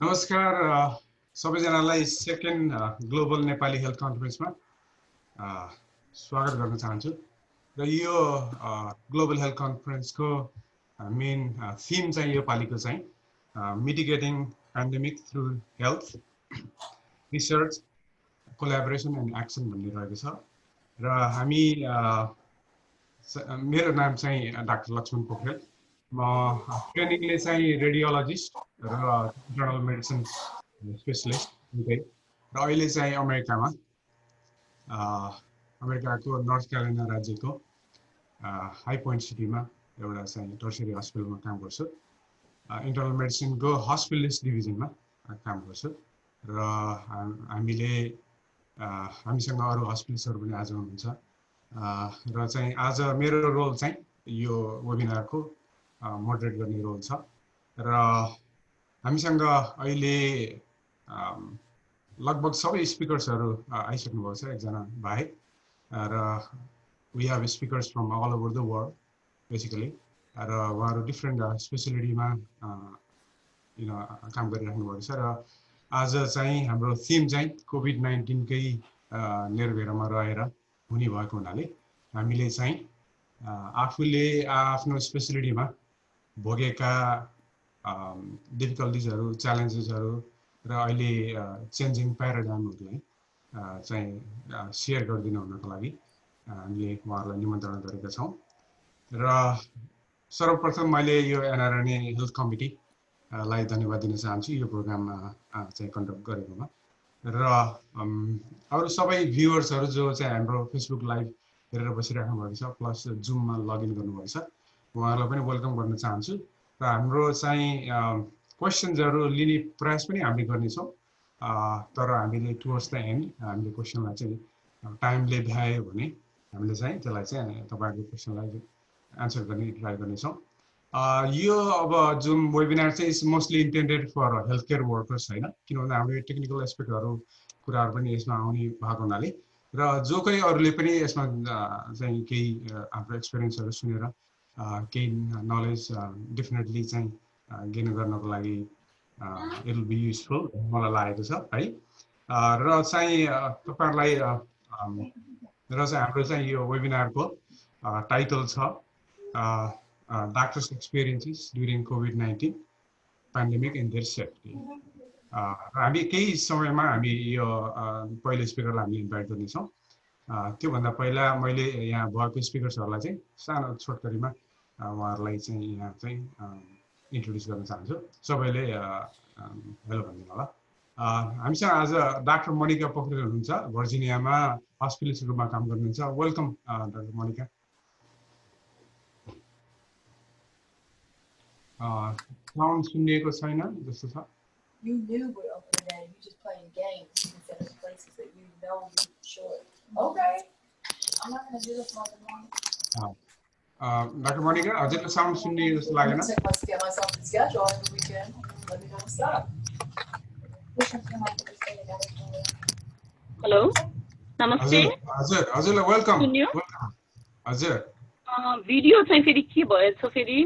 नमस्कार सबैजनालाई second global Nepali health कन्फरेन्समा स्वागत गर्न चाहन्छु र यो ग्लोबल हेल्थ कन्फरेन्सको मेन थीम चाहिँ यो पालिको चाहिँ mitigating pandemic through health research collaboration and action भन्ने रहेको छ र हामी मेरो नाम चाहिँ डाक्टर लक्ष्मण पोखरेल म ट्रेनिङले चाहिँ रेडियोलोजिस्ट र इन्टर्नल मेडिसिन स्पेसलिस्ट र अहिले चाहिँ अमेरिकाको नर्थ क्यारोलिना राज्यको हाई पोइन्ट सिटीमा एउटा चाहिँ टर्सरी हस्पिटलमा काम गर्छु इन्टर्नल मेडिसिनको हस्पिटलिस्ट डिभिजनमा काम गर्छु र हामीसँग अरू हस्पिटल्सहरू पनि आज हुनुहुन्छ र चाहिँ आज मेरो रोल चाहिँ यो वेबिनारको मोडरेट गर्ने रोल छ र हामीसँग अहिले लगभग सबै स्पिकर्सहरू आइसक्नु भएको छ एकजना बाहेक र we have speakers from all over the world basically र उहाँहरू डिफ्रेन्ट स्पेसिलिटीमा काम गरिराख्नु भएको छ र आज चाहिँ हाम्रो थिम चाहिँ कोभिड-19कै निर्भरमा रहेर हुने भएको हुनाले हामीले चाहिँ आफूले आफ्नो स्पेसिलिटीमा भोगेका डिफिकल्टिजहरू च्यालेन्जेसहरू र अहिले चेन्जिङ प्याराडाइमहरूलाई चाहिँ सेयर गरिदिनु हुनको लागि हामीले उहाँहरूलाई निमन्त्रणा गरेका छौँ र सर्वप्रथम मैले यो एनआरएनए हेल्थ कमिटीलाई धन्यवाद दिन चाहन्छु यो प्रोग्राम चाहिँ कन्डक्ट गरेकोमा र अरू सबै भ्युवर्सहरू जो चाहिँ हाम्रो फेसबुक लाइभ हेरेर बसिराख्नु भएको छ प्लस जुममा लगइन गर्नुभएको छ उहाँहरूलाई पनि वेलकम गर्न चाहन्छु र हाम्रो चाहिँ क्वेसन्सहरू लिने प्रयास पनि हामीले गर्नेछौँ तर हामीले टुवर्ड्स द एन्ड हामीले क्वेसनलाई चाहिँ टाइमले भ्यायो भने हामीले चाहिँ त्यसलाई चाहिँ तपाईँहरूको क्वेसनलाई एन्सर गर्ने ट्राई गर्नेछौँ यो अब जुन वेबिनार चाहिँ is mostly intended for health care workers होइन किनभने हाम्रो टेक्निकल एस्पेक्टहरू कुराहरू पनि यसमा आउने भएको हुनाले र जो कोही अरूले पनि यसमा चाहिँ केही हाम्रो एक्सपिरियन्सहरू सुनेर केही नलेज डेफिनेटली चाहिँ गेन गर्नको लागि इट विल बी युजफुल मलाई लागेको छ है र चाहिँ तपाईँहरूलाई र चाहिँ हाम्रो चाहिँ यो वेबिनारको टाइटल छ Doctors' experiences during COVID-19 pandemic and their safety. हामी केही समयमा हामी यो पहिलो स्पिकरलाई हामी इन्भाइट गर्नेछौँ त्योभन्दा पहिला मैले यहाँ भएको स्पिकर्सहरूलाई चाहिँ सानो छोटकरीमा उहाँहरूलाई चाहिँ यहाँ चाहिँ इन्ट्रोड्युस गर्न चाहन्छु सबैले हेलो भनिदिनु होला हामीसँग आज डाक्टर मनिका पोखरेल हुनुहुन्छ भर्जिनियामा हस्पिटलिस्ट रूपमा काम गर्नुहुन्छ वेलकम डाक्टर मनिका साउन्ड सुनिएको छैन जस्तो छ You knew we're open today. You just playing games instead of places that you know you should. Okay. I'm not going to do this all the morning. Dr. Monica, हजुरले sound सुन्ने जस्तो लागेन Get myself to schedule over the weekend. Let me know what's up. Hello. Namaste. हजुरलाई welcome हजुर video चाहिँ फेरि के भएछ फेरि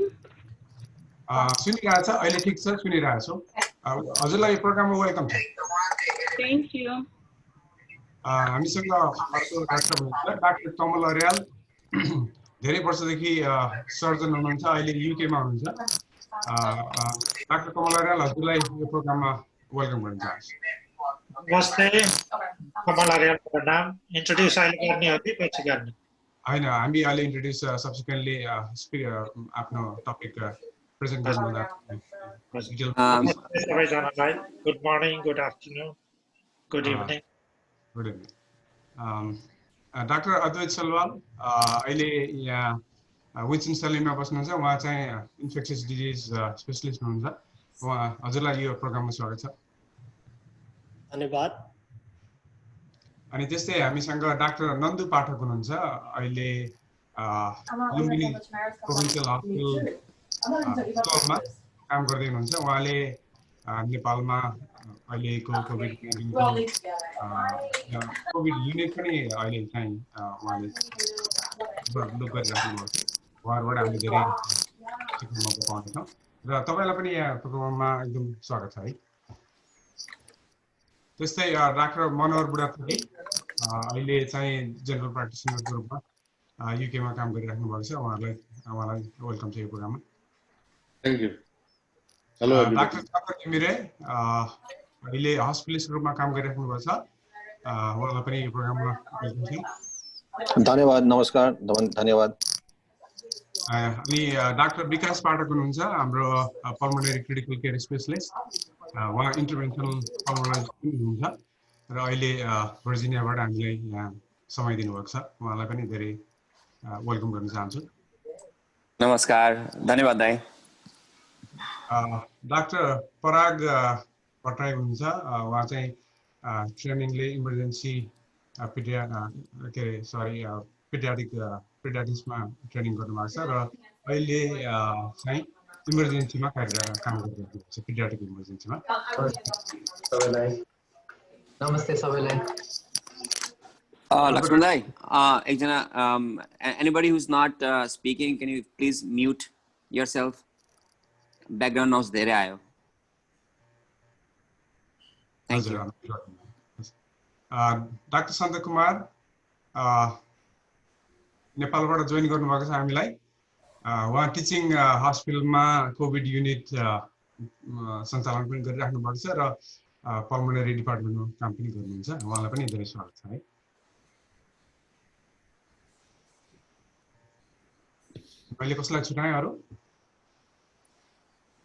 सुनिरहेछ अहिले ठिक छ सुनिरहेछौ हजुरलाई प्रोग्राममा वेलकम छ थ्याङ्क यू हामीसँग अर्को डाक्टर हुनुहुन्छ डाक्टर कमल अर्याल धेरै वर्षदेखि सर्जन हुनुहुन्छ अहिले युकेमा हुनुहुन्छ डाक्टर कमल अर्याल हजुरलाई यो प्रोग्राममा वेलकम गर्न चाहन्छु नमस्ते कमल अर्यालको नाम इन्ट्रोड्युस अहिले गर्ने हो कि पछि गर्ने हैन हामी अहिले इन्ट्रोड्युस सब्सिक्वेन्टली आफ्नो टपिक प्रेजेन्ट गर्नुलाई सबैजनालाई good morning good afternoon good evening good evening doctor Advait Salwal अहिले यहाँ विन्सन सेलिनमा बस्नुहुन्छ उहाँ चाहिँ इन्फेक्सियस डिजिज स्पेसलिस्ट हुनुहुन्छ उहाँ हजुरलाई यो प्रोग्राममा स्वागत छ धन्यवाद अनि त्यस्तै हामीसँग डाक्टर नन्दु पाठक हुनुहुन्छ अहिले लुम्बिनी प्रोभिन्सियल हस्पिटलमा काम गर्दै हुनुहुन्छ उहाँले नेपालमा अहिलेको कोभिड युनिट पनि अहिले चाहिँ उहाँले डेभलप गरिराख्नु भएको छ उहाँहरूबाट हामीले धेरै सिक्न मौका पाउनेछौँ र तपाईँलाई पनि यहाँ प्रोग्राममा एकदम स्वागत छ है त्यस्तै डाक्टर मनोहर बुढाथोकी अहिले चाहिँ जेनरल प्र्याक्टिसनरको रूपमा युकेमा काम गरिराख्नु भएको छ। उहाँलाई वेलकम छ यो प्रोग्राममा। Thank you. Hello everybody. Doctor Chandra Ghimire अहिले हस्पिटलिस्टको रूपमा काम गरिराख्नु भएको छ। उहाँलाई पनि यो प्रोग्राममा वेलकम छ। धन्यवाद, नमस्कार, धन्यवाद। अनि डाक्टर विकास पाठक हुनुहुन्छ हाम्रो पल्मोनरी क्रिटिकल केयर स्पेशलिस्ट। उहाँ इन्टरभेन्सनल पल्मोनोलोजिस्ट पनि हुनुहुन्छ र अहिले भर्जिनियाबाट हामीलाई यहाँ समय दिनुभएको छ। उहाँलाई पनि धेरै वेलकम गर्न चाहन्छु। नमस्कार, धन्यवाद दाइ। डाक्टर पराग भट्टराई हुनुहुन्छ। उहाँ चाहिँ ट्रेनिङले इमर्जेन्सी पेडियाट्रिक्समा ट्रेनिङ गर्नुभएको छ र अहिले चाहिँ इमर्जेन्सीमा काम गरिरहेको छ, पेडियाट्रिक इमर्जेन्सीमा। नमस्ते सबैलाई। लक्ष्मण दाइ, एकजना anybody who's not speaking, can you please mute yourself? Background noise धेरै आयो। Thank you. डाक्टर सन्त कुमार नेपालबाट जोइन गर्नुभएको छ हामीलाई। उहाँ टिचिङ हस्पिटलमा कोभिड युनिट सञ्चालन पनि गरिराख्नु भएको छ र पल्मोनरी डिपार्टमेन्टमा काम पनि गर्नुहुन्छ। उहाँलाई पनि धेरै स्वागत छ है। मैले कसलाई छुटाएँ अरू?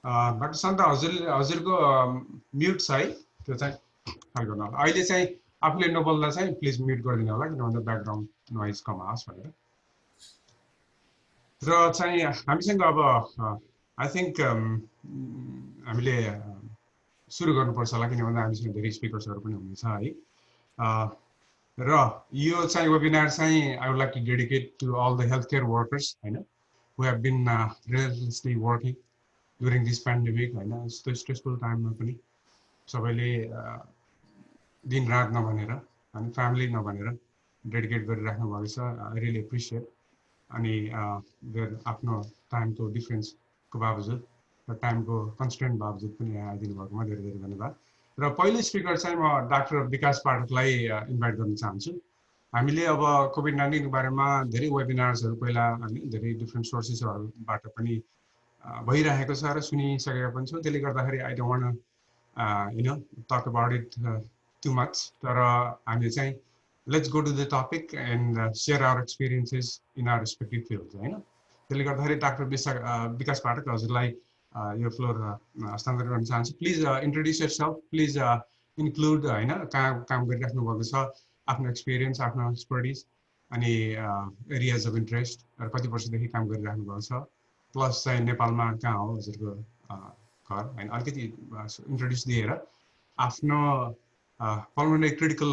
डाक्टर सन्त हजुरको म्युट छ है, त्यो चाहिँ ख्याल गर्नु होला। अहिले चाहिँ आफूले नबोल्दा चाहिँ प्लिज म्युट गरिदिनु होला, किनभने ब्याकग्राउन्ड नोइज कम आओस् भनेर। र चाहिँ हामीसँग अब आई थिङ्क हामीले सुरु गर्नुपर्छ होला, किनभने हामीसँग धेरै स्पिकर्सहरू पनि हुनुहुन्छ है। र यो चाहिँ वेबिनार चाहिँ I would like to dedicate to all the health care workers हैन, who have been relentlessly working during this pandemic हैन। यस्तो स्ट्रेसफुल टाइममा पनि सबैले दिन रात नभनेर अनि फ्यामिली नभनेर डेडिकेट गरिराख्नु भएको छ। I really appreciate. अनि आफ्नो टाइमको डिफरेन्सको बावजुद र टाइमको कन्स्टेन्ट बावजुद पनि यहाँ आइदिनु भएकोमा धेरै धेरै धन्यवाद। र पहिलो स्पिकर चाहिँ म डाक्टर विकास पाठकलाई इन्भाइट गर्न चाहन्छु। हामीले अब कोभिड-19 को बारेमा धेरै वेबिनार्सहरू पहिला होइन धेरै डिफ्रेन्ट सोर्सेसहरूबाट पनि भइरहेको छ र सुनिसकेका पनि छौँ। त्यसले गर्दाखेरि I don't want talk about it too much, तर हामी चाहिँ let's go to the topic and share our experiences in our respective fields होइन। त्यसले गर्दाखेरि डाक्टर विकास पाठक हजुरलाई यो फ्लोर हस्तान्तरण गर्न चाहन्छु। Please introduce yourself, please include होइन कहाँ काम गरिराख्नु भएको छ, आफ्नो एक्सपिरियन्स, आफ्नो एक्सपर्टिज अनि एरियाज अफ इन्ट्रेस्ट र कति वर्षदेखि काम गरिराख्नु भएको छ, प्लस चाहिँ नेपालमा कहाँ हो हजुरको घर होइन, अलिकति इन्ट्रोड्युस दिएर आफ्नो पल्मोनरी क्रिटिकल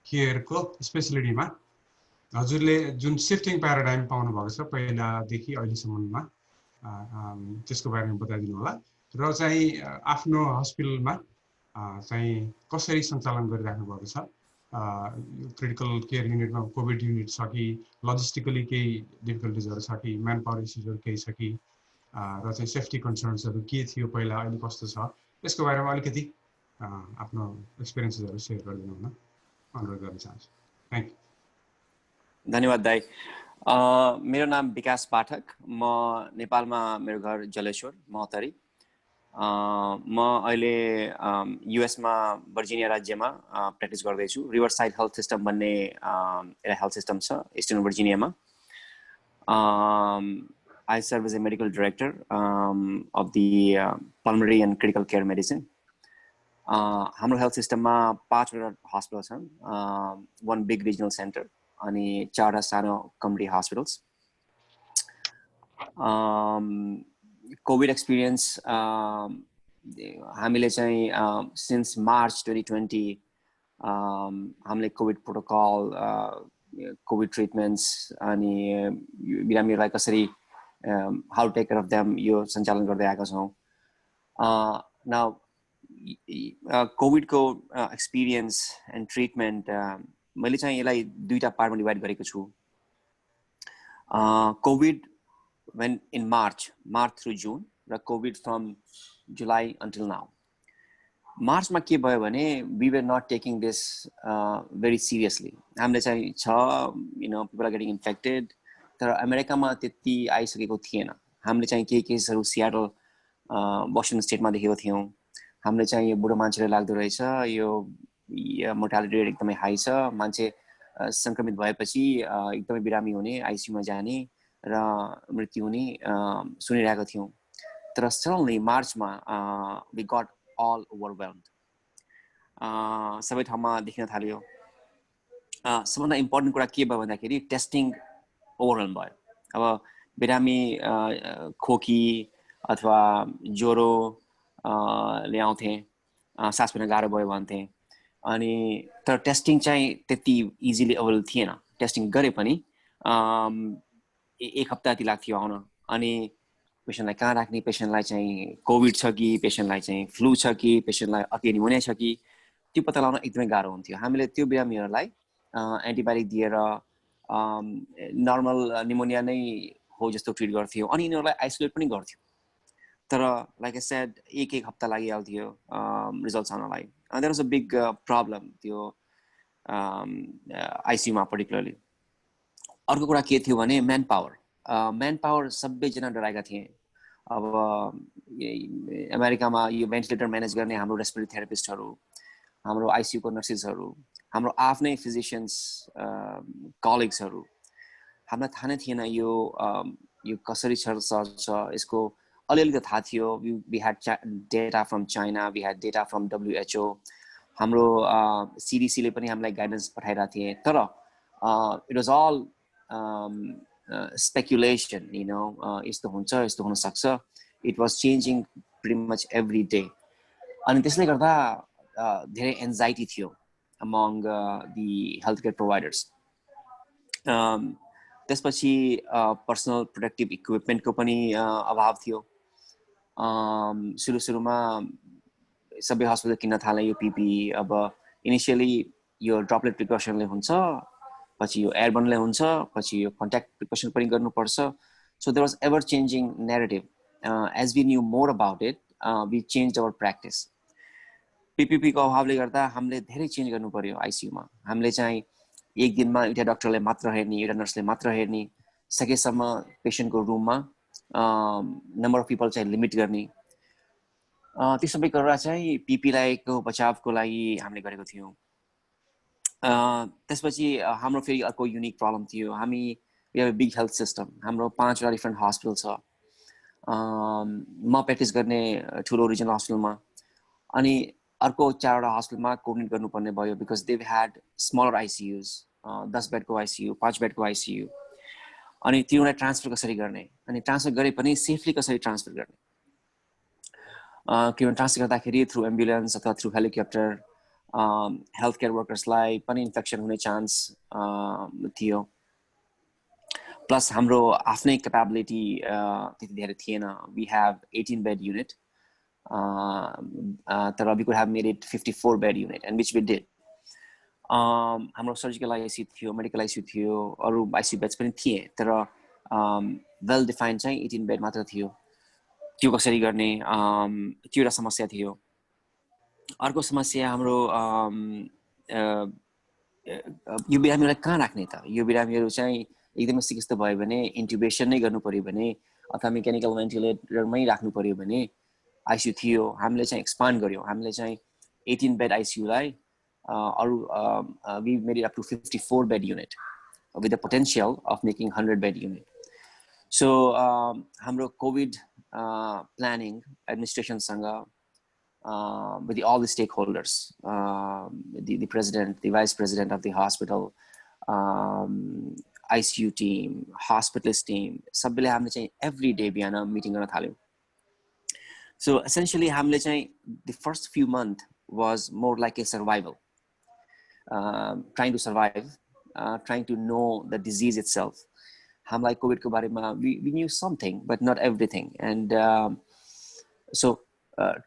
केयरको स्पेसलिटीमा हजुरले जुन सिफ्टिङ प्याराडाइम पाउनु भएको छ पहिलादेखि अहिलेसम्ममा त्यसको बारेमा बताइदिनु होला। र चाहिँ आफ्नो हस्पिटलमा चाहिँ कसरी सञ्चालन गरिराख्नु भएको छ, क्रिटिकल केयर युनिटमा कोभिड युनिट छ कि, लजिस्टिकली केही डिफिकल्टिजहरू छ कि, म्यान पावर इस्युजहरू केही छ कि, र चाहिँ सेफ्टी कन्सर्न्सहरू के थियो पहिला, अहिले कस्तो छ, यसको बारेमा अलिकति आफ्नो एक्सपिरियन्सेसहरू सेयर गरिदिनु हुन अनुरोध गर्न चाहन्छु। Thank you. धन्यवाद दाइ। मेरो नाम विकास पाठक, म नेपालमा मेरो घर जलेश्वर महोत्तरी। म अहिले युएसमा भर्जिनिया राज्यमा प्र्याक्टिस गर्दैछु। रिभरसाइड हेल्थ सिस्टम भन्ने एउटा हेल्थ सिस्टम छ इस्टर्न भर्जिनियामा। I serve as a medical director of the pulmonary and critical care medicine. हाम्रो हेल्थ सिस्टममा 5वटा हस्पिटल छन्, 1 बिग रिजनल सेन्टर अनि 4वटा सानो कम्युनिटी हस्पिटल्स। कोभिड एक्सपिरियन्स हामीले चाहिँ सिन्स मार्च 2020 हामीले कोभिड प्रोटोकल, कोभिड ट्रिटमेन्ट्स अनि बिरामीहरूलाई कसरी how take care of them यो सञ्चालन गर्दै आएका छौँ। नाउ कोभिडको एक्सपिरियन्स एन्ड ट्रिटमेन्ट मैले चाहिँ यसलाई 2टा पार्टमा डिभाइड गरेको छु। Covid when in March through June, र COVID from July until now. मार्चमा के भयो भने we were not taking this very seriously. हामीले चाहिँ people are getting infected. तर अमेरिकामा त्यति आइसकेको थिएन. हामीले चाहिँ केही केसहरू सियाटल वासिङ्टन स्टेटमा देखेको थियौँ. हामीले चाहिँ यो बुढो मान्छेले लाग्दो रहेछ, यो मोर्टालिटी रेट एकदमै हाई छ, मान्छे संक्रमित भएपछि एकदमै बिरामी हुने, आइसियुमा जाने र मृत्यु हुने सुनिरहेको थियौँ. तर सडनली मार्चमा we got all overwhelmed. सबै ठाउँमा देखिन थाल्यो. सबभन्दा इम्पोर्टेन्ट कुरा के भयो भन्दाखेरि टेस्टिङ ओभरवेल्म भयो. अब बिरामी खोकी अथवा ज्वरो ल्याउँथे, सास फेर्न गाह्रो भयो भन्थे. अनि तर टेस्टिङ चाहिँ त्यति इजिली अवेलेबल थिएन. टेस्टिङ गरे पनि एक हप्ता जति लाग्थ्यो आउन. अनि पेसेन्टलाई कहाँ राख्ने, पेसेन्टलाई चाहिँ कोभिड छ कि, पेसेन्टलाई चाहिँ फ्लू छ कि, पेसेन्टलाई अर्को निमोनिया छ कि, त्यो पत्ता लगाउन एकदमै गाह्रो हुन्थ्यो. हामीले त्यो बिरामीहरूलाई एन्टिबायोटिक दिएर नर्मल निमोनिया नै हो जस्तो ट्रिट गर्थ्यौँ. अनि यिनीहरूलाई आइसोलेट पनि गर्थ्यौँ. तर लाइक आई सेड एक हप्ता लागिहाल्थ्यो रिजल्ट्स आउनलाई. There was a big problem त्यो आइसियुमा पर्टिकुलरली. अर्को कुरा के थियो भने म्यान पावर सबैजना डराएका थिए. अब अमेरिकामा यो भेन्टिलेटर म्यानेज गर्ने हाम्रो रेस्पिरेटरी थेरापिस्टहरू, हाम्रो आइसियुको नर्सेसहरू, हाम्रो आफ्नै फिजिसियन्स कलिग्सहरू, हामीलाई थाहा नै थिएन यो कसरी सर्छ. यसको अलिअलि त थाहा थियो. We had data from China, we had data from WHO. हाम्रो CDCले पनि हामीलाई गाइडेन्स पठाइरहेको थिए. तर इट वाज अल speculation, यस्तो हुन्छ, यस्तो हुन सक्छ. It was changing pretty much every day. अनि त्यसले गर्दा धेरै एन्जाइटी थियो among the healthcare providers. त्यसपछि पर्सनल प्रोटेक्टिभ इक्विपमेन्टको पनि अभाव थियो. सुरुमा सबै हस्पिटल किन्न थाले यो PPE. अब इनिशियली यो ड्रपलेट प्रिकसनले हुन्छ, पछि यो एयरबर्नले हुन्छ, पछि यो कन्ट्याक्ट प्रिकसन पनि गर्नुपर्छ. So there was ever changing narrative. As we knew more about it, we change our practice. PPP को अभावले गर्दा हामीले धेरै चेन्ज गर्नु पर्यो आइसियुमा. हामीले चाहिँ एक दिनमा एउटा डाक्टरले मात्र हेर्ने, एउटा नर्सले मात्र हेर्ने, सकेसम्म पेसेन्टको रुममा नम्बर अफ पिपल चाहिँ लिमिट गर्ने. त्यो सबै गरेर चाहिँ PPलाई को बचावको लागि हामीले गरेको थियौँ. त्यसपछि हाम्रो फेरि अर्को युनिक प्रब्लम थियो. हामी we have a big health system. हाम्रो 5वटा डिफ्रेन्ट हस्पिटल छ. म प्र्याक्टिस गर्ने ठुलो रिजनल हस्पिटलमा, अनि अर्को 4वटा हस्पिटलमा कोर्डिनेट गर्नुपर्ने भयो. Because they had smaller ICUs, 10 बेडको ICU, 5 बेडको ICU. अनि त्योलाई ट्रान्सफर कसरी गर्ने, अनि ट्रान्सफर गरे पनि सेफली कसरी ट्रान्सफर गर्ने. किनभने ट्रान्सफर गर्दाखेरि थ्रु एम्बुलेन्स अथवा थ्रु हेलिकप्टर हेल्थ केयर वर्कर्सलाई पनि इन्फेक्सन हुने चान्स थियो. प्लस हाम्रो आफ्नै क्यापेबिलिटी त्यति धेरै थिएन. वी हेभ 18 बेड युनिट, तर we could have made it 54 bed unit, and which we did. हाम्रो सर्जिकल ICU थियो, मेडिकल ICU थियो, अरू ICU बेड्स पनि थिए, तर वेल डिफाइन्ड चाहिँ 18 बेड मात्र थियो. त्यो कसरी गर्ने, त्यो एउटा समस्या थियो. अर्को समस्या हाम्रो यो बिरामीहरूलाई कहाँ राख्ने त. यो बिरामीहरू चाहिँ एकदमै सिकिस्त भयो भने इन्ट्युबेसन नै गर्नु पर्यो भने, अथवा मेकानिकल भेन्टिलेटरमै राख्नु पर्यो भने ICU थियो. हामीले चाहिँ एक्सपान्ड गर्यौँ. हामीले चाहिँ 18 बेड ICUलाई अरू we made it up to 54 bed unit with the potential of making 100 bed unit. So हाम्रो कोभिड प्लानिङ एडमिनिस्ट्रेसनसँग with all the stakeholders, the president, the vice president of the hospital, ICU team, hospitalist team, सबैले हामीले चाहिँ every day बिहान meeting गर्न थाल्यौँ. So essentially हामीले चाहिँ the first few months was more like a survival, trying to survive, trying to know the disease itself. हामीलाई कोभिडको बारेमा we knew something but not everything, and so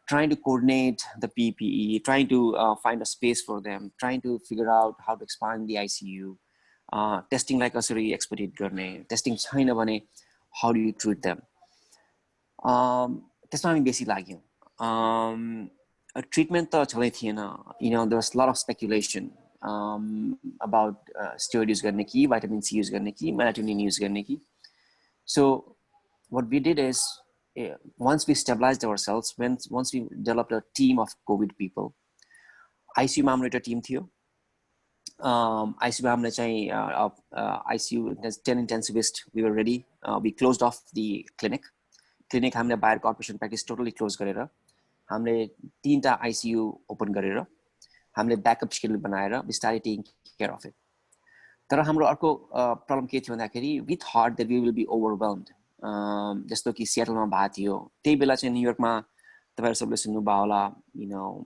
trying to coordinate the PPE, trying to find a space for them, trying to figure out how to expand the ICU, testing like कसरी expedite गर्ने, testing छैन भने how do you treat them. त्यसमा हामी बेसी लाग्यौँ. treatment त छँदै थिएन. There was a lot of speculation about steroid use गर्ने कि vitamin C use गर्ने कि melatonin use गर्ने कि. So what we did is once we stabilized ourselves, once we developed a team of COVID people, ICU मा हाम्रो एउटा team थियो. ICU मा हामीले चाहिँ ICU 10 intensivists, we were ready. We closed off the clinic हामीले बाहिर corporation practice totally close गरेर हामीले 3टा ICU open गरेर हामीले backup schedule बनाएर we started taking care of it. तर हाम्रो अर्को problem के थियो भन्दाखेरि we thought that we will be overwhelmed. जस्तो कि सिएटलमा भएको थियो त्यही बेला चाहिँ न्युयोर्कमा तपाईहरु सबले सुन्नुभयो होला,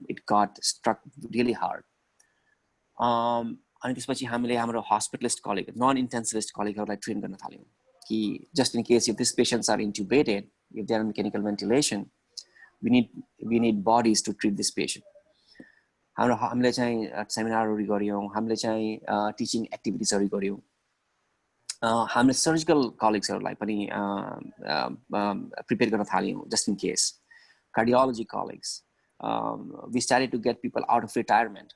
it got struck really hard. अनि त्यसपछि हामीले हाम्रो hospitalist colleague, non-intensivist colleaguहरूलाई train गर्न थाल्यौं कि just in case if these patients are intubated, if they are on mechanical ventilation, we need bodies to treat this patient. हामीले चाहिँ सेमिनारहरु गर्यौं, हामीले चाहिँ टिचिङ एक्टिभिटिजहरु गर्यौं. हामीले सर्जिकल कलिग्सहरुलाई पनि प्रिपेयर गर्न थाल्यौं just in case. Cardiology colleagues, we started to get people out of retirement.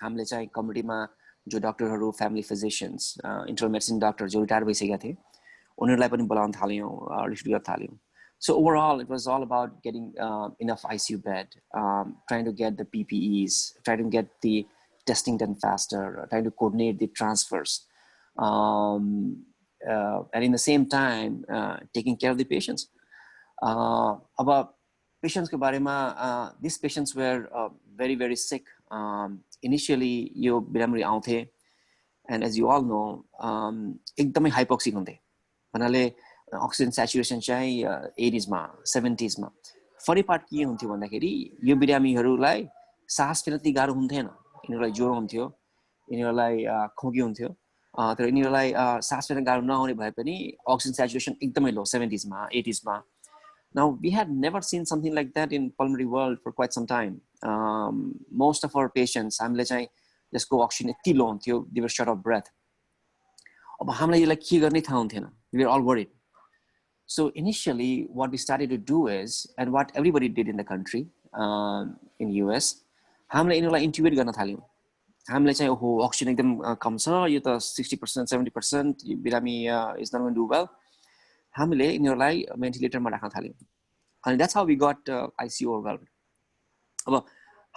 हामीले चाहिँ कम्युनिटीमा जो डाक्टरहरु, family physicians, internal medicine doctor जो रिटायर भइसकेका थिए उनीहरुलाई पनि बोलाउन थाल्यौं, रिक्रुट गर्न थाल्यौं. So overall, it was all about getting enough ICU bed, trying to get the PPEs, trying to get the testing done faster, trying to coordinate the transfers, and in the same time, taking care of the patients. About patients के बारेमा, these patients were very, very sick. Initially, यो बिरामी आउँथे, and as you all know, एकदमै hypoxic हुन्थे. भन्नाले oxygen saturation चाहिँ 80s मा 70s मा. फरी पार्ट के हुन्थ्यो भन्दाखेरि यो बिरामीहरुलाई सास फेर्न त्यति गाह्रो हुन्थेन. यिनीहरुलाई ज्वरो हुन्थ्यो, यिनीहरुलाई खोकी हुन्थ्यो, तर यिनीहरुलाई सास फेर्न गाह्रो नहुने भए पनि oxygen saturation एकदमै low 70s मा 80s मा. Now we had never seen something like that in pulmonary world for quite some time. Most of our patients हामीले चाहिँ जसको oxygen यति low हुन्थ्यो, they were short of breath. अब हामीलाई यसलाई के गर्ने थाहा हुन्थेन. We were all worried. So initially, what we started to do is, and what everybody did in the country, in US, हामीले यिनीहरुलाई intubate गर्न थाल्यौं. हामीले चाहिँ ओहो oxygen एकदम कम छ, यो त 60% 70%, यो बिरामी is not going to do well. हामीले यिनीहरुलाई भेन्टिलेटरमा राख्न थाल्यौं. And that's how we got ICU overwhelmed. अब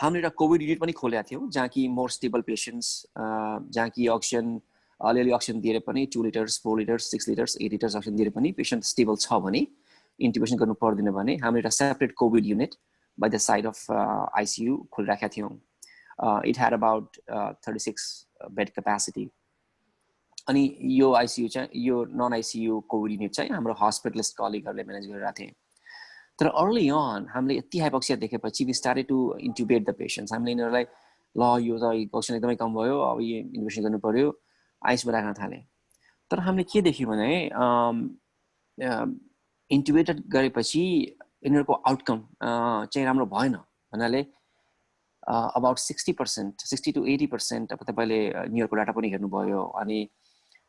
हामीले एउटा कोभिड युनिट पनि खोलेका थियौं जहाँ कि more stable patients, जहाँ कि oxygen अलिअलि अक्सिजन दिएर पनि 2 liters 4 liters 6 liters 8 liters oxygen दिएर पनि पेशेन्ट स्टेबल छ भने इन्ट्युबेसन गर्नु पर्दैन भने हामीले एउटा separate covid unit by the side of ICU खोलिराखेका थियौं. It had about 36 bed capacity. अनि यो आइसियु चाहिँ यो नन आइसियु कोभिड युनिट चाहिँ हाम्रो हस्पिटलिस्ट कलिगहरुले म्यानेज गरिरहेका थिए. तर अर्ली अन हामीले यति हाइपोक्सिया देखेपछि we started to intubate the patients. हामीले यिनीहरुलाई ल यो त अक्सिजन एकदमै कम भयो, अब यो इन्ट्युबेसन गर्नु पर्यो, आइसियुमा राख्न थाले. तर हामीले के देख्यौं भने इन्ट्युबेटेड गरेपछि यिनीहरुको आउटकम चाहिँ राम्रो भएन. भन्नाले about 60% 60 to 80% अब तपाईले न्युयोर्कको डाटा पनि हेर्नुभयो. अनि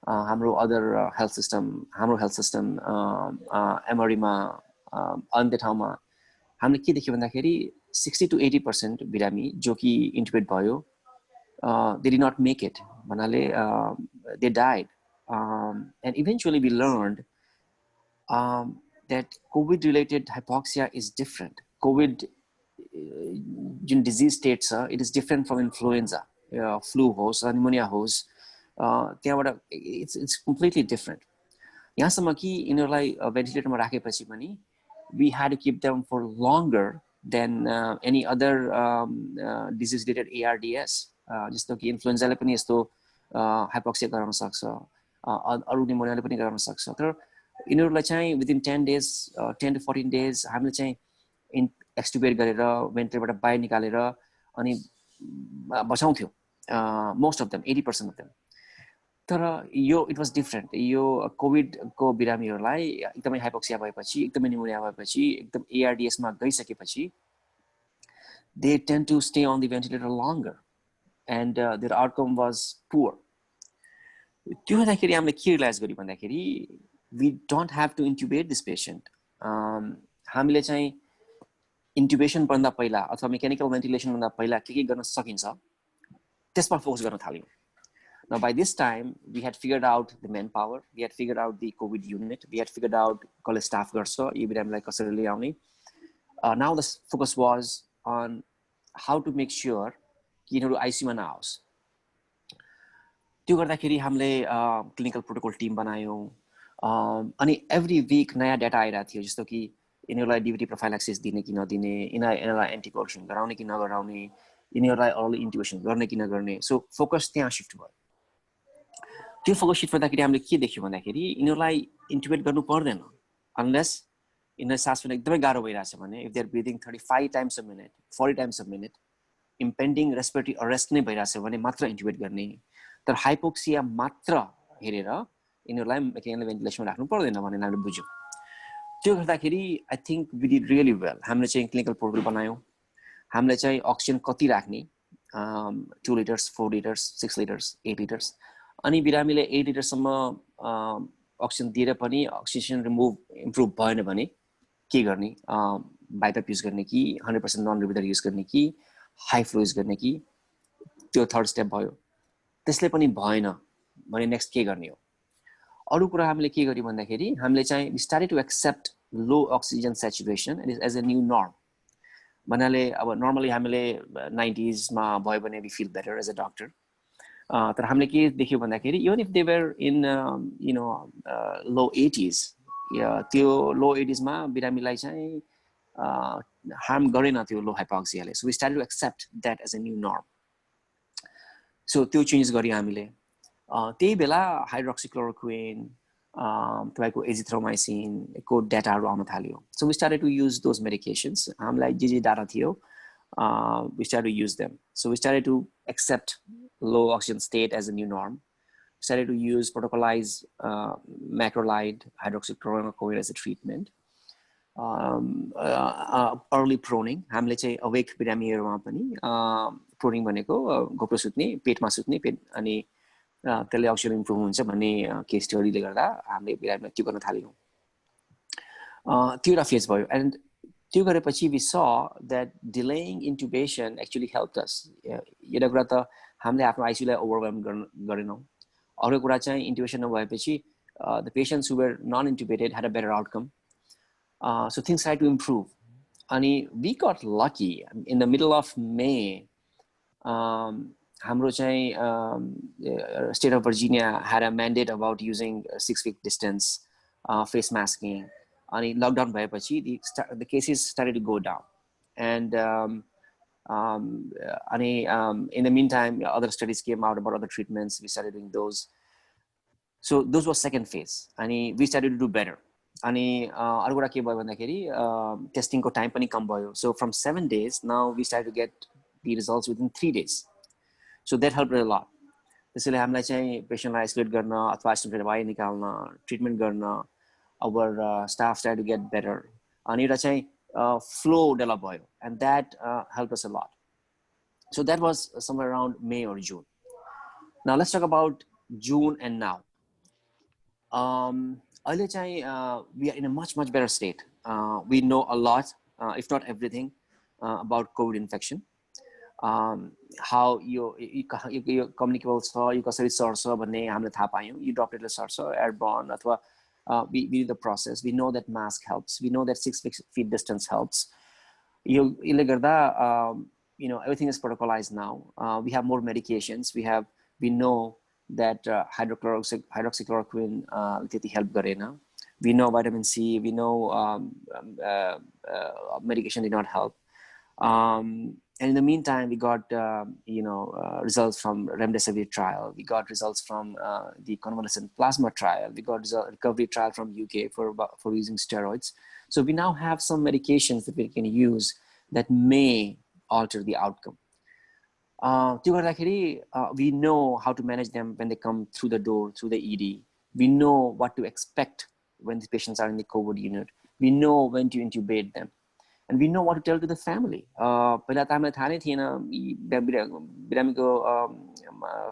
हाम्रो अदर हेल्थ सिस्टम एमआरई मा अन्य ठाउँमा हामीले के देख्यौं भन्दाखेरि 60 to 80% बिरामी जो कि इन्ट्युबेट भयो, they did not make it. Manale, they died. And eventually we learned that COVID-related hypoxia is different. COVID disease states, it is different from influenza, flu host, pneumonia host. It's completely different. यहाँसम्म कि यिनीहरुलाई भेन्टिलेटरमा राखेपछि पनि we had to keep them for longer than any other disease-related ARDS. जस्तो कि इन्फ्लुएन्जाले पनि यस्तो hypoxia गराउन सक्छ, अरु निमोनियाले पनि गराउन सक्छ. तर यिनीहरुलाई चाहिँ विदिन 10 days 10 to 14 days हामीले चाहिँ एक्सट्युबेट गरेर भेन्टिलेटरबाट बाहिर निकालेर अनि बचाउँथ्यौं, most of them 80% of them. तर यो इट वाज डिफरेन्ट. यो कोभिड को बिरामीहरुलाई एकदमै हाइपोक्सिया भएपछि, एकदमै निमोनिया भएपछि, एकदम ARDS मा गइसकेपछि they tend to stay on the ventilator longer and their outcome was poor. त्यो हुँदाखेरि हामीले के रियलाइज गर्यौं भन्दाखेरि we don't have to intubate this patient. हामीले चाहिँ इन्ट्युबेसन भन्दा पहिला अथवा मेकानिकल भेन्टिलेसन भन्दा पहिला के गर्न सकिन्छ त्यसमा फोकस गर्न थाल्यौँ. Now by this time we had figured out the manpower, we had figured out the COVID unit, we had figured out college staff garcha यो बिरामीलाई कसरी ल्याउने. Now the focus was on how to make sure कि यिनीहरू ICU मा नआओस्. त्यो गर्दाखेरि हामीले क्लिनिकल प्रोटोकल टिम बनायौँ. अनि एभ्री विक नयाँ डाटा आइरहेको थियो, जस्तो कि यिनीहरूलाई डिभिटी प्रोफाइलेक्सिस दिने कि नदिने, यिनीहरूलाई एन्टिकोएगुलेसन गराउने कि नगराउने, यिनीहरूलाई अर्ली इन्ट्युबेसन गर्ने कि नगर्ने. सो फोकस त्यहाँ शिफ्ट भयो. त्यो फोकस शिफ्ट गर्दाखेरि हामीले के देख्यौँ भन्दाखेरि यिनीहरूलाई इन्ट्युबेट गर्नु पर्दैन अनलेस यिनीहरू सास फेर्न एकदमै गाह्रो भइरहेछ भने. If they are breathing 35 times a minute 40 times a minute impending respiratory arrest नै भइरहेछ भने मात्र इन्ट्युबेट गर्ने. तर हाइपोक्सिया मात्र हेरेर यिनीहरूलाई मेकानिकल भेन्टिलेसनमा राख्नु पर्दैन भन्ने हामीले बुझ्यौँ. त्यो गर्दाखेरि I think we did really well. हामीले चाहिँ क्लिनिकल प्रोटोकल बनायौँ. हामीले चाहिँ अक्सिजन कति राख्ने 2 लिटर्स 4 लिटर्स 6 लिटर्स 8 लिटर्स. अनि बिरामीले 8 लिटरसम्म अक्सिजन दिएर पनि अक्सिजन इम्प्रुभ भएन भने के गर्ने, बाइपाप युज गर्ने कि 100% नन रिपिटर युज गर्ने कि हाई फ्लो युज गर्ने कि. त्यो थर्ड स्टेप भयो. त्यसले पनि भएन भने नेक्स्ट के गर्ने हो. अरू कुरा हामीले के गर्यौँ भन्दाखेरि हामीले चाहिँ we started to accept low oxygen saturation as a new norm. भन्नाले अब नर्मली हामीले 90s मा भयो भने we feel better as a doctor. तर हामीले के देख्यौँ भन्दाखेरि even if they were in low 80s, त्यो लो 80s मा बिरामीलाई चाहिँ हार्म गरेन त्यो लो हाइपोक्सियाले. So we started to accept that as a new norm. So त्यो चेन्ज गर्यौँ हामीले. त्यही बेला हाइड्रोक्सिक्लोरोक्विन, तपाईँको एजिथ्रोमाइसिनको डाटाहरू आउन थाल्यो. So we started to use those medications. हामीलाई जे डाटा थियो we started to use them. So we started to accept low oxygen state as a new norm. We started to use protocolized macrolide hydroxychloroquine as a treatment. Early proning. हामीले चाहिँ awake बिरामीहरूमा पनि proning भनेको घोप्रो सुत्ने, पेटमा सुत्ने, अनि त्यसले oxygen improve हुन्छ भन्ने केस स्टडीले गर्दा हामीले बिरामीलाई त्यो गर्न थाल्यौँ. त्यो एउटा फेज भयो. एन्ड त्यो गरेपछि we saw that delaying intubation actually helped us. एउटा कुरा त हामीले आफ्नो ICU लाई ओभरवेल्म गरेनौँ. अरू कुरा चाहिँ intubation नभएपछि the patients who were non-intubated had a better outcome. So things started to improve. अनि we got lucky. In the middle of May, हाम्रो चाहिँ state of Virginia had a mandate about using 6-week distance, face masking. अनि lockdown भएपछि the cases started to go down. And in the meantime, other studies came out about other treatments. We started doing those. So those were second phase. And we started to do better. And अरू कुरा के भयो भन्दाखेरि टेस्टिङको time पनि कम भयो. So from 7 days, now we started to get the results within 3 days. So that helped a lot. त्यसैले हामीलाई चाहिँ पेशेन्टलाई आइसोलेट गर्न अथवा आइसोलेट बाहिर निकाल्न, ट्रिटमेन्ट गर्न, our staff started to get better. And it was a flow develop, and that helped us a lot. So that was somewhere around May or June. Now let's talk about June and now. We are in a much better state. We know a lot, if not everything, about COVID infection. How you communicable छ, you कसरी सर्छ भन्ने हामीले थाहा पायौँ. यो ड्रपलेटले सर्छ, airborne अथवा we did the process. We know that mask helps. We know that 6 feet distance helps. Everything is protocolized now. We have more medications. We know that hydroxychloroquine help garena. We know vitamin C. We know medication did not help. And in the meantime, we got results from remdesivir trial. We got results from the convalescent plasma trial. We got recovery trial from UK for using steroids. So we now have some medications that we can use that may alter the outcome. We know how to manage them when they come through the door, through the ED. We know what to expect when the patients are in the COVID unit. We know when to intubate them. And we know what to tell to the family. पहिला त हामीलाई थाहा नै थिएन बिरामीको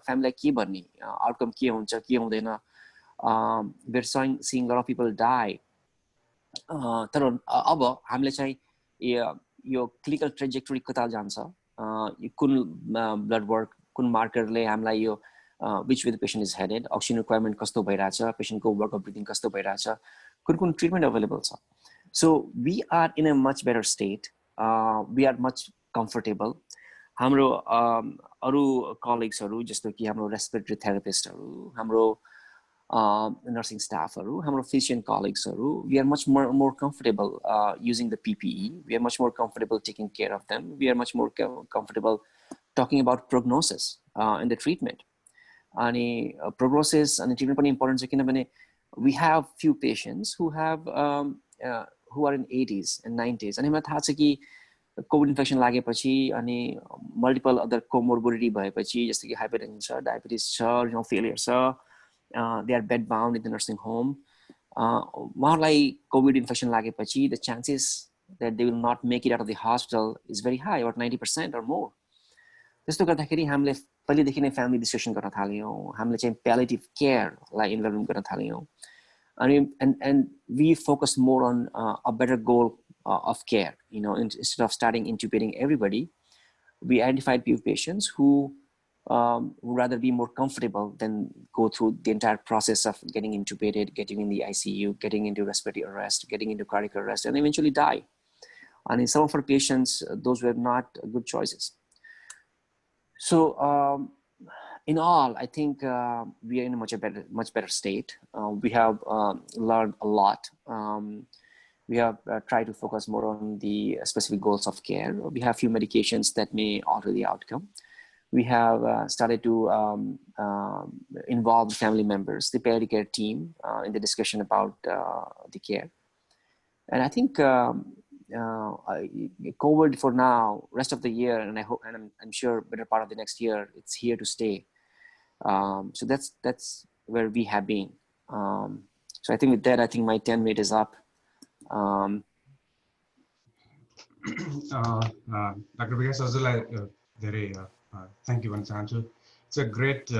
family के भन्ने, outcome के हुन्छ, के हुँदैन. We're seeing a lot of people die. तर अब हामीले चाहिँ यो क्लिनिकल ट्रेजेक्टोरी कता जान्छ, कुन ब्लड वर्क कुन मार्करले हामीलाई यो which way the patient is headed, oxygen requirement कस्तो भइराछ, patient को work of breathing कस्तो भइराछ, कुन treatment available छ. So we are in a much better state. We are much comfortable. हाम्रो अरू कलिग्सहरू जस्तो कि हाम्रो रेस्पिरेटरी थेरापिस्टहरू, हाम्रो nursing staffहरू, हाम्रो physician colleaguesहरू, we are much more comfortable using the PPE. We are much more comfortable taking care of them. We are much more comfortable talking about prognosis in the treatment. And prognosis and treatment पनि important छ किनभने we have few patients who have who are in 80s and 90s अनि मलाई थाहा छ कि covid infection लागेपछि अनि मल्टिपल अदर कोमोर्बिडिटी भएपछि जस्तो कि हाइपरटेन्सन छ, डायबिटिज छ, रिनल फेलियर छ, they are bed bound in the nursing home. उहाँलाई कोभिड इन्फेक्सन लागेपछि the chances that they will not make it out of the hospital is very high, about 90% or more. त्यस्तो गर्दाखेरि हामीले पहिलेदेखि नै family discussion गर्न थाल्यौँ, हामीले चाहिँ palliative care लाई इन्भल्भ गर्न थाल्यौँ. And we focus more on a better goal of care, you know, instead of starting intubating everybody. We identified few patients who would rather be more comfortable than go through the entire process of getting intubated, getting in the ICU, getting into respiratory arrest, getting into cardiac arrest, and eventually die. And in some of our patients, those were not good choices. So in all, I think we are in a much better state. We have learned a lot. We have tried to focus more on the specific goals of care. We have few medications that may alter the outcome. We have started to involve the family members, the palliative care team in the discussion about the care. And I think COVID for now, rest of the year, and I hope, and I'm sure better part of the next year, it's here to stay. So that's where we have been. So I think with that, I think my 10 minute is up. Dr. Vikas हजुरलाई धेरै thank you भन्न चाहन्छु. It's a great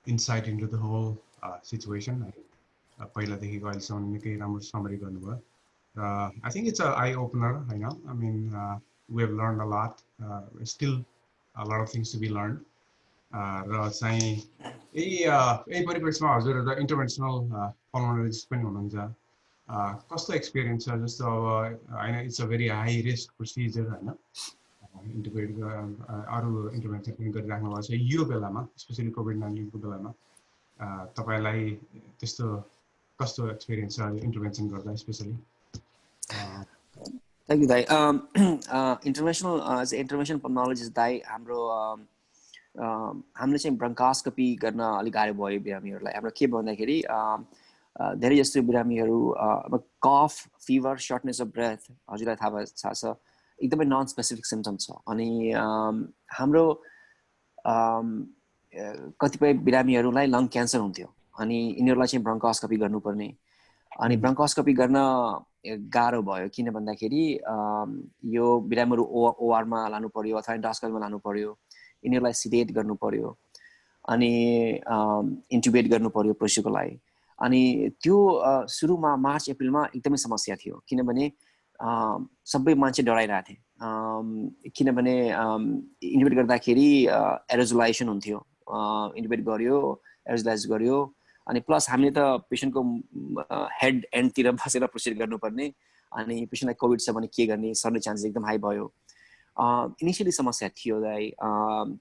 insight into the whole situation. पहिलादेखिको अहिलेसम्म निकै राम्रो summary गर्नुभयो. I think it's an eye opener. I know. I mean, we have learned a lot. Still a lot of things to be learned. र चाहिँ यही परिप्रेक्षमा हजुरहरु इन्टरभेन्सनल पल्मोनोलोजिस्ट पनि हुनुहुन्छ. कस्तो एक्सपिरियन्स छ जस्तो अब हैन it's a very high risk procedure हैन इन्टिग्रेट अरु इन्टरभेन्सन पनि गरिराख्नु भएको छ यो बेलामा स्पेशली कोभिड-19 को बेलामा तपाईलाई त्यस्तो कस्तो एक्सपिरियन्स छ इन्टरभेन्सन गर्दा specially Thank you, Dai. Interventional as intervention pulmonologist Dai हाम्रो हामीले चाहिँ ब्रोन्कोस्कोपी गर्न अलि गाह्रो भयो बिरामीहरुलाई. हाम्रो के भन्दाखेरि धेरै जस्तो बिरामीहरु अब कफ, फिभर, शर्टनेस अफ ब्रेथ हजुरलाई थाहा छ एकदमै नन स्पेसिफिक सिम्पटम छ. अनि हाम्रो कतिपय बिरामीहरुलाई लङ क्यान्सर हुन्थ्यो अनि यिनीहरुलाई चाहिँ ब्रोन्कोस्कोपी गर्नुपर्ने. अनि ब्रोन्कोस्कोपी गर्न गाह्रो भयो किन भन्दाखेरि यो बिरामीहरु ओआर मा लानु पर्यो अथवा एन्डोस्कोपीमा लानु पर्यो. यिनीहरुलाई सिडेट गर्नु पर्यो अनि इन्ट्युबेट गर्नु पर्यो प्रोसिजरको लागि. अनि त्यो सुरुमा मार्च अप्रिलमा एकदमै समस्या थियो किनभने सबै मान्छे डराइरहेथे किनभने इन्ट्युबेट गर्दाखेरि एरोजोलाइजेसन हुन्थ्यो. इन्ट्युबेट गर्यो, एरोजोलाइज गर्यो अनि प्लस हामीले त पेशेन्टको हेड एन्डतिर बसेर प्रोसिजर गर्नुपर्ने अनि पेशेन्टलाई कोभिड छ भने के गर्ने सर्ने चान्सेस एकदम हाई भयो. इनिशियली समस्या थियो दाइ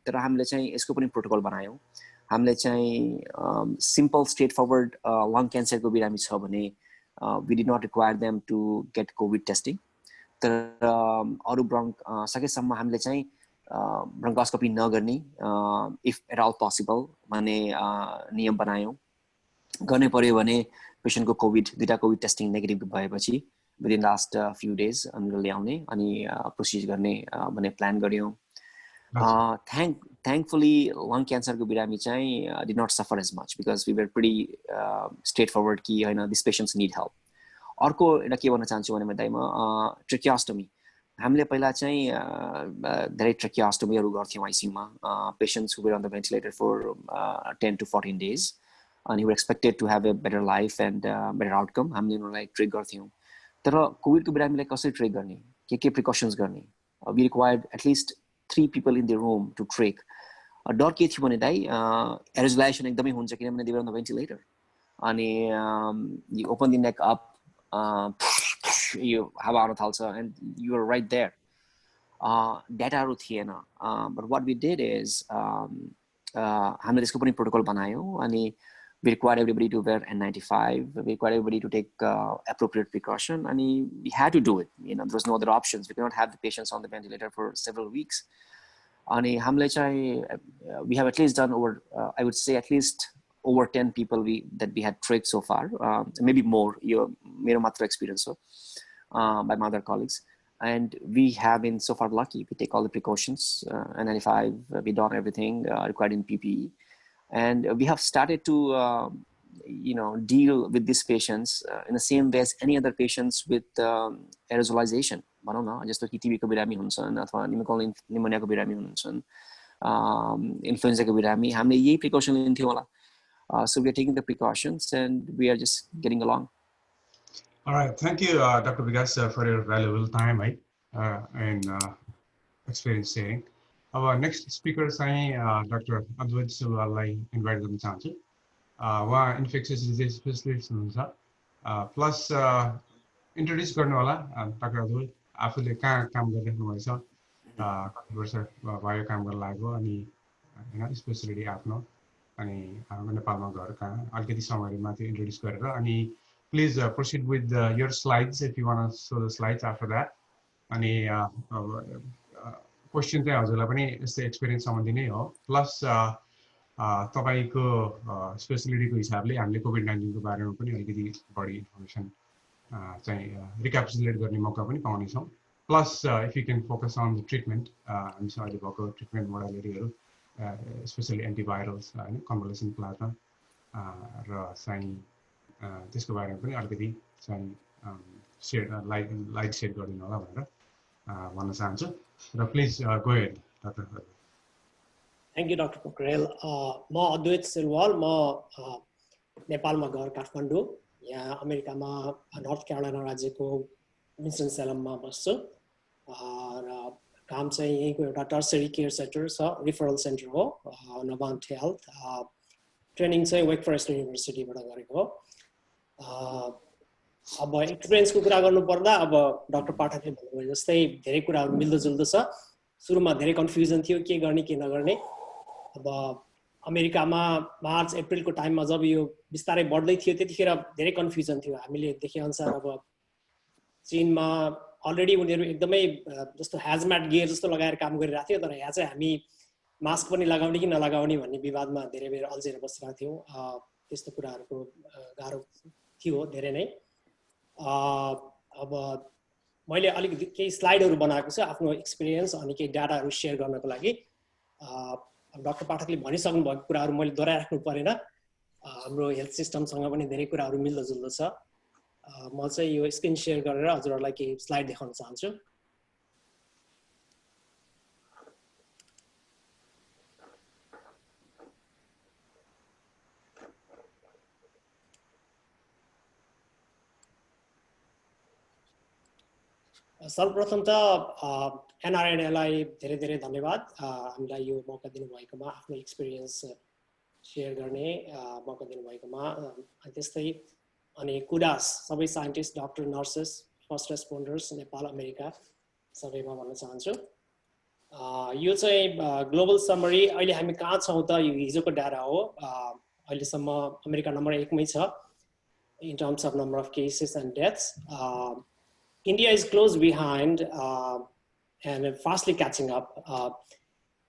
तर हामीले चाहिँ यसको पनि प्रोटोकल बनायौं. हामीले चाहिँ सिम्पल स्ट्रेट फरवर्ड लङ क्यान्सरको बिरामी छ भने we did not require them to get COVID testing. तर अरु सकेसम्म हामीले चाहिँ ब्रोन्कोस्कोपी नगर्ने if at all possible भन्ने नियम बनायौं. गर्ने पर्यो भने पेशेन्टको दुईटा कोभिड टेस्टिङ नेगेटिभ भएपछि within last few days हामीले ल्याउने अनि प्रोसिजर गर्ने भन्ने प्लान गर्यौं. Thankfully lung cancer को बिरामी चाहिँ did not suffer as much because we were pretty straightforward कि हैन these patients need help. अर्को एउटा के भन्न चाहन्छु भने म ट्रेकियोस्टोमी हामीले पहिला चाहिँ धेरै ट्रेकियोस्टोमीहरु गर्थ्यौं आईसीयू मा. Patients who were on the ventilator for 10 to 14 days and who were expected to have a better life and better outcome हामीले उनीहरुलाई ट्रेक गर्थ्यौं. तर कोभिड को बिरामीलाई कसरी ट्रेक गर्ने के प्रिकसन्स गर्ने we required at least 3 people in the room to trach डर के थियो भने दाइ एरोजलाइजेसन एकदमै हुन्छ किनभने they were on the ventilator अनि you open the neck up यो हावा आउन थाल्छ and you are right there डाटाहरू थिएन but what we did is हामीले त्यसको पनि प्रोटोकल बनायौँ अनि we required everybody to wear N95. We required everybody to take appropriate precaution, and we had to do it. You know, there was no other options. We cannot have the patients on the ventilator for several weeks. And we have at least done over, I would say, at least over 10 people that we had trached so far, maybe more. Mero matra experience by my other colleagues, and we have been so far lucky. We take all the precautions, N95. We done everything required in PPE. And we have started to, deal with these patients in the same way as any other patients with aerosolization. भनौँ न जस्तो कि टिबीको बिरामी हुन्छन् अथवा निमोनियाको बिरामी हुन्छन् इन्फ्लुएन्जाको बिरामी हामीले यही प्रिकसन लिन्थ्यौँ होला so we are taking the precautions and we are just getting along. All right, thank you Dr. Vikas for your valuable time and experience sharing. अब नेक्स्ट स्पिकर चाहिँ डाक्टर अद्वैत सिलवाललाई इन्भाइट गर्न चाहन्छु उहाँ इन्फेक्सियस डिजिज स्पेशलिस्ट हुनुहुन्छ plus introduce गर्नु होला doctor अद्वैत आफूले कहाँ काम गरिराख्नु भएछ कति वर्ष भयो काम गर्न लागेको अनि हैन स्पेशलिटी आफ्नो अनि नेपालमा घर कहाँ अलिकति समयमा त्यो इन्ट्रोड्युस गरेर अनि please proceed with your slides if you want to show the slides after that अनि क्वेसन चाहिँ हजुरलाई पनि यस्तै एक्सपिरियन्स सम्बन्धी नै हो प्लस तपाईको स्पेशलिटीको हिसाबले हामीले कोभिड-19 को बारेमा पनि अलिकति बढी इन्फर्मेसन चाहिँ रिक्याप्सुलेट गर्ने मौका पनि पाउनेछौँ plus if you can focus on the treatment हामीसँग अहिले भएको ट्रिटमेन्ट मोडालिटीहरू स्पेसली एन्टिभाइरल्स हैन कन्भलेसन प्लाज्मा र चाहिँ त्यसको बारेमा पनि अलिकति चाहिँ लाइट सेयर गरिदिनु होला भनेर भन्न चाहन्छु र please go ahead doctor thank you doctor Pokharel म अद्वैत सिलवाल म नेपालमा घर काठमाडौँ यहाँ अमेरिकामा नर्थ क्यारोलाइना राज्यको विन्सन-सेलममा बस्छु र काम चाहिँ यहीँको एउटा टर्सरी केयर सेन्टर छ रिफरल सेन्टर हो नभान्ट हेल्थ ट्रेनिङ चाहिँ वेक फरेस्ट युनिभर्सिटीबाट गरेको हो अब एक्सपिरियन्सको कुरा गर्नुपर्दा अब डाक्टर पाठकले भन्नुभयो जस्तै धेरै कुराहरू मिल्दोजुल्दो छ सुरुमा धेरै कन्फ्युजन थियो के गर्ने के नगर्ने अब अमेरिकामा मार्च अप्रिलको टाइममा जब यो बिस्तारै बढ्दै थियो त्यतिखेर धेरै कन्फ्युजन थियो हामीले देखेअनुसार अब चीनमा अलरेडी उनीहरू एकदमै जस्तो ह्याजम्याट गियर जस्तो लगाएर काम गरिरहेको थियो तर यहाँ चाहिँ हामी मास्क पनि लगाउने कि नलगाउने भन्ने विवादमा धेरै बेर अल्झेर बसिरहेको थियौँ त्यस्तो कुराहरूको गाह्रो थियो धेरै नै अब मैले अलिकति केही स्लाइडहरू बनाएको छु आफ्नो एक्सपिरियन्स अनि केही डाटाहरू सेयर गर्नको लागि डाक्टर पाठकले भनिसक्नु भएको कुराहरू मैले दोहोऱ्याइराख्नु परेन हाम्रो हेल्थ सिस्टमसँग पनि धेरै कुराहरू मिल्दोजुल्दो छ म चाहिँ यो स्क्रिन सेयर गरेर हजुरहरूलाई केही स्लाइड देखाउन चाहन्छु सर्वप्रथम त एनआरएनएलाई धेरै धेरै धन्यवाद हामीलाई यो मौका दिनुभएकोमा आफ्नो एक्सपिरियन्स सेयर गर्ने मौका दिनुभएकोमा त्यस्तै अनि कुडास सबै scientist doctor nurses first responders Nepal America सबैमा भन्न चाहन्छु यो चाहिँ ग्लोबल समरी अहिले हामी कहाँ छौँ त यो हिजोको डाटा हो अहिलेसम्म अमेरिका नम्बर 1 मै छ in terms of number of cases and deaths India is close behind and fastly catching up.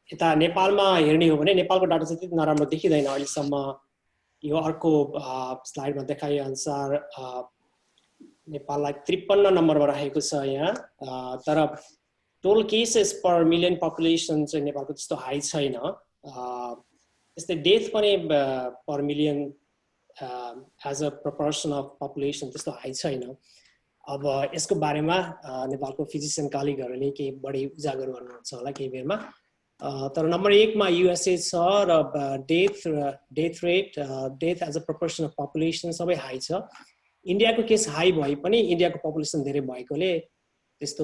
यता नेपालमा हेर्ने हो भने नेपालको डाटा चाहिँ त्यति नराम्रो देखिँदैन अहिलेसम्म यो अर्को स्लाइडमा देखाए अनुसार नेपाललाई 53 नम्बरमा राखेको छ यहाँ तर total cases per million population चाहिँ नेपालको त्यस्तो हाई छैन त्यस्तै डेथ पनि per million as a proportion of population त्यस्तो हाई छैन अब यसको बारेमा नेपालको फिजिशियन कलिगहरूले केही बढी उजागर गर्नुहुन्छ होला केही बेरमा तर नम्बर 1 मा युएसए छ र death rate death as a proportion of population सबै हाई छ इन्डियाको केस हाई भए पनि इन्डियाको पपुलेसन धेरै भएकोले त्यस्तो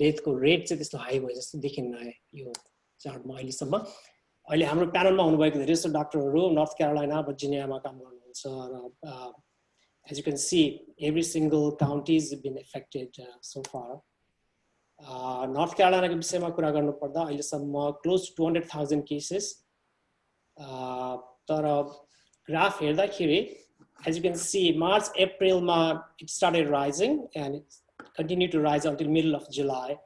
डेथको रेट चाहिँ त्यस्तो हाई भयो जस्तो देखिन्न यो चार्टमा अहिलेसम्म। अहिले हाम्रो प्यानलमा हुनुभएको धेरै जस्तो डाक्टरहरू नर्थ क्यारोलाइना भर्जिनियामा काम गर्नुहुन्छ र as you can see, every single county has been affected so far. North Carolina को विषयमा कुरा गर्नु पर्दा अहिलेसम्म close to 200,000 cases. तर graph हेर्दाखेरि, as you can see, March, April it started rising and it continued to rise until middle of July.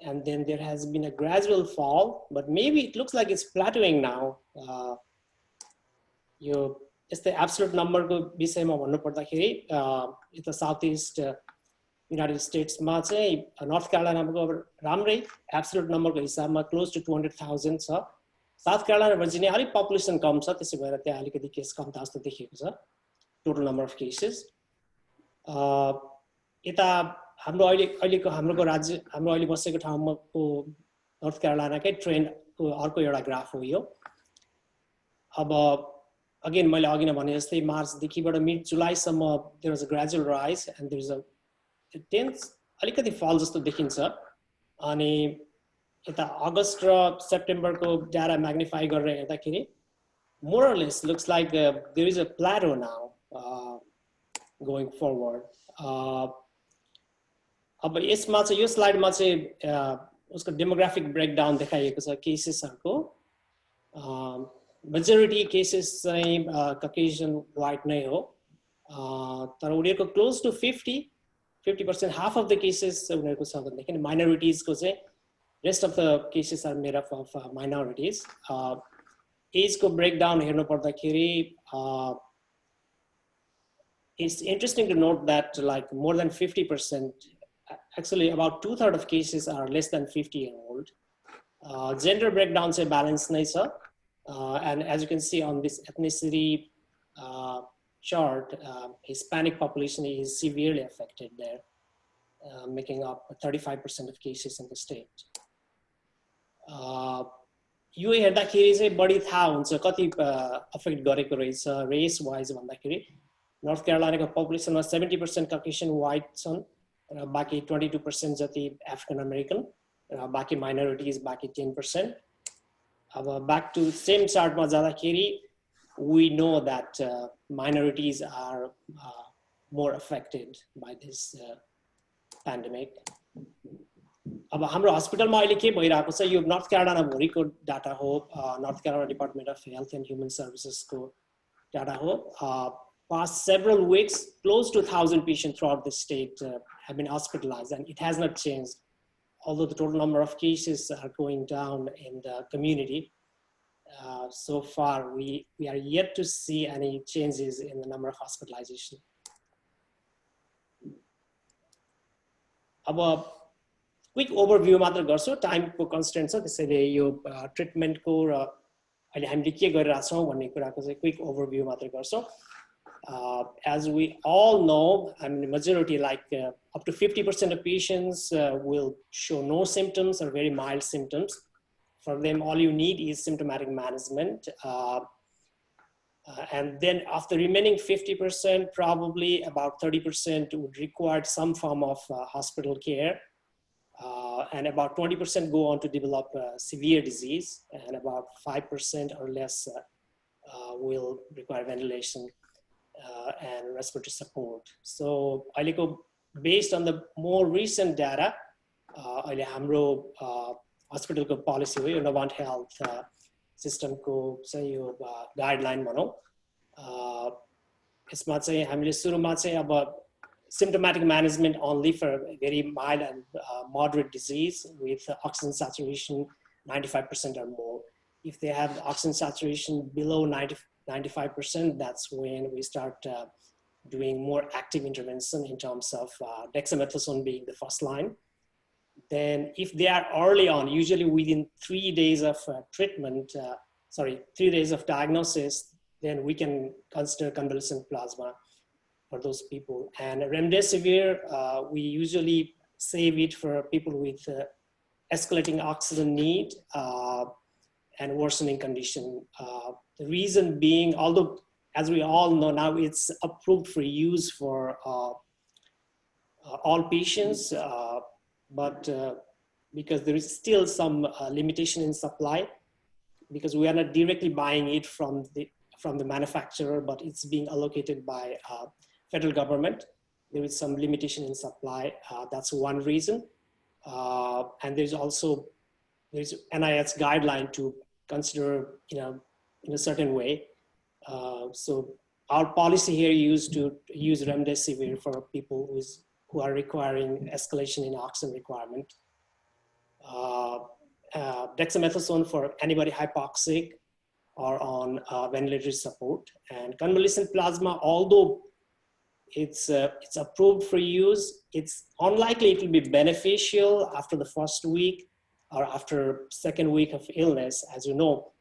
And then there has been a gradual fall, but maybe it looks like it's plateauing now. It's the absolute number को विषयमा भन्नु पर्दाखेरि यता southeast United स्टेट्समा चाहिँ north क्यारोलाइनाको राम्रै absolute नम्बरको हिसाबमा close to 200,000 छ। साउथ क्यारोलाइना भर्जिनिया अलिक पपुलेसन कम छ, त्यसै भएर त्यहाँ अलिकति केस कम जस्तो देखिएको छ टोटल नम्बर अफ केसेस। यता हाम्रो हाम्रो राज्य हाम्रो अहिले बसेको ठाउँको नर्थ क्यारोलाइनाकै ट्रेन्डको अर्को एउटा ग्राफ हो यो। अब again मैले अघि नै भने जस्तै मार्चदेखिबाट mid जुलाईसम्म there was a gradual rise and there is a tense अलिकति fall जस्तो देखिन्छ। अनि यता अगस्त र सेप्टेम्बरको डाटा म्याग्निफाई गरेर हेर्दाखेरि more or less looks like there is a plateau now going forward. अब यसमा चाहिँ यो स्लाइडमा चाहिँ उसको डेमोग्राफिक ब्रेकडाउन देखाइएको छ केसेसहरुको। Majority cases Caucasian white नै हो, तर उनीहरुको close to 50%, half of the cases उनीहरुको छ भनेदेखि minorities को चाहिँ rest of the cases are made up of minorities. Age को breakdown हेर्नु पर्दाखेरि it's interesting to note that like more than 50%, actually about 2/3 of cases are less than 50-year-old. Gender breakdown चाहिँ balance नै छ. And as you can see on this ethnicity chart, Hispanic population is severely affected there, making up 35% of cases in the state. यो हेर्दाखेरि चाहिँ बढी थाहा हुन्छ कति अफेक्ट गरेको रहेछ रेस वाइज भन्दाखेरि नर्थ क्यारोलाइनाको पपुलेसनमा 70% Caucasian white छन् र बाकी 22% जति African American र बाकी minorities बाकी 10%. Back to the same chart, we know that minorities are more affected by this pandemic. अब हाम्रो हस्पिटलमा अहिले के भइरहेको छ यो नर्थ क्यारोलाइना भरिको डाटा हो, North Carolina department of health and human सर्भिसेसको डाटा हो। Past several weeks, close to 1,000 patients throughout the state have been hospitalized, and it has not changed. Although the total number of cases are going down in the community, so far we are yet to see any changes in the number of hospitalization. अब quick overview मात्र गर्छु, time को constraint छ, त्यसैले यो treatment को र अहिले हामीले के गरिरहेछौँ भन्ने कुराको चाहिँ quick overview मात्र गर्छौँ। As we all know, I mean, majority, like up to 50% of patients will show no symptoms or very mild symptoms. For them, all you need is symptomatic management. And then of the remaining 50%, probably about 30% would require some form of hospital care. And about 20% go on to develop severe disease, and about 5% or less will require ventilation and respiratory support. So, based on the more recent data, हाम्रो hospital को policy हो, Novant Health system को चाहिँ यो guideline भनौँ। यसमा चाहिँ हामीले सुरुमा चाहिँ अब symptomatic management only for very mild and moderate disease with oxygen saturation 95% or more. If they have oxygen saturation below 95%, that's when we start doing more active intervention in terms of dexamethasone being the first line. Then if they are early on, usually within 3 days of treatment, 3 days of diagnosis, then we can consider convalescent plasma for those people. And remdesivir, we usually save it for people with escalating oxygen need and worsening condition. The reason being, although as we all know now, it's approved for use for all patients, but because there is still some limitation in supply, because we are not directly buying it from the manufacturer, but it's being allocated by federal government. There is some limitation in supply. That's one reason. And there's NIH guideline to consider, in a certain way. So our policy here used to use remdesivir for people who are requiring escalation in oxygen requirement. Dexamethasone for anybody hypoxic or on ventilatory support. And convalescent plasma, although it's approved for use, it's unlikely it will be beneficial after the first week or after second week of illness. As you know,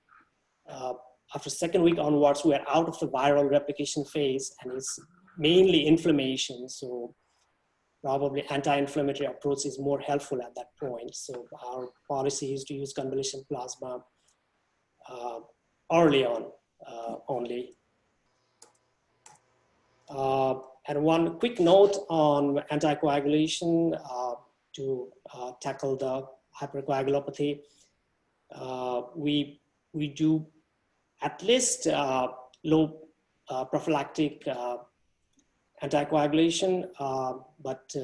after second week onwards, we are out of the viral replication phase, and it's mainly inflammation. So probably anti-inflammatory approach is more helpful at that point. So our policy is to use convalescent plasma early on only. And one quick note on anticoagulation to tackle the hypercoagulopathy. We do at least low prophylactic anticoagulation, but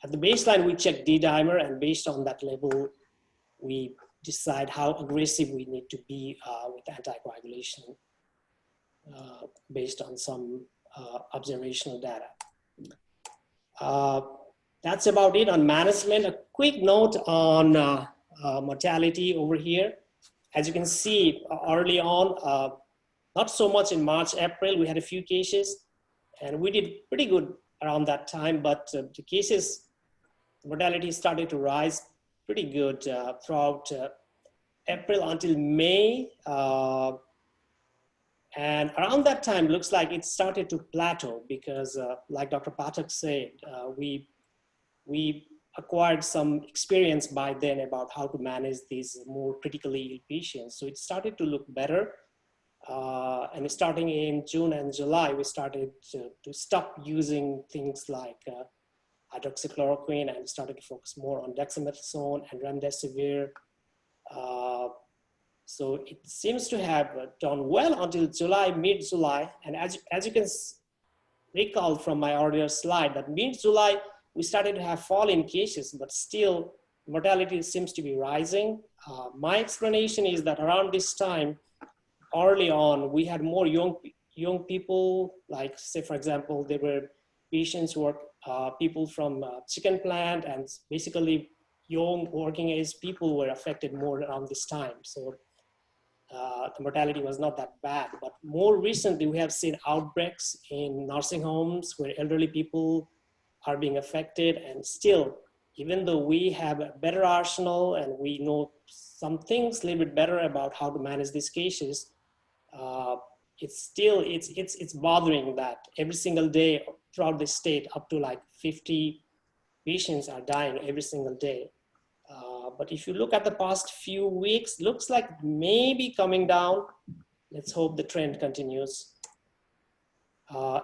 at the baseline we check D-dimer, and based on that level, we decide how aggressive we need to be with anticoagulation based on some observational data. That's about it on management. A quick note on mortality over here. As you can see, early on, not so much in March, April, we had a few cases, and we did pretty good around that time, but the cases, mortality started to rise pretty good throughout April until May. And around that time, looks like it started to plateau because like Dr. Pathak said, we acquired some experience by then about how to manage these more critically ill patients. So it started to look better. And starting in June and July, we started to stop using things like hydroxychloroquine and started to focus more on dexamethasone and remdesivir. So it seems to have done well until July, mid-July. And as you can recall from my earlier slide, that mid-July, we started to have fall in cases, but still mortality seems to be rising. My explanation is that around this time, early on, we had more young people, like say, for example, there were patients who were people from chicken plant, and basically young working age people were affected more around this time. So the mortality was not that bad, but more recently we have seen outbreaks in nursing homes where elderly people are being affected, and still, even though we have a better arsenal and we know some things a little bit better about how to manage these cases, it's still, it's bothering that every single day throughout the state, up to like 50 patients are dying every single day. But if you look at the past few weeks, looks like maybe coming down. Let's hope the trend continues.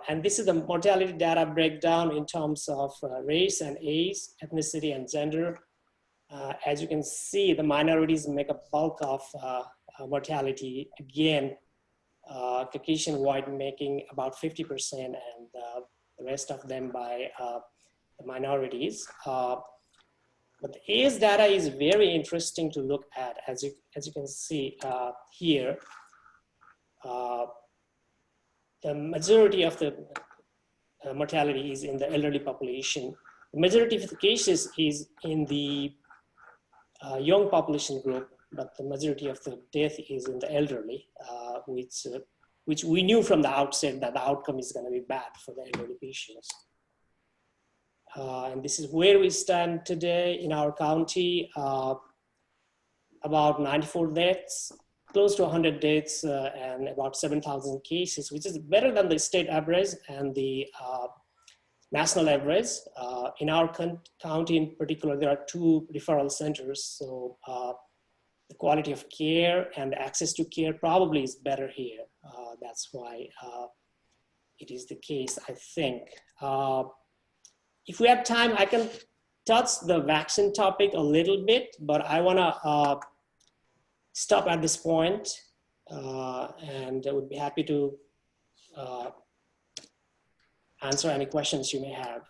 And this is the mortality data breakdown in terms of race and age, ethnicity and gender. As you can see, the minorities make a bulk of mortality. Again, Caucasian white making about 50%, and the rest of them by the minorities. But the age data is very interesting to look at, as you can see here. The majority of the mortality is in the elderly population. The majority of the cases is in the young population group, but the majority of the death is in the elderly, which we knew from the outset that the outcome is going to be bad for the elderly patients. And this is where we stand today in our county, about 94 deaths, close to 100 deaths, and about 7,000 cases, which is better than the state average and the national average. In our county in particular, there are 2 referral centers. So the quality of care and access to care probably is better here. That's why it is the case, I think. If we have time, I can touch the vaccine topic a little bit, but I want to stop at this point, and I would be happy to answer any questions you may have.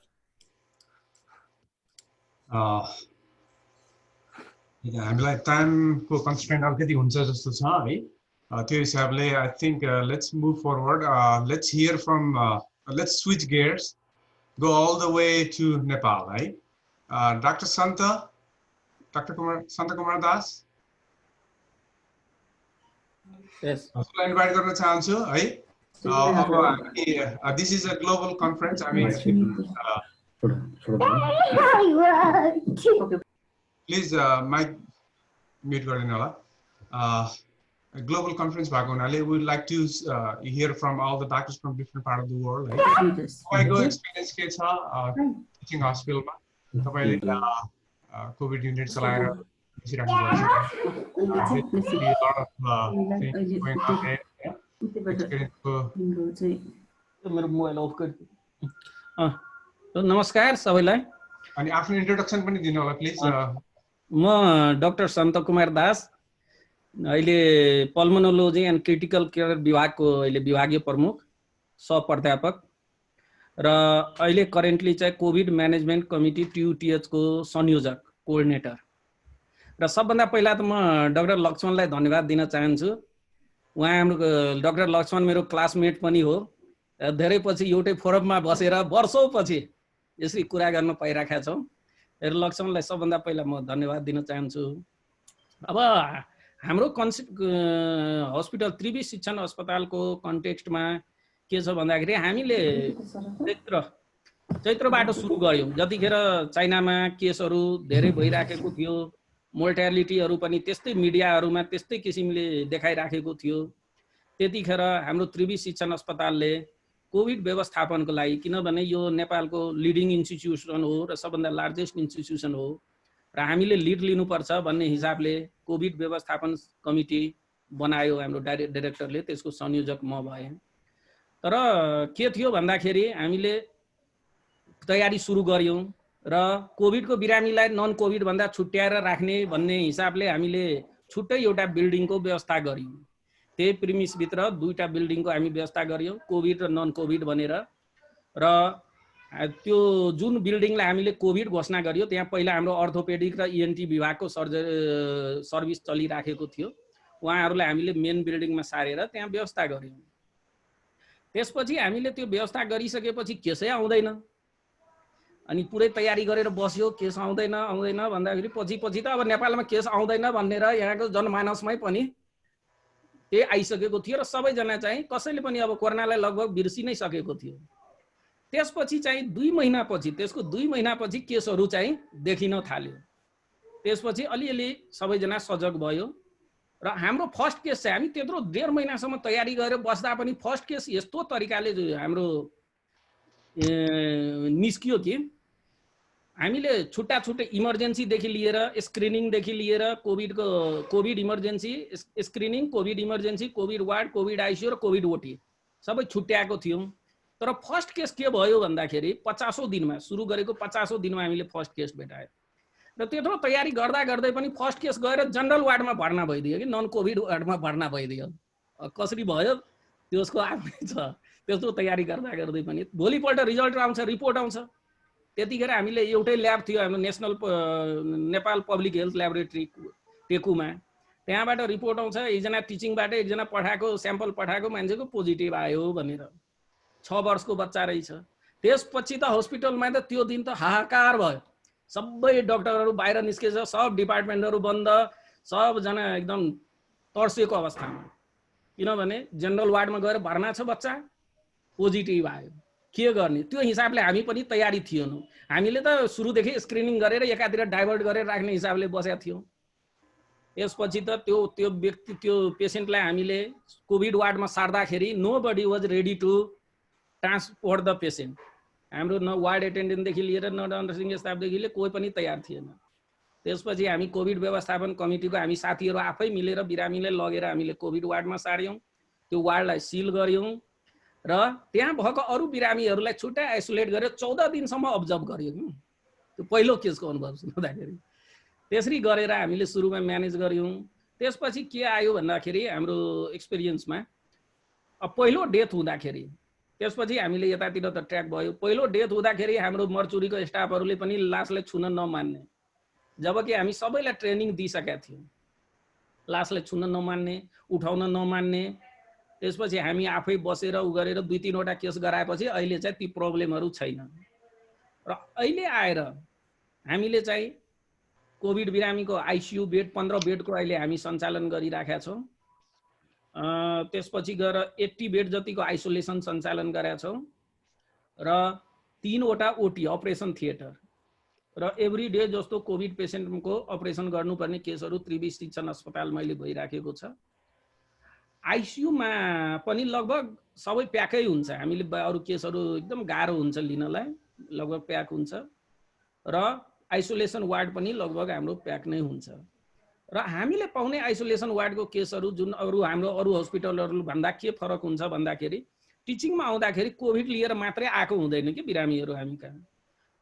हामीलाई टाइमको constraint अलिकति हुन्छ जस्तो छ है त्यो हिसाबले I think let's move forward let's hear from let's switch gears go all the way to Nepal, right? Dr. Santa Kumar Das. Yes. I invite गर्न चाहन्छु है this is a global conference. I mean, please mic mute गरिदिनु होला. A global conference भएको हुनाले we would like to hear from all the doctors from different part of the world. तपाईँको experience के छ teaching hospital मा तपाईले COVID unit चलाएर बसिराख्नु भएको छ. मेरो मोबाइल अफ गरिदिनु. नमस्कार सबैलाई. अनि आफ्नो इन्ट्रोडक्सन पनि दिनु होला प्लिज. म डाक्टर सन्त कुमार दास, अहिले पल्मोनोलोजी एन्ड क्रिटिकल केयर विभागको अहिले विभागीय प्रमुख सह प्राध्यापक र अहिले करेन्टली चाहिँ कोभिड म्यानेजमेन्ट कमिटी TUTH को संयोजक कोअर्डिनेटर. र सबभन्दा पहिला त म डाक्टर लक्ष्मणलाई धन्यवाद दिन चाहन्छु. उहाँ हाम्रो डाक्टर लक्ष्मण मेरो क्लासमेट पनि हो. धेरै पछि एउटै फोरममा बसेर वर्षौपछि यसरी कुरा गर्न पाइराखेका छौँ. लक्ष्मणलाई सबभन्दा पहिला म धन्यवाद दिन चाहन्छु. अब हाम्रो हस्पिटल त्रिवी शिक्षण अस्पतालको कन्टेक्स्टमा के छ भन्दाखेरि हामीले चैत्रबाट सुरु गर्यौं. जतिखेर चाइनामा केसहरू धेरै भइराखेको थियो, मोर्टालिटीहरू पनि त्यस्तै मिडियाहरूमा त्यस्तै किसिमले देखाइराखेको थियो, त्यतिखेर हाम्रो त्रिवी शिक्षण अस्पतालले कोभिड व्यवस्थापनको लागि, किनभने यो नेपालको लिडिङ इन्स्टिट्युसन हो र सबभन्दा लार्जेस्ट इन्स्टिट्युसन हो र हामीले लिड लिनुपर्छ भन्ने हिसाबले कोभिड व्यवस्थापन कमिटी बनायो हाम्रो डाइरेक्टरले. त्यसको संयोजक म भएँ. तर के थियो भन्दाखेरि हामीले तयारी सुरु गर्यौं र कोभिडको बिरामीलाई नन कोभिड भन्दा छुट्याएर राख्ने भन्ने हिसाबले हामीले छुट्टै एउटा बिल्डिङको व्यवस्था गर्यौं. त्यही प्रिमिस भित्र दुईटा बिल्डिङको हामी व्यवस्था गर्यौं, कोभिड र नन कोभिड भनेर. र त्यो जुन बिल्डिङलाई हामीले कोभिड घोषणा गर्यो त्यहाँ पहिला हाम्रो अर्थोपेडिक र ENT विभागको सर्भिस चलिराखेको थियो. उहाँहरूलाई हामीले मेन बिल्डिङमा सारेर त्यहाँ व्यवस्था गर्यौं. त्यसपछि हामीले त्यो व्यवस्था गरिसकेपछि केसै आउँदैन. अनि पुरै तयारी गरेर बस्यो, केस आउँदैन भन्दाखेरि पछि त अब नेपालमा केस आउँदैन भनेर यहाँको जनमानसमै पनि त्यही आइसकेको थियो र सबैजना चाहिँ कसैले पनि अब कोरोनालाई लगभग बिर्सि नै सकेको थियो. त्यसपछि चाहिँ 2 महिनापछि, त्यसको 2 महिनापछि केसहरू चाहिँ देखिन थाल्यो. त्यसपछि अलिअलि सबैजना सजग भयो र हाम्रो फर्स्ट केस चाहिँ हामी त्यत्रो 1.5 महिनासम्म तयारी गरेर बस्दा पनि फर्स्ट केस यस्तो तरिकाले हाम्रो निस्कियो कि हामीले छुट्टा इमर्जेन्सीदेखि लिएर स्क्रिनिङदेखि लिएर covid emergency screening, covid emergency, covid ward, covid ICU र कोभिड ओटी सबै छुट्याएको थियौँ. तर फर्स्ट केस के भयो भन्दाखेरि 50औं दिनमा सुरु गरेको 50औं दिनमा हामीले फर्स्ट केस भेटायो र त्यत्रो तयारी गर्दै पनि फर्स्ट केस गएर जनरल वार्डमा भर्ना भइदियो कि नन कोभिड वार्डमा भर्ना भइदियो. कसरी भयो त्यसको आफ्नै छ. त्यस्तो तयारी गर्दै पनि भोलिपल्ट रिजल्ट आउँछ, रिपोर्ट आउँछ. त्यतिखेर हामीले एउटै ल्याब थियो हाम्रो national Nepal public health laboratory टेकुमा. त्यहाँबाट रिपोर्ट आउँछ, एकजना टिचिङबाट एकजना पठाएको स्याम्पल पठाएको मान्छेको पोजिटिभ आयो भनेर. 6 वर्षको बच्चा रहेछ. त्यसपछि त हस्पिटलमा त त्यो दिन त हाहाकार भयो. सबै डाक्टरहरू बाहिर निस्केछ, सब डिपार्टमेन्टहरू बन्द, सबजना एकदम तर्सेको अवस्थामा. किनभने जनरल वार्डमा गएर भर्ना छ, बच्चा पोजिटिभ आयो, के गर्ने? त्यो हिसाबले हामी पनि तयारी थिएनौँ. हामीले त सुरुदेखि स्क्रिनिङ गरेर एकातिर डाइभर्ट गरेर राख्ने हिसाबले बसेका थियौँ. यसपछि त त्यो व्यक्ति त्यो पेसेन्टलाई हामीले कोभिड वार्डमा सार्दाखेरि nobody was ready to transport the patient. हाम्रो न वार्ड एटेन्डेन्टदेखि लिएर न नर्सिङ स्टाफदेखि लिएर कोही पनि तयार थिएन. त्यसपछि हामी कोभिड व्यवस्थापन कमिटीको हामी साथीहरू आफै मिलेर बिरामीलाई लगेर हामीले कोभिड वार्डमा सार्यौँ. त्यो वार्डलाई सिल गर्यौँ र त्यहाँ भएको अरू बिरामीहरूलाई छुट्टै आइसोलेट गरेर 14 दिनसम्म अब्जर्भ गर्यौँ. त्यो पहिलो केसको अनुभव सुनाउँदाखेरि त्यसरी गरेर हामीले सुरुमा म्यानेज गर्यौं। त्यसपछि के आयो भन्दाखेरि हाम्रो एक्सपिरियन्समा पहिलो डेथ हुँदाखेरि त्यसपछि हामीले यतातिर त ट्र्याक भयो। पहिलो डेथ हुँदाखेरि हाम्रो मर्चुरीको स्टाफहरूले पनि लासलाई छुन नमान्ने, जबकि हामी सबैलाई ट्रेनिङ दिइसकेका थियौँ। लासलाई छुन नमान्ने, उठाउन नमान्ने। त्यसपछि हामी आफै बसेर उ गरेर 2-3 वटा केस गराएपछि अहिले चाहिँ ती प्रब्लमहरू छैन। र अहिले आएर हामीले चाहिँ कोभिड बिरामीको आइसियु बेड 15 बेडको अहिले हामी सञ्चालन गरिराखेका छौँ। त्यसपछि गएर 80 बेड जतिको आइसोलेसन सञ्चालन गरेका छौँ र 3 वटा ओटी अपरेसन थिएटर र एभ्री डे जस्तो कोभिड पेसेन्टको अपरेसन गर्नुपर्ने केसहरू त्रिवी शिक्षण अस्पताल मैले भइराखेको छ। आइसियुमा पनि लगभग सबै प्याकै हुन्छ। हामीले अरू केसहरू एकदम गाह्रो हुन्छ लिनलाई, लगभग प्याक हुन्छ र आइसोलेसन वार्ड पनि लगभग हाम्रो प्याक नै हुन्छ। र हामीले पाउने आइसोलेसन वार्डको केसहरू जुन हाम्रो हस्पिटलहरू भन्दा के फरक हुन्छ भन्दाखेरि टिचिङमा आउँदाखेरि कोभिड लिएर मात्रै आएको हुँदैन कि बिरामीहरू हामी कहाँ।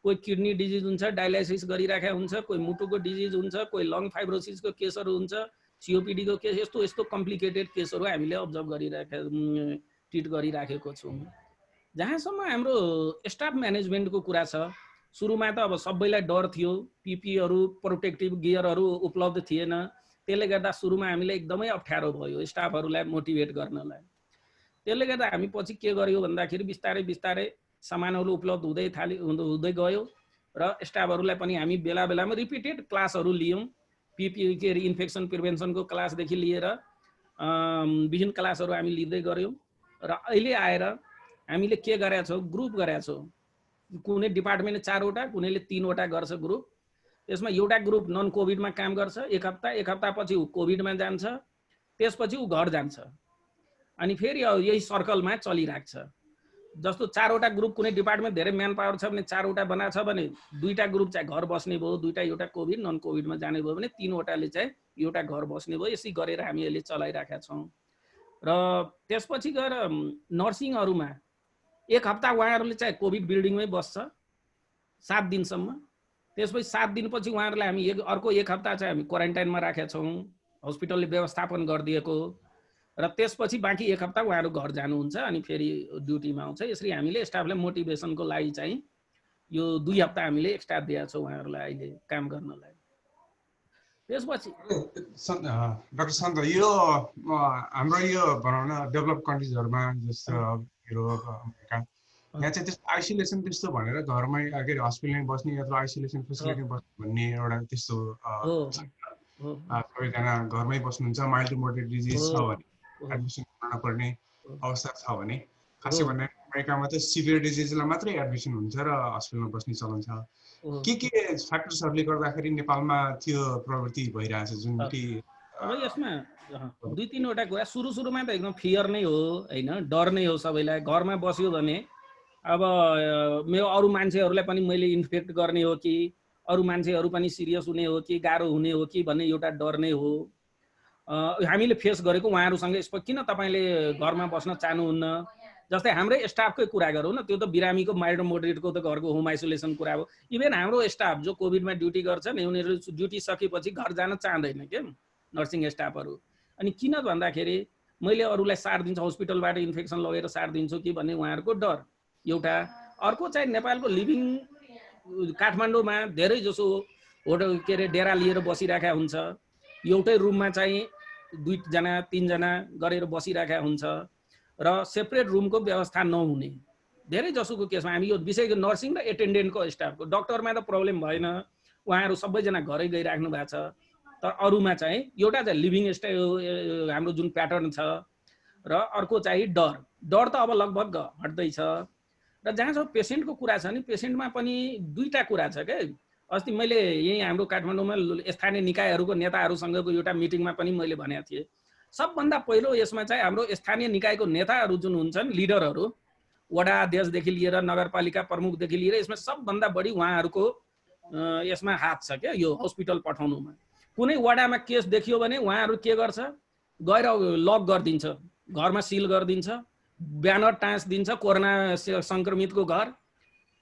कोही किडनी डिजिज हुन्छ, डायलाइसिस गरिराखेको हुन्छ, कोही मुटुको डिजिज हुन्छ, कोही लङ फाइब्रोसिसको केसहरू हुन्छ, सिओपिडीको केस, यस्तो यस्तो कम्प्लिकेटेड केसहरू हामीले अब्जर्भ ट्रिट गरिराखेको छौँ। जहाँसम्म हाम्रो स्टाफ म्यानेजमेन्टको कुरा छ, सुरुमा त अब सबैलाई डर थियो, पिपीहरू प्रोटेक्टिभ गियरहरू उपलब्ध थिएन। त्यसले गर्दा सुरुमा हामीले एकदमै अप्ठ्यारो भयो स्टाफहरूलाई मोटिभेट गर्नलाई। त्यसले गर्दा हामी पछि के गर्यो भन्दाखेरि बिस्तारै बिस्तारै सामानहरू उपलब्ध हुँदै गयो र स्टाफहरूलाई पनि हामी बेला बेलामा रिपिटेड क्लासहरू लियौँ। पिपी के अरे इन्फेक्सन प्रिभेन्सनको क्लासदेखि लिएर विभिन्न क्लासहरू हामी लिँदै गऱ्यौँ। र अहिले आएर हामीले के गरेका छौँ, ग्रुप गरेका छौँ। कुनै डिपार्टमेन्टले 4 वटा, कुनैले 3 वटा गर्छ ग्रुप। त्यसमा एउटा ग्रुप नन कोभिडमा काम गर्छ, एक हप्तापछि ऊ कोभिडमा जान्छ, त्यसपछि ऊ घर जान्छ, अनि फेरि यही सर्कलमा चलिरहेको छ। जस्तो 4 वटा ग्रुप कुनै डिपार्टमेन्ट धेरै म्यान पावर छ भने 4 वटा बनाएको छ भने 2टा ग्रुप चाहिँ घर बस्ने भयो, 2टा एउटा कोभिड नन कोभिडमा जाने भयो भने 3 वटाले चाहिँ एउटा घर बस्ने भयो। यसरी गरेर हामी अहिले चलाइराखेका छौँ। र त्यसपछि गएर नर्सिङहरूमा 1 हप्ता उहाँहरूले चाहिँ कोभिड बिल्डिङमै बस्छ 7 दिनसम्म। त्यसपछि 7 दिनपछि उहाँहरूलाई हामी अर्को 1 हप्ता चाहिँ हामी क्वारेन्टाइनमा राखेका छौँ, हस्पिटलले व्यवस्थापन गरिदिएको। र त्यसपछि बाँकी 1 हप्ता उहाँहरू घर जानुहुन्छ अनि फेरि ड्युटीमा आउँछ। यसरी हामीले स्टाफलाई मोटिभेसनको लागि चाहिँ यो 2 हप्ता हामीले एक्स्ट्रा दिएका छौँ उहाँहरूलाई अहिले काम गर्नलाई। त्यसपछि डाक्टर सन्त, यो हाम्रो यो भनौँ न डेभलप कन्ट्रिजहरूमा जस्तो युरोप, अमेरिका, यहाँ चाहिँ त्यस्तो आइसोलेसन त्यस्तो भनेर घरमै के अरे हस्पिटलमै बस्ने अथवा आइसोलेसन फेसिलिटीमा बस्ने भन्ने एउटा त्यस्तो सबैजना घरमै बस्नुहुन्छ। माइल्ड टु मोडरेट डिजिज छ भने एडमिसन गर्नुपर्ने अवस्था छ भने, खासै भन्दा अमेरिकामा त सिभियर डिजिजलाई मात्रै एडमिसन हुन्छ र हस्पिटलमा बस्ने चलन छ। के फ्याक्टर्सहरूले गर्दाखेरि नेपालमा त्यो प्रवृत्ति भइरहेछ जुन कि अब यसमा 2-3 वटा कुरा। सुरुमा त एकदम फियर नै हो हैन, डर नै हो सबैलाई। घरमा बस्यो भने अब मेरो अरू मान्छेहरूलाई पनि मैले इन्फेक्ट गर्ने हो कि, अरू मान्छेहरू पनि सिरियस हुने हो कि, गाह्रो हुने हो कि भन्ने एउटा डर नै हो हामीले फेस गरेको। उहाँहरूसँग किन तपाईँले घरमा बस्न चाहनुहुन्न, जस्तै हाम्रै स्टाफकै कुरा गरौँ न, त्यो त बिरामीको माइल्ड मोडरेटको त घरको होम आइसोलेसन कुरा हो। इभन हाम्रो स्टाफ जो कोभिडमा ड्युटी गर्छन् उनीहरू ड्युटी सकेपछि घर जान चाहँदैन के नर्सिङ स्टाफहरू। अनि किन भन्दाखेरि मैले अरूलाई सार दिन्छु, हस्पिटलबाट इन्फेक्सन लगेर सार दिन्छु कि भन्ने उहाँहरूको डर एउटा। अर्को चाहिँ नेपालको लिभिङ काठमाडौँमा धेरै जसो होटल के अरे डेरा लिएर बसिरहेका हुन्छ, एउटै रुममा चाहिँ 2-3 जना गरेर बसिरहेका हुन्छ र सेपरेट रुमको व्यवस्था नहुने धेरै जसोको केसमा हामी यो विशेष नर्सिङ र एटेन्डेन्टको स्टाफको, डक्टरमा त प्रब्लम भएन, उहाँहरू सबैजना घरै गइराख्नु भएको छ। तर अरूमा चाहिँ एउटा चाहिँ लिभिङ स्टाइल हाम्रो जुन प्याटर्न छ र अर्को चाहिँ डर त अब लगभग हट्दैछ। र जहाँसम्म पेसेन्टको कुरा छ नि, पेसेन्टमा पनि 2टा कुरा छ क्या। अस्ति मैले यही हाम्रो काठमाडौँमा स्थानीय निकायहरूको नेताहरूसँगको एउटा मिटिङमा पनि मैले भनेको थिएँ, सबभन्दा पहिलो यसमा चाहिँ हाम्रो स्थानीय निकायको नेताहरू जुन हुन्छन्, लिडरहरू, वडा अध्यक्षदेखि लिएर नगरपालिका प्रमुखदेखि लिएर यसमा सबभन्दा बढी उहाँहरूको यसमा हात छ क्या यो हस्पिटल पठाउनुमा। कुनै वडामा केस देखियो भने उहाँहरू के गर्छ, गएर लक गरिदिन्छ, घरमा सिल गरिदिन्छ, ब्यानर टाँसिदिन्छ कोरोना सङ्क्रमितको घर,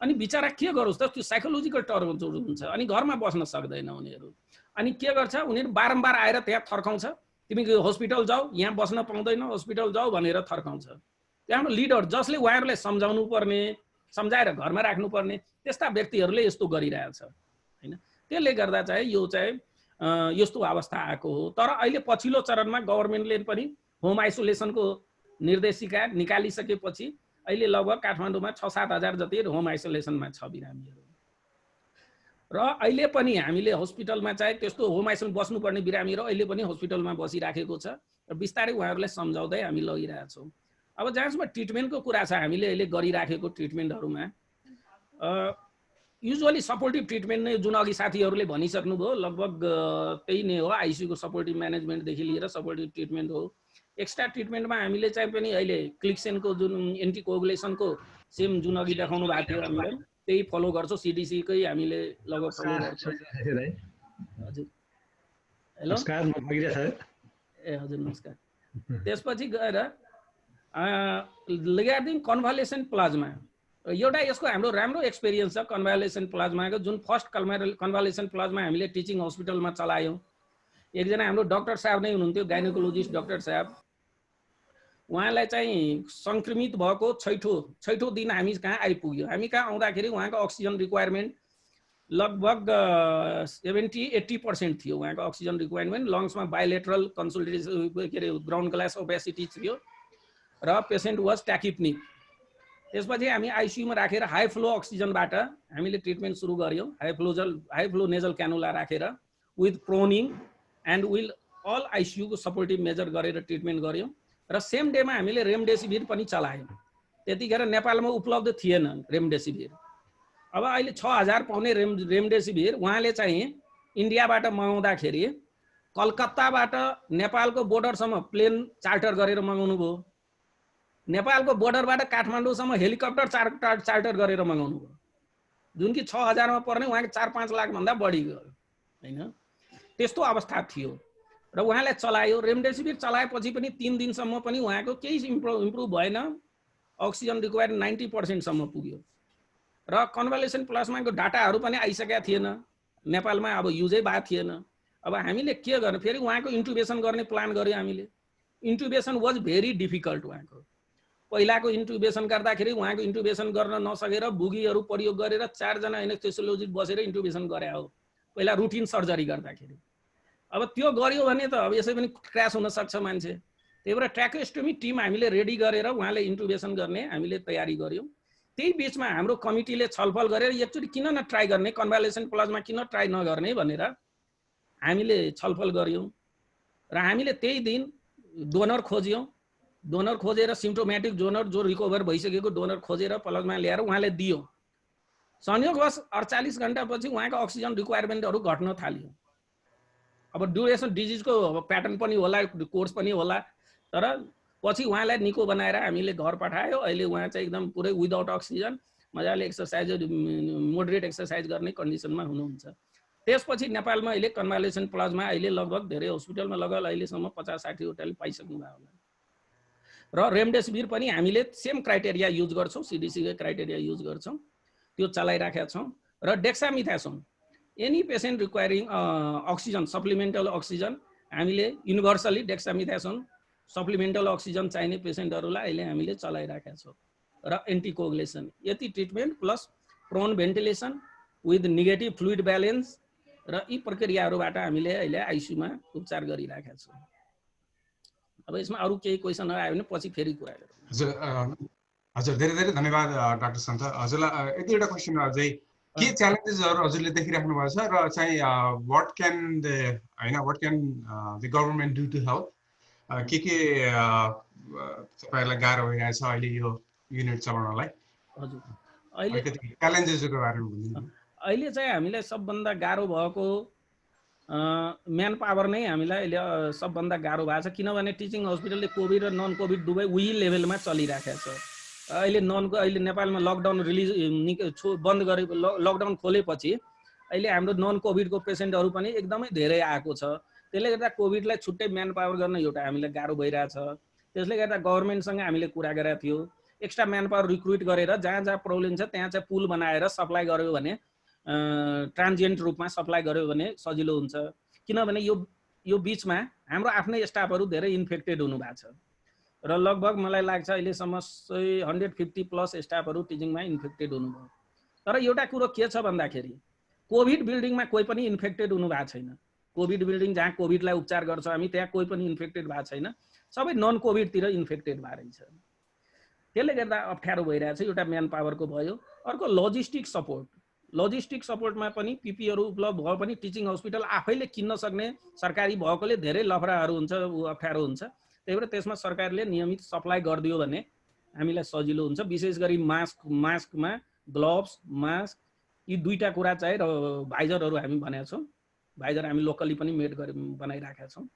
अनि बिचरा के गरोस् त, त्यो साइकोलोजिकल टर्चर हुन्छ, अनि घरमा बस्न सक्दैन उनीहरू। अनि के गर्छ, उनीहरू बारम्बार आएर त्यहाँ थर्काउँछ, तिमी हस्पिटल जाऊ, यहाँ बस्न पाउँदैन, हस्पिटल जाऊ भनेर थर्काउँछ। त्यहाँबाट लिडर जसले उहाँहरूलाई सम्झाउनु पर्ने, सम्झाएर घरमा राख्नुपर्ने त्यस्ता व्यक्तिहरूले यस्तो गरिरहेछ हैन। त्यसले गर्दा चाहिँ यो चाहिँ यस्तो अवस्था आएको हो। तर अहिले पछिल्लो चरणमा गभर्नमेन्टले पनि होम आइसोलेसनको निर्देशिका निकालिसकेपछि अहिले लगभग काठमाडौँमा 6-7 हजार जति होम आइसोलेसनमा छ बिरामीहरू। र अहिले पनि हामीले हस्पिटलमा चाहिँ त्यस्तो होम आइसोलेसन बस्नुपर्ने बिरामीहरू अहिले पनि हस्पिटलमा बसिराखेको छ र बिस्तारै उहाँहरूलाई सम्झाउँदै हामी लगिरहेछौँ। अब जहाँसम्म ट्रिटमेन्टको कुरा छ, हामीले अहिले गरिराखेको ट्रिटमेन्टहरूमा युजुअली सपोर्टिभ ट्रिटमेन्ट नै जुन अघि साथीहरूले भनिसक्नुभयो लगभग त्यही नै हो। आइसियूको सपोर्टिभ म्यानेजमेन्टदेखि लिएर सपोर्टिभ ट्रिटमेन्ट हो। एक्स्ट्रा ट्रिटमेन्टमा हामीले चाहिँ पनि अहिले क्लिक्सेनको जुन एन्टिकोगुलेसनको सेम जुन अघि देखाउनु भएको थियो हामीले त्यही फलो गर्छौँ। सिडिसीकै हामीले लगभग फलो गर्छौँ। हजुर हेलो ए हजुर नमस्कार। त्यसपछि गएर रिगार्डिङ कन्भालेसेन्ट प्लाज्मा, एउटा यसको हाम्रो राम्रो एक्सपिरियन्स छ कन्भालेसेन्ट प्लाज्माको। जुन फर्स्ट कन्भालेसेन्ट प्लाज्मा हामीले टिचिङ हस्पिटलमा चलायौँ, एकजना हाम्रो डाक्टर साहब नै हुनुहुन्थ्यो, गाइनोकोलोजिस्ट डाक्टर साहब। उहाँलाई चाहिँ सङ्क्रमित भएको छैठौँ दिन हामी कहाँ आइपुग्यो। हामी कहाँ आउँदाखेरि उहाँको अक्सिजन रिक्वायरमेन्ट लगभग 70-80% थियो उहाँको अक्सिजन रिक्वायरमेन्ट। लङ्समा बायोलेटरल कन्सोलिडेसन के अरे ग्राउन्ड ग्लास ओपेसिटी थियो र पेसेन्ट वाज ट्याकिप्निक। त्यसपछि हामी आइसियूमा राखेर हाई फ्लो अक्सिजनबाट हामीले ट्रिटमेन्ट सुरु गऱ्यौँ। हाई फ्लो नेजल क्यानुला राखेर with proning and will all आइसियूको सपोर्टिभ मेजर गरेर ट्रिटमेन्ट गऱ्यौँ। र सेम डेमा हामीले रेमडेसिभिर पनि चलायौँ। त्यतिखेर नेपालमा उपलब्ध थिएन रेमडेसिभिर। अब अहिले 6000 पाउने रेमडेसिभिर उहाँले चाहिँ इन्डियाबाट मगाउँदाखेरि कलकत्ताबाट नेपालको बोर्डरसम्म प्लेन चार्टर गरेर मगाउनु भयो। नेपालको बोर्डरबाट काठमाडौँसम्म हेलिकप्टर चार्टर गरेर मगाउनु भयो, जुन कि 6000 मा पर्ने उहाँको 4-5 लाख भन्दा बढी गयो हैन। त्यस्तो अवस्था थियो र उहाँले चलायो। रेमडेसिभिर चलाएपछि पनि 3 दिनसम्म पनि उहाँको केही इम्प्रुभ भएन। अक्सिजन रिक्वायर 90% सम्म पुग्यो र कन्भालेसेन्ट प्लाज्माको डाटाहरू पनि आइसकेका थिएन नेपालमा, अब युजै भएको थिएन। अब हामीले के गर्ने, फेरि उहाँको इन्टुबेसन गर्ने प्लान गर्यो हामीले। इन्टुबेसन वाज भेरी डिफिकल्ट। उहाँको पहिलाको इन्टुबेसन गर्दाखेरि उहाँको इन्टुबेसन गर्न नसकेर बुगीहरू प्रयोग गरेर 4 जना एनेस्थेसियोलोजिस्ट बसेर इन्टुबेसन गरे हो पहिला रुटिन सर्जरी गर्दाखेरि। अब त्यो गर्यो भने त अब यसै पनि क्र्यास हुन सक्छ मान्छे। त्यही भएर ट्र्याकोस्टोमी टिम हामीले रेडी गरेर उहाँले इन्टुबेसन गर्ने हामीले तयारी गर्यौँ। त्यही बिचमा हाम्रो कमिटीले छलफल गरेर एकचोटि किन न ट्राई गर्ने, कन्भालेसेन्ट प्लाज्मा किन ट्राई नगर्ने भनेर हामीले छलफल गर्यौँ। र हामीले त्यही दिन डोनर खोज्यौँ। डोनर खोजेर सिम्प्टोमेटिक डोनर जो रिकभर भइसकेको डोनर खोजेर प्लाज्मा ल्याएर उहाँले दियो। संयोगवश 48 घण्टापछि उहाँको अक्सिजन रिक्वायरमेन्टहरू घट्न थाल्यो। अब ड्युरेसन डिजिजको प्याटर्न पनि होला, कोर्स पनि होला, तर पछि उहाँलाई निको बनाएर हामीले घर पठायो। अहिले उहाँ चाहिँ एकदम पुरै विदाउट अक्सिजन मजाले एक्सर्साइज मोडरेट एक्सर्साइज गर्ने कन्डिसनमा हुनुहुन्छ। त्यसपछि नेपालमा अहिले कन्भालेसेन्ट प्लाज्मा अहिले लगभग धेरै हस्पिटलमा लगभग अहिलेसम्म 50-60 वटाले पाइसक्नु भयो होला। र रेमडेसिभिर पनि हामीले सेम क्राइटेरिया युज गर्छौँ, सिडिसीकै क्राइटेरिया युज गर्छौँ, त्यो चलाइराखेका छौँ। र dexamethasone any patient requiring oxygen supplemental oxygen हामीले युनिभर्सली डेक्सामिथासोन सप्लिमेन्टल अक्सिजन चाहिने पेसेन्टहरूलाई अहिले हामीले चलाइराखेका छौँ। र एन्टिकोगुलेसन यति treatment plus prone ventilation with negative fluid balance र यी प्रक्रियाहरूबाट हामीले अहिले आइसियूमा उपचार गरिराखेका छौँ। अब यसमा अरू केही क्वेसन आयो भने पछि फेरि कुरा गरौँ। हजुर धेरै धेरै धन्यवाद डाक्टर सन्त। हजुरलाई एक दुईवटा क्वेसन अझै के च्यालेन्जेसहरू हजुरले देखिराख्नु भएको छ र चाहिँ what can the government do to help, के तपाईँहरूलाई गाह्रो भइरहेछ अहिले यो युनिट चलाउनलाई? हजुर अहिले च्यालेन्जेसको बारेमा भनिदिनु। अहिले चाहिँ हामीलाई सबभन्दा गाह्रो भएको म्यान पावर नै हामीलाई अहिले सबभन्दा गाह्रो भएको छ। किनभने टिचिङ हस्पिटलले कोभिड र नन कोभिड दुवै उही लेभलमा चलिराखेको छ। अहिले नेपालमा लकडाउन बन्द गरे, लकडाउन खोलेपछि अहिले हाम्रो नन कोभिडको पेसेन्टहरू पनि एकदमै धेरै आएको छ। त्यसले गर्दा कोभिडलाई छुट्टै म्यान पावर गर्न एउटा हामीलाई गाह्रो भइरहेछ। त्यसले गर्दा गभर्नमेन्टसँग हामीले कुरा गरेका थियौँ। एक्स्ट्रा म्यान पावर रिक्रुट गरेर जहाँ जहाँ प्रब्लम छ त्यहाँ चाहिँ पुल बनाएर सप्लाई गर्यो भने ट्रान्जिएन्ट रूपमा सप्लाई गर्यो भने सजिलो हुन्छ किनभने यो बीचमा हाम्रो आफ्नै स्टाफहरू धेरै इन्फेक्टेड हुनु भएको छ र लगभग मलाई लाग्छ अहिलेसम्म 150 प्लस स्टाफहरू टिचिङमा इन्फेक्टेड हुनुभयो तर एउटा कुरो के छ भन्दाखेरि कोभिड बिल्डिङमा कोही पनि इन्फेक्टेड हुनु भएको छैन कोभिड बिल्डिङ जहाँ कोभिडलाई उपचार गर्छ हामी त्यहाँ कोही पनि इन्फेक्टेड भएको छैन सबै नन कोभिडतिर इन्फेक्टेड भएर छ त्यसले गर्दा अप्ठ्यारो भइरहेछ एउटा म्यान पावरको भयो अर्को लजिस्टिक सपोर्टमा पनि पिपीहरू उपलब्ध भयो पनि टिचिङ हस्पिटल आफैले किन्न सक्ने सरकारी भएकोले धेरै लफडाहरू हुन्छ अप्ठ्यारो हुन्छ त्यही भएर त्यसमा सरकारले नियमित सप्लाई गरिदियो भने हामीलाई सजिलो हुन्छ विशेष गरी मास्कमा ग्लोभ्स मास्क यी दुईटा कुरा चाहिँ र भाइजरहरू हामी भनेका छौँ भाइजर हामी लोकली पनि मेड गरे बनाइराखेका छौँ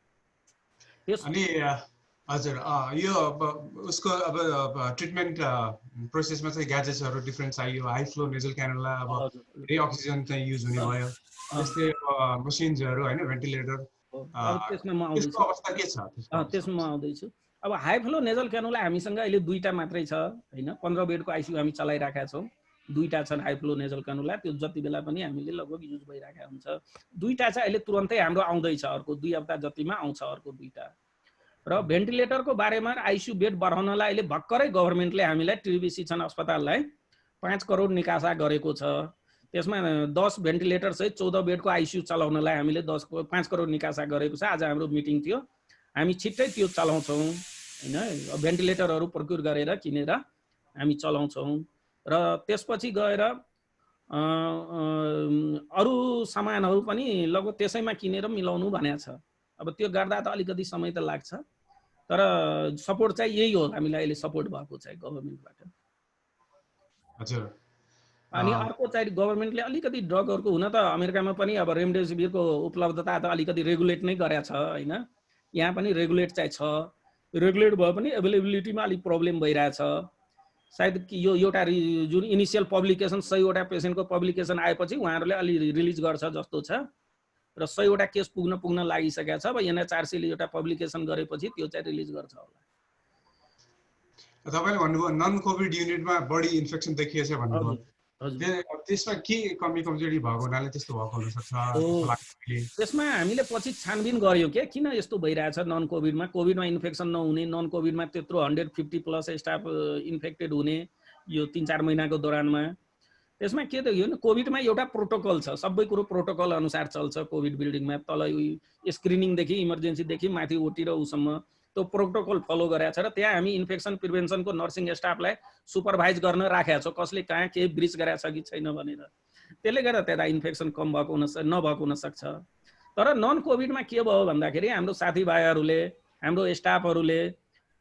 अनि हजुर यो उसको अब ट्रिटमेन्ट प्रोसेसमा चाहिँ ग्याजेट्सहरू डिफ्रेन्ट चाहियो हाई फ्लो नेजल क्यानुला अब धेरै अक्सिजन चाहिँ युज हुने भयो त्यस्तै मसिन्सहरू हैन भेन्टिलेटर त्यसमा म त्यसको अवस्था के छ त्यसमा म आउँदैछु अब हाई फ्लो नेजल क्यानुला हामीसँग अहिले दुईटा मात्रै छ हैन 15 बेडको आइसियु हामी चलाइराखेका छौँ दुईटा छन् हाई फ्लो नेजल क्यानुला त्यो जति बेला पनि हामीले लगभग युज भइराखेको हुन्छ दुईटा चाहिँ अहिले तुरन्तै हाम्रो आउँदैछ अर्को 2 हप्ता जतिमा आउँछ अर्को दुईटा र भेन्टिलेटरको बारेमा आइसियु बेड बढाउनलाई अहिले भर्खरै गभर्नमेन्टले हामीलाई टिबी शिक्षण अस्पताललाई 5 करोड निकासा गरेको छ त्यसमा 10 भेन्टिलेटर सहित 14 बेडको आइसियु चलाउनलाई हामीले 5 करोड निकासा गरेको छ आज हाम्रो मिटिङ थियो हामी छिट्टै त्यो चलाउँछौँ हैन भेन्टिलेटरहरू प्रक्योर गरेर किनेर हामी चलाउँछौँ र त्यसपछि गएर अरु सामानहरू पनि लगभग त्यसैमा किनेर मिलाउनु भनेको छ अब त्यो गर्दा त अलिकति समय त लाग्छ तर सपोर्ट चाहिँ यही हो हामीलाई अहिले सपोर्ट भएको चाहिँ गभर्नमेन्टबाट हजुर अनि अर्को चाहिँ गभर्नमेन्टले अलिकति ड्रगहरूको हुन त अमेरिकामा पनि अब रेमडेसिभिरको उपलब्धता त अलिकति रेगुलेट नै गरेछ हैन यहाँ पनि रेगुलेट चाहिँ छ रेगुलेट भए पनि अवेलेबिलिटीमा अलिक प्रब्लम भइरहेछ सायद यो एउटा जुन इनिशियल पब्लिकेसन 100 वटा पेशेन्टको पब्लिकेसन आएपछि उहाँहरूले अलि रिलिज गर्छ जस्तो छ र 100 वटा केस पुग्न लागिसकेको छ अब NHRC ले एउटा पब्लिकेसन गरेपछि त्यो चाहिँ रिलिज गर्छ होला तपाईले भन्नुभयो नन कोभिड युनिटमा बढी इन्फेक्सन देखिएछ भन्नुभयो त्यसमा के कमी कमजोरी भएको हुनाले त्यस्तो भएको हुन सक्छ त्यसमा हामीले पछि छानबिन गर्यौं के किन यस्तो भइरहेछ नन कोभिडमा कोभिडमा इन्फेक्सन नहुने नन कोभिडमा त्यत्रो 150 प्लस स्टाफ इन्फेक्टेड हुने यो 3-4 महिनाको दौरानमा त्यसमा के देखियो नि कोभिडमा एउटा प्रोटोकल छ सबै कुरो प्रोटोकल अनुसार चल्छ कोभिड बिल्डिङमा तल स्क्रिनिङ देखि इमर्जेन्सी देखि माथि ओटी र उसम्म त्यो प्रोटोकल फलो गरेछ र त्यहाँ हामी इन्फेक्सन प्रिभेन्सनको नर्सिङ स्टाफलाई सुपरभाइज गर्न राखेका छौं कसले कहाँ के ब्रिज गरेछ कि छैन भनेर त्यसले गर्दा त्यता इन्फेक्सन कम भएको नभएको हुन सक्छ तर नन कोभिडमा के भयो भन्दाखेरि हाम्रो साथीभाइहरूले हाम्रो स्टाफहरूले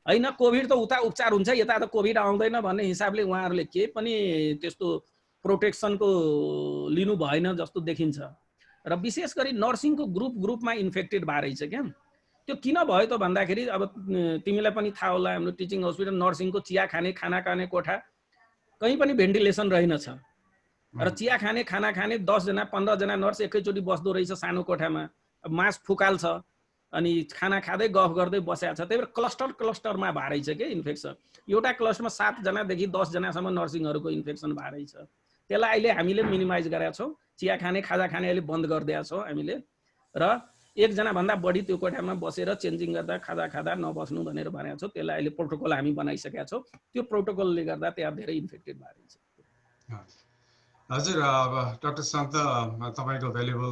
हैन कोभिड त उता उपचार हुन्छ यता त कोभिड आउँदैन भन्ने हिसाबले उहाँहरूले के पनि त्यस्तो प्रोटेक्सनको लिनु भएन जस्तो देखिन्छ र विशेष गरी नर्सिङको ग्रुपमा इन्फेक्टेड भइरहेछ क्या त्यो किन भयो त भन्दाखेरि अब तिमीलाई पनि थाहा होला हाम्रो टिचिङ हस्पिटल नर्सिङको चिया खाने खाना खाने कोठा कहीं पनि भेन्टिलेसन रहेनछ र चिया खाने खाना खाने 10 जना 15 जना नर्स एकैचोटी बस्दो रहेछ सानो कोठामा मास्क फुकाल छ अनि खाना खाँदै गफ गर्दै बसेको छ त्यही भएर क्लस्टरमा भइरहेछ के इन्फेक्सन एउटा क्लस्टरमा 7 जना देखि 10 जनासम्म नर्सिङहरूको इन्फेक्सन भइरहेछ त्यसलाई अहिले हामीले मिनिमाइज गरेका छौं चिया खाने खाजा खाने अहिले बन्द गरिदिएका छौं हामीले र एक जना भन्दा बढी त्यो कोठामा बसेर चेन्जिङ गर्दा खाजा खादा नबस्नु भनेर भनेको छौं त्यसलाई अहिले प्रोटोकल हामी बनाइसकेका छौं त्यो प्रोटोकलले गर्दा त्यहाँ धेरै इन्फेक्टेड भइरहेछ हजुर डाक्टर सन्त तपाईको भ्यालुएबल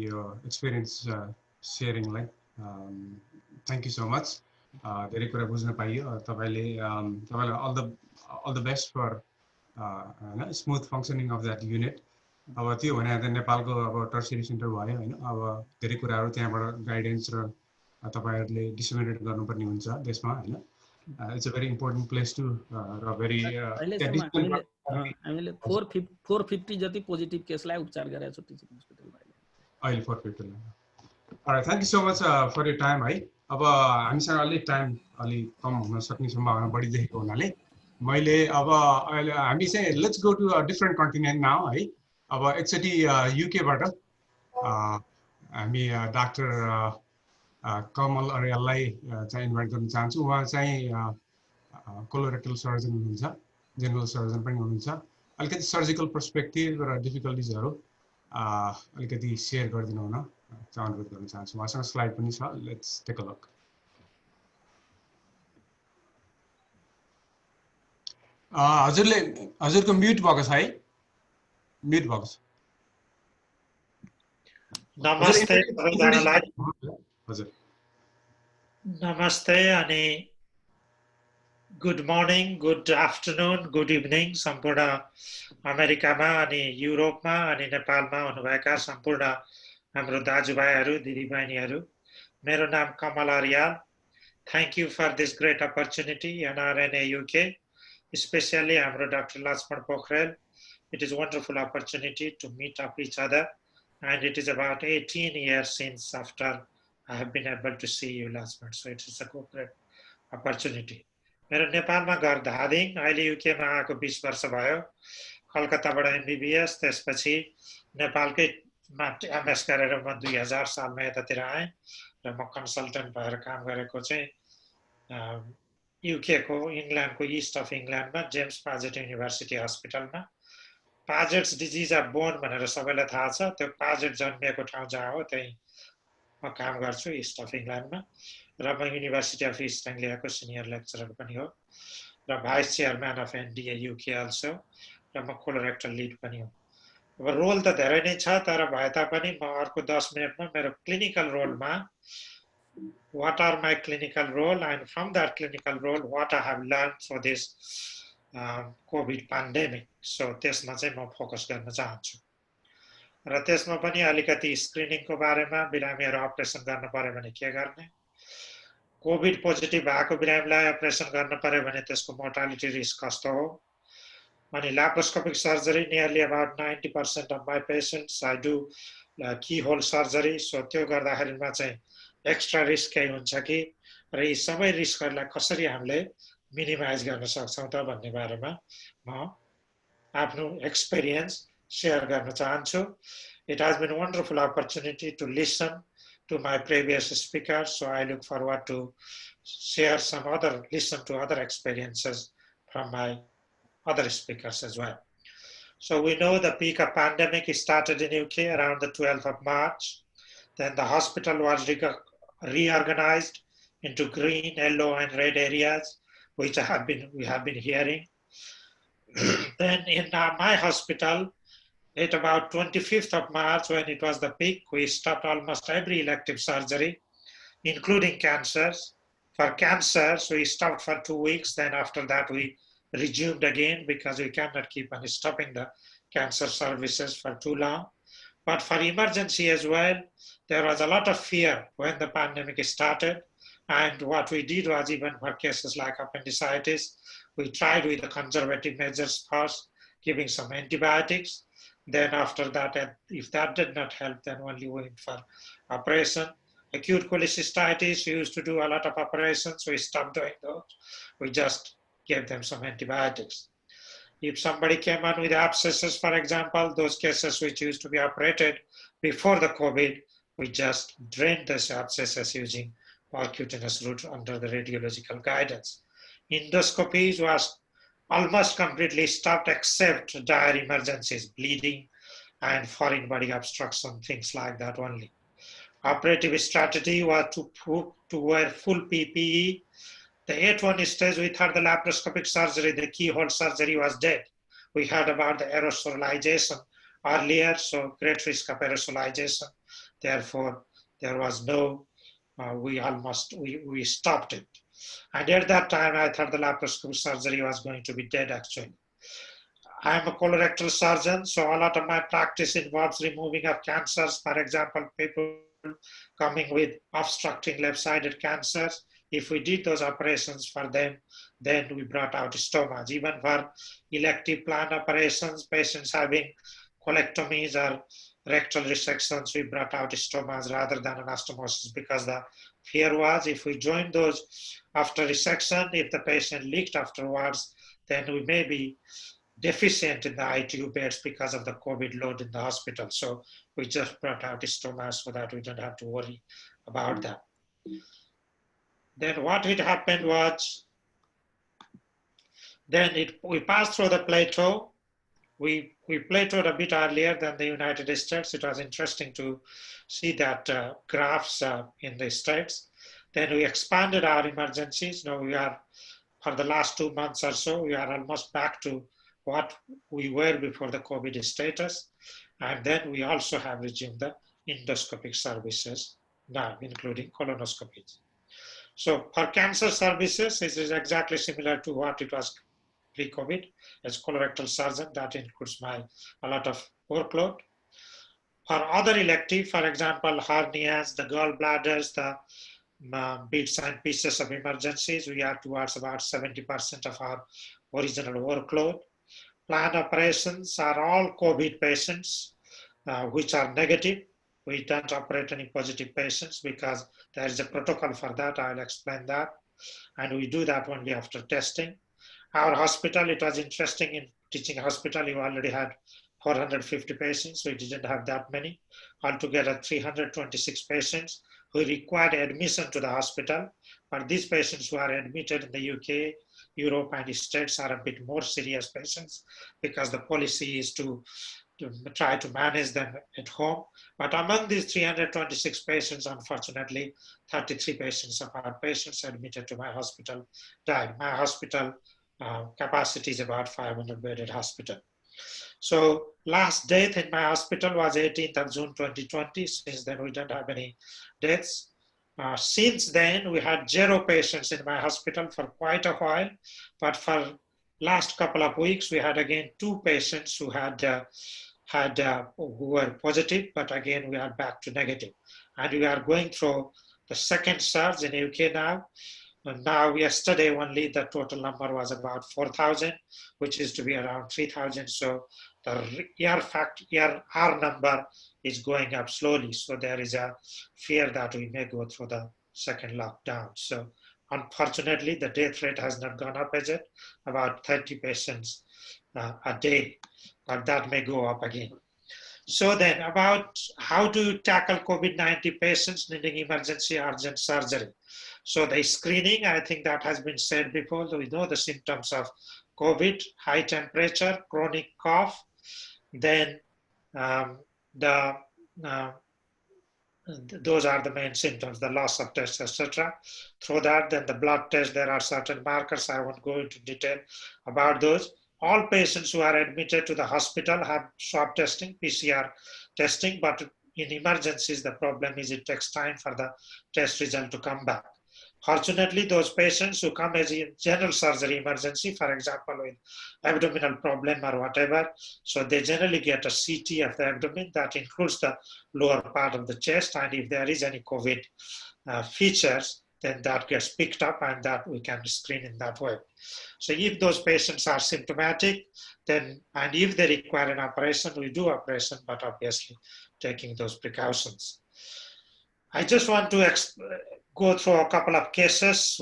यो एक्सपिरियन्स शेयरिङलाई थ्यांक यू सो मच धेरै कुरा बुझ्न पाइयो तपाईलाई all the best for smooth functioning of that unit अब त्यो भने त नेपालको अब टर्सियरी सेन्टर भयो हैन अब धेरै कुराहरु त्यहाँबाट गाइडेन्स र तपाईहरुले डिसिमिनेट गर्नुपर्ने हुन्छ देशमा हैन it's a very important place to र भेरी हामीले 450 जति पोजिटिभ केसलाई उपचार गरेका छौं टिचिङ हस्पिटलमा अहिले 450 alright thank you so much for your time है अब हामीसँग अलि टाइम अलि कम हुन सक्ने सम्भावना बढी देखेको हुनाले मैले अब हामी चाहिँ let's go to a different continent now है अब एकचोटि युके बाट हामी डाक्टर कमल अर्याललाई चाहिँ इन्भाइट गर्न चाहन्छु उहाँ चाहिँ कोलोरेक्टल सर्जन हुनुहुन्छ, जेनरल सर्जन पनि हुनुहुन्छ। अलिकति सर्जिकल पर्सपेक्टिभ र डिफिकल्टिजहरू अलिकति सेयर गरिदिनु हुन अनुरोध गर्न चाहन्छु। उहाँसँग स्लाइड पनि छ, लेट्स टेक अ लुक। हजुरको म्युट भएको छ है, म्युट भएको छ। नमस्ते सबैजनालाई। हजुर नमस्ते अनि good morning, good afternoon, good evening सम्पूर्ण अमेरिकामा अनि युरोपमा अनि नेपालमा हुनुभएका सम्पूर्ण हाम्रो दाजुभाइहरू दिदीबहिनीहरू। मेरो नाम कमल Aryal. Thank you for this great opportunity, NRNA UK, especially हाम्रो Dr. Lachman Pokhrel. It is a wonderful opportunity to meet up each other, and it is about 18 years since after I have been able to see you, Lachman. So it is a great opportunity. मेरो नेपालमा घर धादिङ, अहिले युकेमा आएको 20 वर्ष भयो। कलकत्ताबाट MBBS, त्यसपछि नेपालकै MS गरेर म 2000 सालमा यतातिर आएँ र म कन्सल्टेन्ट भएर काम गरेको चाहिँ युके को इङ्ल्यान्डको इस्ट अफ इङ्ल्यान्डमा जेम्स पाजेट युनिभर्सिटी हस्पिटलमा। पाजेट्स डिजिज अफ बोन भनेर सबैलाई थाहा छ, त्यो पाजेट जन्मिएको ठाउँ जहाँ हो त्यही म काम गर्छु इस्ट अफ इङ्ल्यान्डमा, र म युनिभर्सिटी अफ इस्ट एङ्ग्लियाको सिनियर लेक्चरर पनि हो र vice chairman of NDA UK also, र म कोलोरेक्टल लिड पनि हो। अब रोल त धेरै नै छ, तर भए तापनि म अर्को 10 मिनटमा मेरो clinical रोलमा what are my clinical role, and from that clinical role what I have learned for this COVID pandemic. So त्यसमा चाहिँ म फोकस गर्न चाहन्छु र त्यसमा पनि अलिकति स्क्रिनिङको बारेमा, बिरामीहरू अपरेसन गर्न पर्यो भने के गर्ने, कोभिड पोजिटिभ भएको बिरामीलाई अपरेसन गर्न पर्यो भने त्यसको मोर्टालिटी रिस्क कस्तो हो, अनि laparoscopic surgery nearly about 90% of my patients I do keyhole surgery. So त्यो गर्दाखेरिमा चाहिँ एक्स्ट्रा रिस्क केही हुन्छ कि, र यी सबै रिस्कहरूलाई कसरी हामीले मिनिमाइज गर्न सक्छौँ त भन्ने बारेमा म आफ्नो एक्सपिरियन्स सेयर गर्न चाहन्छु। It has been a wonderful opportunity to listen to my previous speakers, so I look forward to share some other, listen to other experiences from my other speakers as well. So we know the peak of pandemic started in UK around the 12th of March. Then the hospital was reorganized into green, yellow, and red areas, which we have been hearing. Then in my hospital, at about 25th of March, when it was the peak, we stopped almost every elective surgery, including cancers. For cancers, we stopped for 2 weeks. Then after that, we resumed again because we cannot keep on stopping the cancer services for too long. But for emergency as well, there was a lot of fear when the pandemic started. And what we did was, even for cases like appendicitis, we tried with the conservative measures first, giving some antibiotics. Then after that, if that did not help, then only went for operation. Acute cholecystitis, we used to do a lot of operations. We stopped doing those. We just gave them some antibiotics. If somebody came on with abscesses, for example, those cases which used to be operated before the COVID, we just drained those abscesses using percutaneous route under the radiological guidance. Endoscopies was almost completely stopped except dire emergencies, bleeding and foreign body obstruction, things like that only. Operative strategy was to wear full PPE. The 8-1 stage, we thought the laparoscopic surgery, the keyhole surgery was dead. We heard about the aerosolization earlier, so great risk of aerosolization. Therefore, there was no, we stopped it. And at that time, I thought the laparoscopic surgery was going to be dead actually. I am a colorectal surgeon, so a lot of my practice involves removing of cancers. For example, people coming with obstructing left-sided cancers. If we did those operations for them, then we brought out stomas. Even for elective plan operations, patients having colectomies or rectal resections, we brought out stomas rather than anastomosis, because the fear was if we join those after resection, if the patient leaked afterwards, then we may be deficient in the ITU beds because of the COVID load in the hospital. So we just brought out stomas so that we don't have to worry about that. Then what had happened was Then we passed through the plateau. We plateaued a bit earlier than the United States. It was interesting to see that graphs in the States. Then we expanded our emergencies. Now we are, for the last 2 months or so, we are almost back to what we were before the COVID status. And then we also have resumed the endoscopic services now, including colonoscopies. So for cancer services, it is exactly similar to what it was pre-COVID. As colorectal surgeon, that includes a lot of workload. For other elective, for example, hernias, the gallbladders, the bits and pieces of emergencies, we are towards about 70% of our original workload. Planned operations are all COVID patients, which are negative. We don't operate any positive patients because there is a protocol for that. I'll explain that. And we do that only after testing. Our hospital, it was interesting in teaching hospital, you already had 450 patients. We didn't have that many. Altogether, 326 patients who required admission to the hospital. But these patients who are admitted in the UK, Europe, and the States are a bit more serious patients because the policy is to try to manage them at home. But among these 326 patients, unfortunately, 33 patients of our patients admitted to my hospital died. My hospital capacity is about 500 bedded hospital. So last death in my hospital was 18th of June 2020. Since then, we don't have any deaths. Since then, we had 0 patients in my hospital for quite a while. But for last couple of weeks, we had again 2 patients who who were positive, but again, we are back to negative. And we are going through the second surge in UK now. And now, yesterday only, the total number was about 4,000, which is to be around 3,000. So the R number is going up slowly. So there is a fear that we may go through the second lockdown. So unfortunately, the death rate has not gone up as yet, about 30 patients a day, but that may go up again. So then about how to tackle COVID-19 patients needing emergency urgent surgery. So the screening, I think that has been said before. So we know the symptoms of COVID, high temperature, chronic cough, then those are the main symptoms, the loss of taste, etc. Through that, then the blood test, there are certain markers. I won't go into detail about those. All patients who are admitted to the hospital have swab testing, PCR testing, but in emergencies, the problem is it takes time for the test result to come back. Fortunately, those patients who come as a general surgery emergency, for example, with abdominal problem or whatever, so they generally get a CT of the abdomen that includes the lower part of the chest, and if there is any COVID features, then that gets picked up and that we can screen in that way. So if those patients are symptomatic, then, and if they require an operation, we do operation, but obviously taking those precautions. I just want to go through a couple of cases,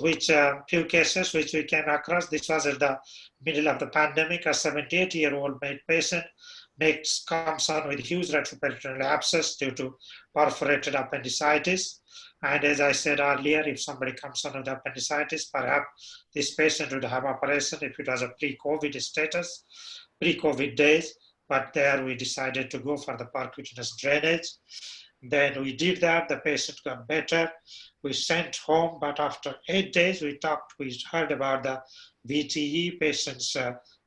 few cases which we came across. This was at the middle of the pandemic. A 78-year-old male patient comes on with huge retroperitoneal abscess due to perforated appendicitis. And as I said earlier, if somebody comes on with appendicitis, perhaps this patient would have operation if it was a pre-COVID status, pre-COVID days, but there we decided to go for the percutaneous drainage. Then we did that, the patient got better. We sent home, but after 8 days, we heard about the VTE patient's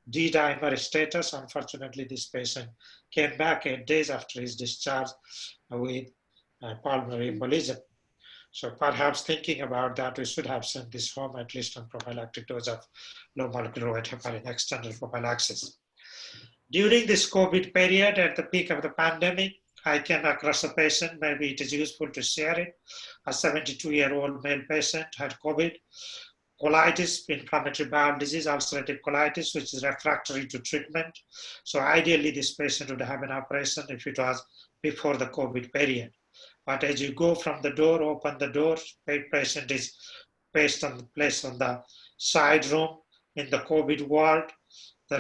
D-dimer status. Unfortunately, this patient came back 8 days after his discharge with pulmonary embolism. So perhaps thinking about that, we should have sent this home at least on prophylactic dose of low molecular weight heparin extended prophylaxis. During this COVID period, at the peak of the pandemic, I came across a patient, maybe it is useful to share it. A 72-year-old male patient had COVID, colitis, inflammatory bowel disease, ulcerative colitis, which is refractory to treatment. So ideally, this patient would have an operation if it was before the COVID period. But as you go from the door, open the door, patient is placed on the side room in the COVID ward, the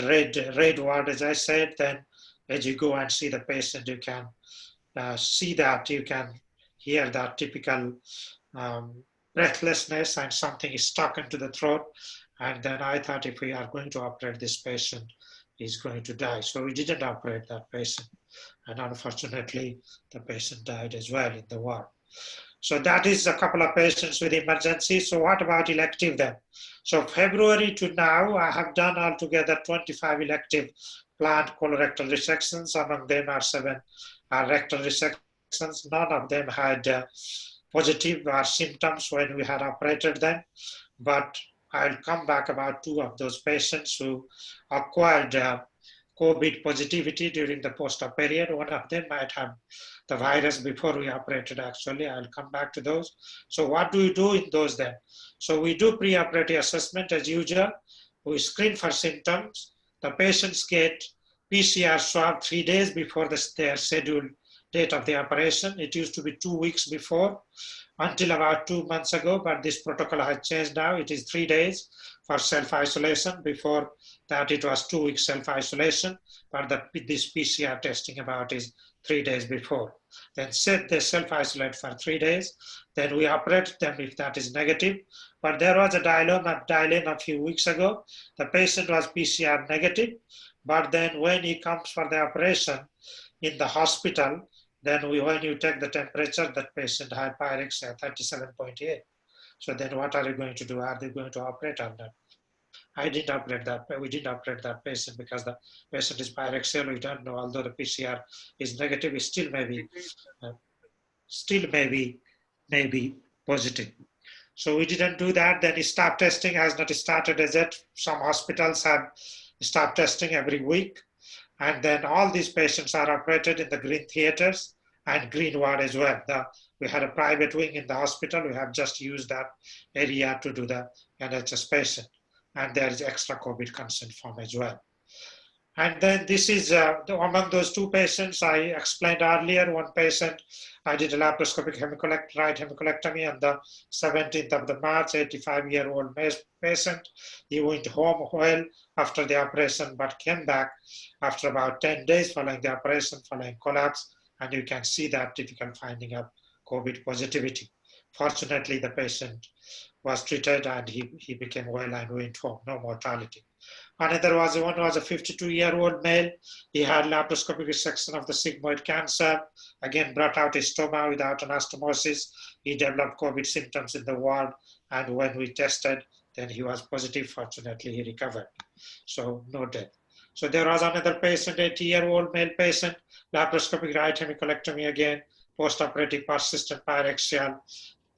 red ward, as I said. Then as you go and see the patient, you can see that, you can hear that typical breathlessness and something is stuck into the throat. And then I thought if we are going to operate this patient, he's going to die. So we didn't operate that patient. And unfortunately, the patient died as well in the ward. So that is a couple of patients with emergency. So what about elective then? So February to now, I have done altogether 25 elective planned colorectal resections. Among them are 7 rectal resections. None of them had positive symptoms when we had operated them. But I'll come back about 2 of those patients who acquired COVID positivity during the post-op period. One of them might have the virus before we operated actually. I'll come back to those. So what do we do in those then? So we do pre-operative assessment as usual. We screen for symptoms. The patients get PCR swab 3 days before their scheduled date of the operation. It used to be 2 weeks before until about 2 months ago, but this protocol has changed now. It is 3 days for self-isolation. Before that, it was 2 weeks self-isolation, but this PCR testing about is 3 days before. Then they self-isolate for 3 days. Then we operate them if that is negative. But there was a dilemma a few weeks ago. The patient was PCR negative, but then when he comes for the operation in the hospital, then when you take the temperature, that patient had pyrexia 37.8. So then what are you going to do? Are they going to operate on that? I didn't operate that. We didn't operate that patient because the patient is pyrexial. We don't know, although the PCR is negative, it still may be positive. So we didn't do that. Then stop testing has not started as yet. Some hospitals have stopped testing every week. And then all these patients are operated in the green theaters and green ward as well. We had a private wing in the hospital. We have just used that area to do the NHS patient. And there is extra COVID consent form as well. And then this is among those 2 patients I explained earlier. One patient, I did a laparoscopic right hemicolectomy on the 17th of the March, 85-year-old patient. He went home well after the operation, but came back after about 10 days following the operation, following collapse. And you can see that typical finding of COVID positivity. Fortunately, the patient was treated and he became well and went home, no mortality. Another was a 52-year-old male. He had laparoscopic resection of the sigmoid cancer. Again, brought out a stoma without anastomosis. He developed COVID symptoms in the ward. And when we tested, then he was positive. Fortunately, he recovered. So no death. So there was another patient, 80-year-old male patient, laparoscopic right hemicolectomy again, post-operative persistent pyrexial.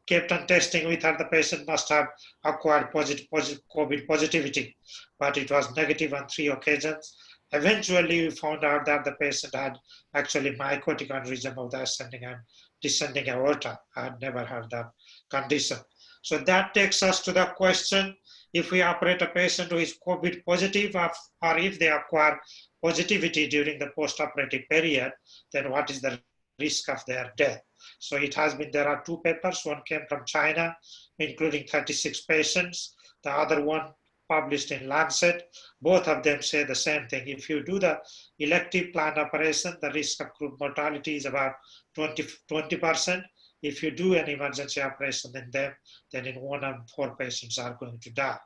Kept on testing. We thought the patient must have acquired COVID positivity, but it was negative on 3 occasions. Eventually, we found out that the patient had actually mycotic aneurysm of the ascending and descending aorta. I had never had that condition. So that takes us to the question, if we operate a patient who is COVID positive or if they acquire positivity during the post-operative period, then what is the risk of their death? So it has been, there are 2 papers. One came from China, including 36 patients. The other one published in Lancet. Both of them say the same thing. If you do the elective planned operation, the risk of group mortality is about 20%. If you do an emergency operation in them, then in 1 in 4 patients are going to die.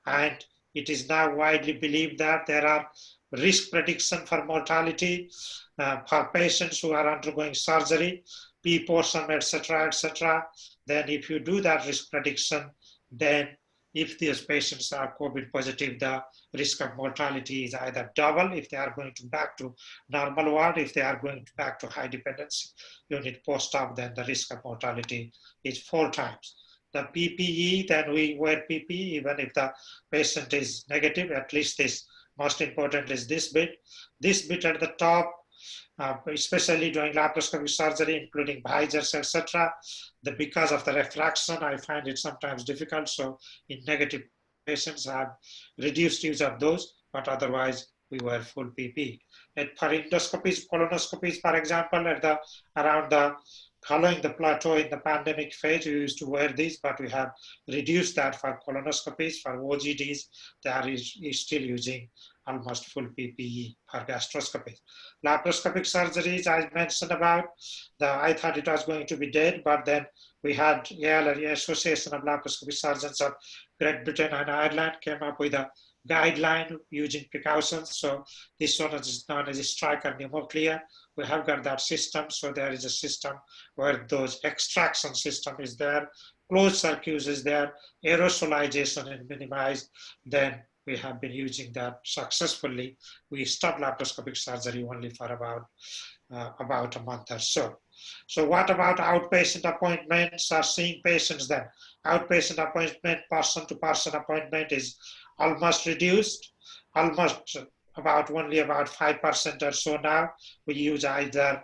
And it is now widely believed that there are risk prediction for mortality for patients who are undergoing surgery, P-portion, etc. Then if you do that risk prediction, then if these patients are COVID positive, the risk of mortality is either double if they are going back to normal ward, if they are going back to high dependency unit post-op, then the risk of mortality is 4 times. The PPE, then we wear PPE even if the patient is negative, at least this, most important is this bit. This bit at the top, especially during laparoscopic surgery, including visors, etc. Because of the refraction, I find it sometimes difficult. So in negative patients, I have reduced use of those, but otherwise we wear full PPE. And for endoscopies, colonoscopies, for example, following the plateau in the pandemic phase, we used to wear these, but we have reduced that for colonoscopies. For OGDs, they are still using almost full PPE for gastroscopy. Laparoscopic surgeries, I mentioned about, I thought it was going to be dead, but then we had the Association of Laparoscopic Surgeons of Great Britain and Ireland came up with a guideline using precautions. So this one is known as a striker pneumoclear. We have got that system. So there is a system where those extraction system is there, closed circuits is there, aerosolization is minimized. Then we have been using that successfully. We stopped laparoscopic surgery only for about a month or so. So what about outpatient appointments or seeing patients then? Outpatient appointment, person-to-person appointment is almost reduced, almost only about 5% or so now. We use either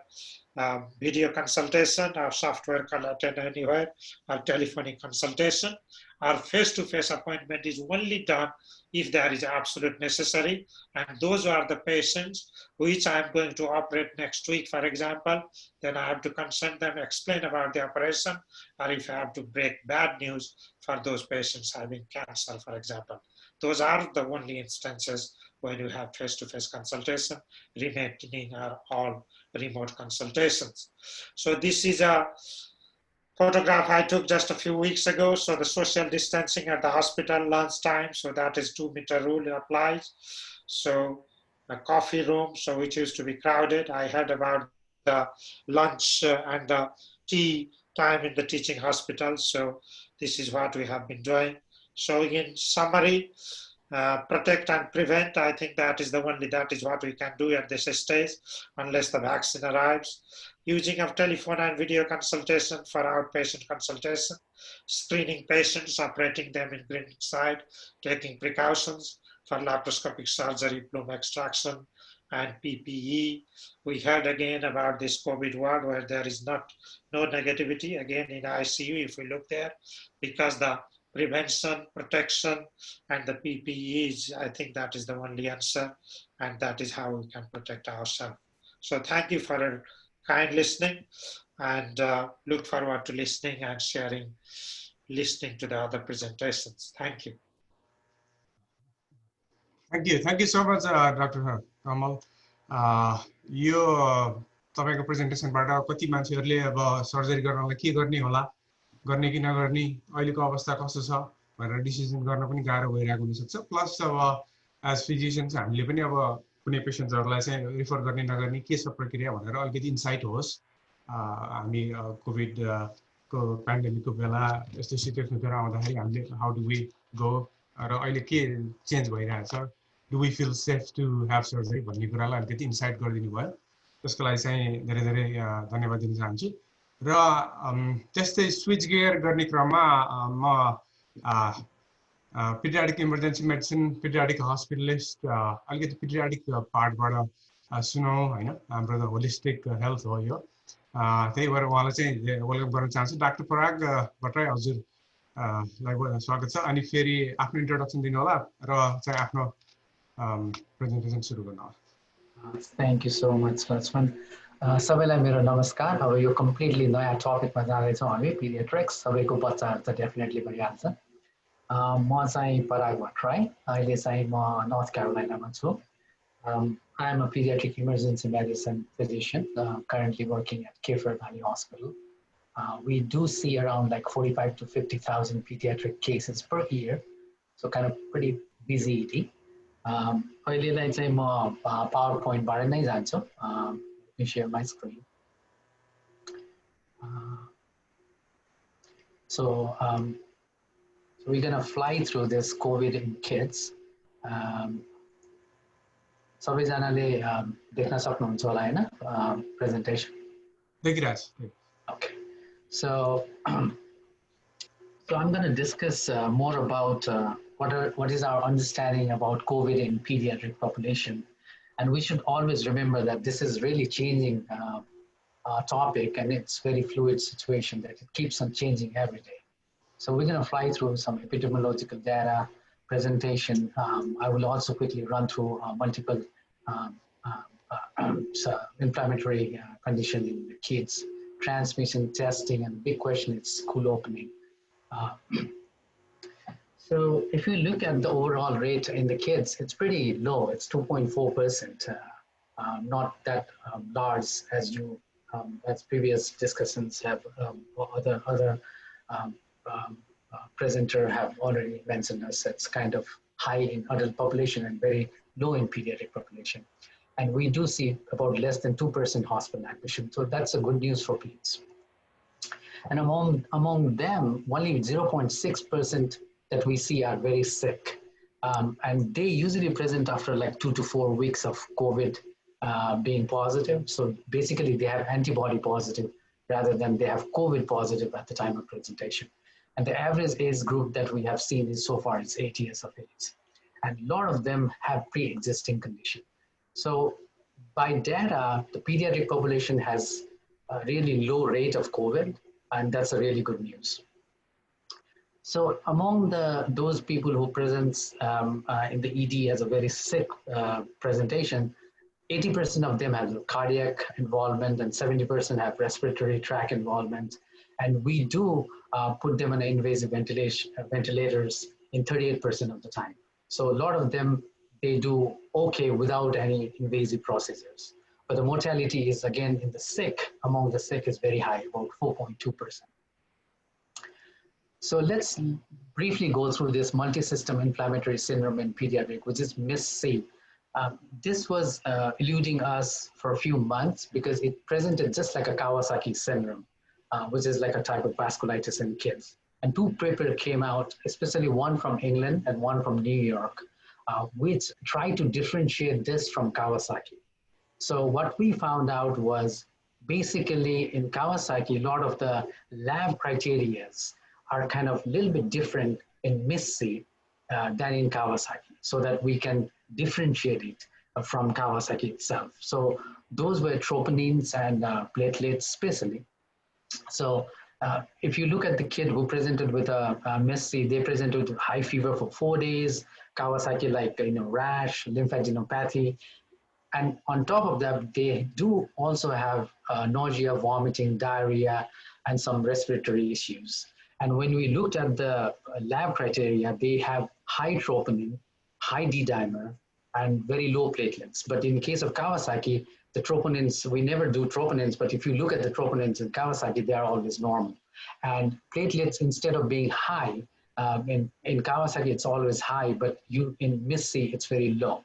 video consultation or software can attend anywhere, or telephonic consultation. Our face-to-face appointment is only done if there is absolute necessary. And those are the patients which I'm going to operate next week, for example. Then I have to consult them, explain about the operation, or if I have to break bad news for those patients having cancer, for example. Those are the only instances when you have face-to-face consultation. Remaining are all remote consultations. So this is a photograph I took just a few weeks ago. So the social distancing at the hospital lunchtime. So that is 2-meter rule applies. So a coffee room, so which used to be crowded. I heard about the lunch and the tea time in the teaching hospital. So this is what we have been doing. So in summary, protect and prevent, I think that is what we can do at this stage unless the vaccine arrives. Using of telephone and video consultation for outpatient consultation, screening patients, operating them in clinic side, taking precautions for laparoscopic surgery, plume extraction, and PPE. We heard again about this COVID ward where there is no negativity. Again, in ICU, if we look there, because the prevention, protection, and the PPEs, I think that is the only answer, and that is how we can protect ourselves. So thank you for your kind listening, and look forward to listening and listening to the other presentations. Thank you. Thank you so much, Dr. Kamal. यो तपाईको प्रेजेन्टेसनबाट कति मान्छेहरूले अब surgery गर्नलाई के गर्ने होला, गर्ने कि नगर्ने, अहिलेको अवस्था कस्तो छ भनेर डिसिजन गर्न पनि गाह्रो भइरहेको हुनसक्छ। प्लस अब एज फिजिशियन्स हामीले पनि अब कुनै पेसेन्ट्सहरूलाई चाहिँ रिफर गर्ने नगर्ने के छ प्रक्रिया भनेर अलिकति इन्साइट होस्। हामी कोभिडको पेन्डेमिकको बेला यस्तो सिचुएसनतिर आउँदाखेरि हामीले हाउ डु वी गो र अहिले के चेन्ज भइरहेछ, do we feel safe to have surgery भन्ने कुरालाई अलिकति इन्साइट गरिदिनु भयो। त्यसको लागि चाहिँ धेरै धेरै धन्यवाद दिन चाहन्छु। र त्यस्तै स्विच गियर गर्ने क्रममा म पिडियाट्रिक इमर्जेन्सी मेडिसिन, पिडियाट्रिक हस्पिटलिस्ट, अलिकति पिडियाट्रिक पार्टबाट सुनौँ होइन, हाम्रो त होलिस्टिक हेल्थ हो यो। त्यही भएर उहाँलाई चाहिँ वेलकम गर्न चाहन्छु। डाक्टर पराग भट्टराई हजुरलाई स्वागत छ। अनि फेरि आफ्नो इन्ट्रोडक्सन दिनु होला र चाहिँ आफ्नो प्रेजेन्टेसन सुरु गर्नु होला। Thank you so much, Lachman. सबैलाई मेरो नमस्कार। अब यो कम्प्लिटली नयाँ टपिकमा जाँदैछौँ हामी, पिडियाट्रिक्स। सबैको बच्चाहरू त डेफिनेटली भइहाल्छ। म चाहिँ पराग भट्टराई, अहिले चाहिँ म नर्थ क्यारोलाइनामा छु। I am a pediatric emergency medicine physician, currently working at Kefir Valley Hospital. We do see around like 45 to 50,000 pediatric cases per year, so kind of pretty busy. अहिलेलाई चाहिँ म PowerPoint-बाट नै जान्छु. Let me share my screen. So we're gonna fly through this COVID in kids. सबैजनाले देख्न सक्नुहुन्छ होला हैन presentation? देखिरहेछु। Okay. So I'm going to discuss more about what is our understanding about COVID in pediatric population. And we should always remember that this is really changing topic, and it's very fluid situation that it keeps on changing every day. So we're going to fly through some epidemiological data presentation. I will also quickly run through multiple inflammatory condition in the kids, transmission testing, and the big question is school opening. So if you look at the overall rate in the kids, it's pretty low. It's 2.4%, not that large as you as previous discussions have or other um, presenter have already mentioned us. It's kind of high in adult population and very low in pediatric population. And we do see about less than 2% hospital admission. So that's a good news for peds. And among them, only 0.6% that we see are very sick. And they usually present after like 2 to 4 weeks of COVID being positive. So basically they have antibody positive rather than they have COVID positive at the time of presentation. And the average age group that we have seen is so far it's 8 years of age. And a lot of them have pre-existing condition. So by data, the pediatric population has a really low rate of COVID, and that's a really good news. So among those people who presents in the ED as a very sick presentation, 80% of them have cardiac involvement and 70% have respiratory tract involvement. And we do put them on invasive ventilators in 38% of the time. So a lot of them, they do okay without any invasive procedures. But the mortality is again in the sick, among the sick is very high, about 4.2%. So let's briefly go through this multi-system inflammatory syndrome in pediatric, which is MIS-C. This was eluding us for a few months because it presented just like a Kawasaki syndrome, which is like a type of vasculitis in kids. And two papers came out, especially one from England and one from New York, which tried to differentiate this from Kawasaki. So what we found out was basically in Kawasaki, a lot of the lab criteria are kind of a little bit different in MIS-C than in Kawasaki, so that we can differentiate it from Kawasaki itself. So those were troponins and platelets especially. So if you look at the kid who presented with a MIS-C, they presented with high fever for 4 days, Kawasaki like rash, lymphadenopathy. And on top of that, they do also have nausea, vomiting, diarrhea, and some respiratory issues. And when we looked at the lab criteria, they have high troponin, high D-dimer, and very low platelets. But in the case of Kawasaki, the troponins, we never do troponins, but if you look at the troponins in Kawasaki, they are always normal. And platelets, instead of being high, in Kawasaki, it's always high, but in MIS-C, it's very low.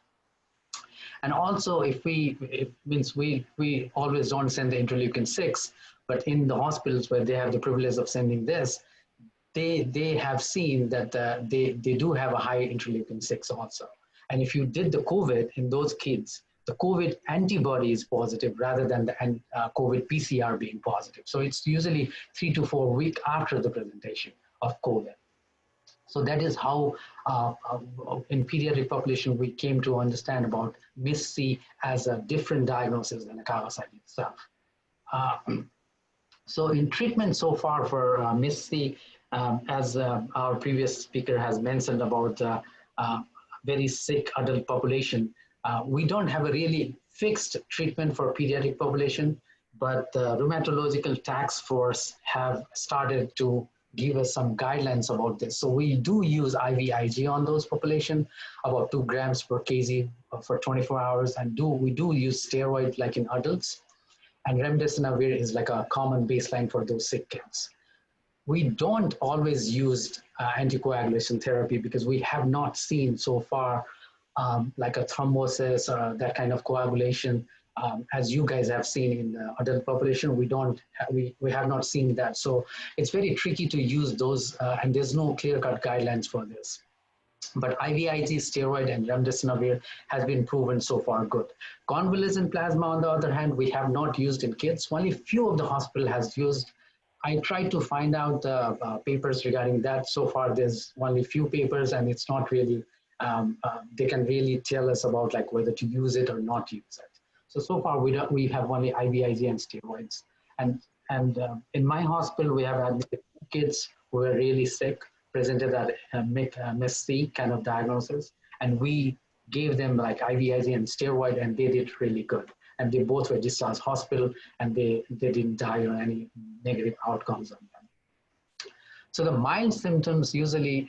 And also, we always don't send the interleukin-6, but in the hospitals where they have the privilege of sending this, they have seen that they do have a high interleukin-6 also. And if you did the COVID in those kids, the COVID antibody is positive rather than the COVID PCR being positive. So it's usually 3 to 4 weeks after the presentation of COVID. So that is how in pediatric population, we came to understand about MIS-C as a different diagnosis than a Kawasaki itself. So in treatment so far for MIS-C, as our previous speaker has mentioned about very sick adult population, we don't have a really fixed treatment for pediatric population, but the rheumatological task force have started to give us some guidelines about this. So we do use IVIG on those population, about 2 grams per kg for 24 hours, and we do use steroid like in adults. And remdesivir is like a common baseline for those sick kids. We don't always use anticoagulation therapy because we have not seen so far like a thrombosis or that kind of coagulation. As you guys have seen in the adult population, we have not seen that. So it's very tricky to use those, and there's no clear-cut guidelines for this. But IVIG, steroid, and remdesivir has been proven so far good. Convalescent plasma, on the other hand, we have not used in kids. Only few of the hospital has used. I tried to find out the papers regarding that. So far, there's only few papers, and it's not really, they can really tell us about like whether to use it or not use it. So far, we have only IVIG and steroids. And in my hospital, we have had kids who were really sick, presented at MIS-C kind of diagnosis, and we gave them like IVIG and steroid, and they did really good. And they both were discharged hospital, and they didn't die or any negative outcomes on them. So the mild symptoms usually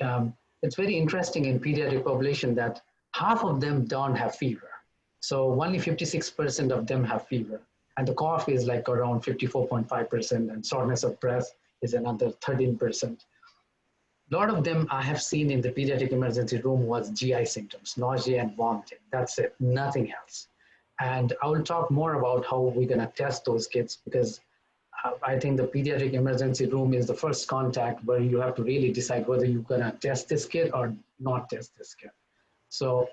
it's very interesting in pediatric population that half of them don't have fever. So only 56% of them have fever. And the cough is like around 54.5%, and shortness of breath is another 13%. A lot of them I have seen in the pediatric emergency room was GI symptoms, nausea and vomiting. That's it, nothing else. And I will talk more about how we're gonna test those kids, because I think the pediatric emergency room is the first contact where you have to really decide whether you're gonna test this kid or not test this kid. So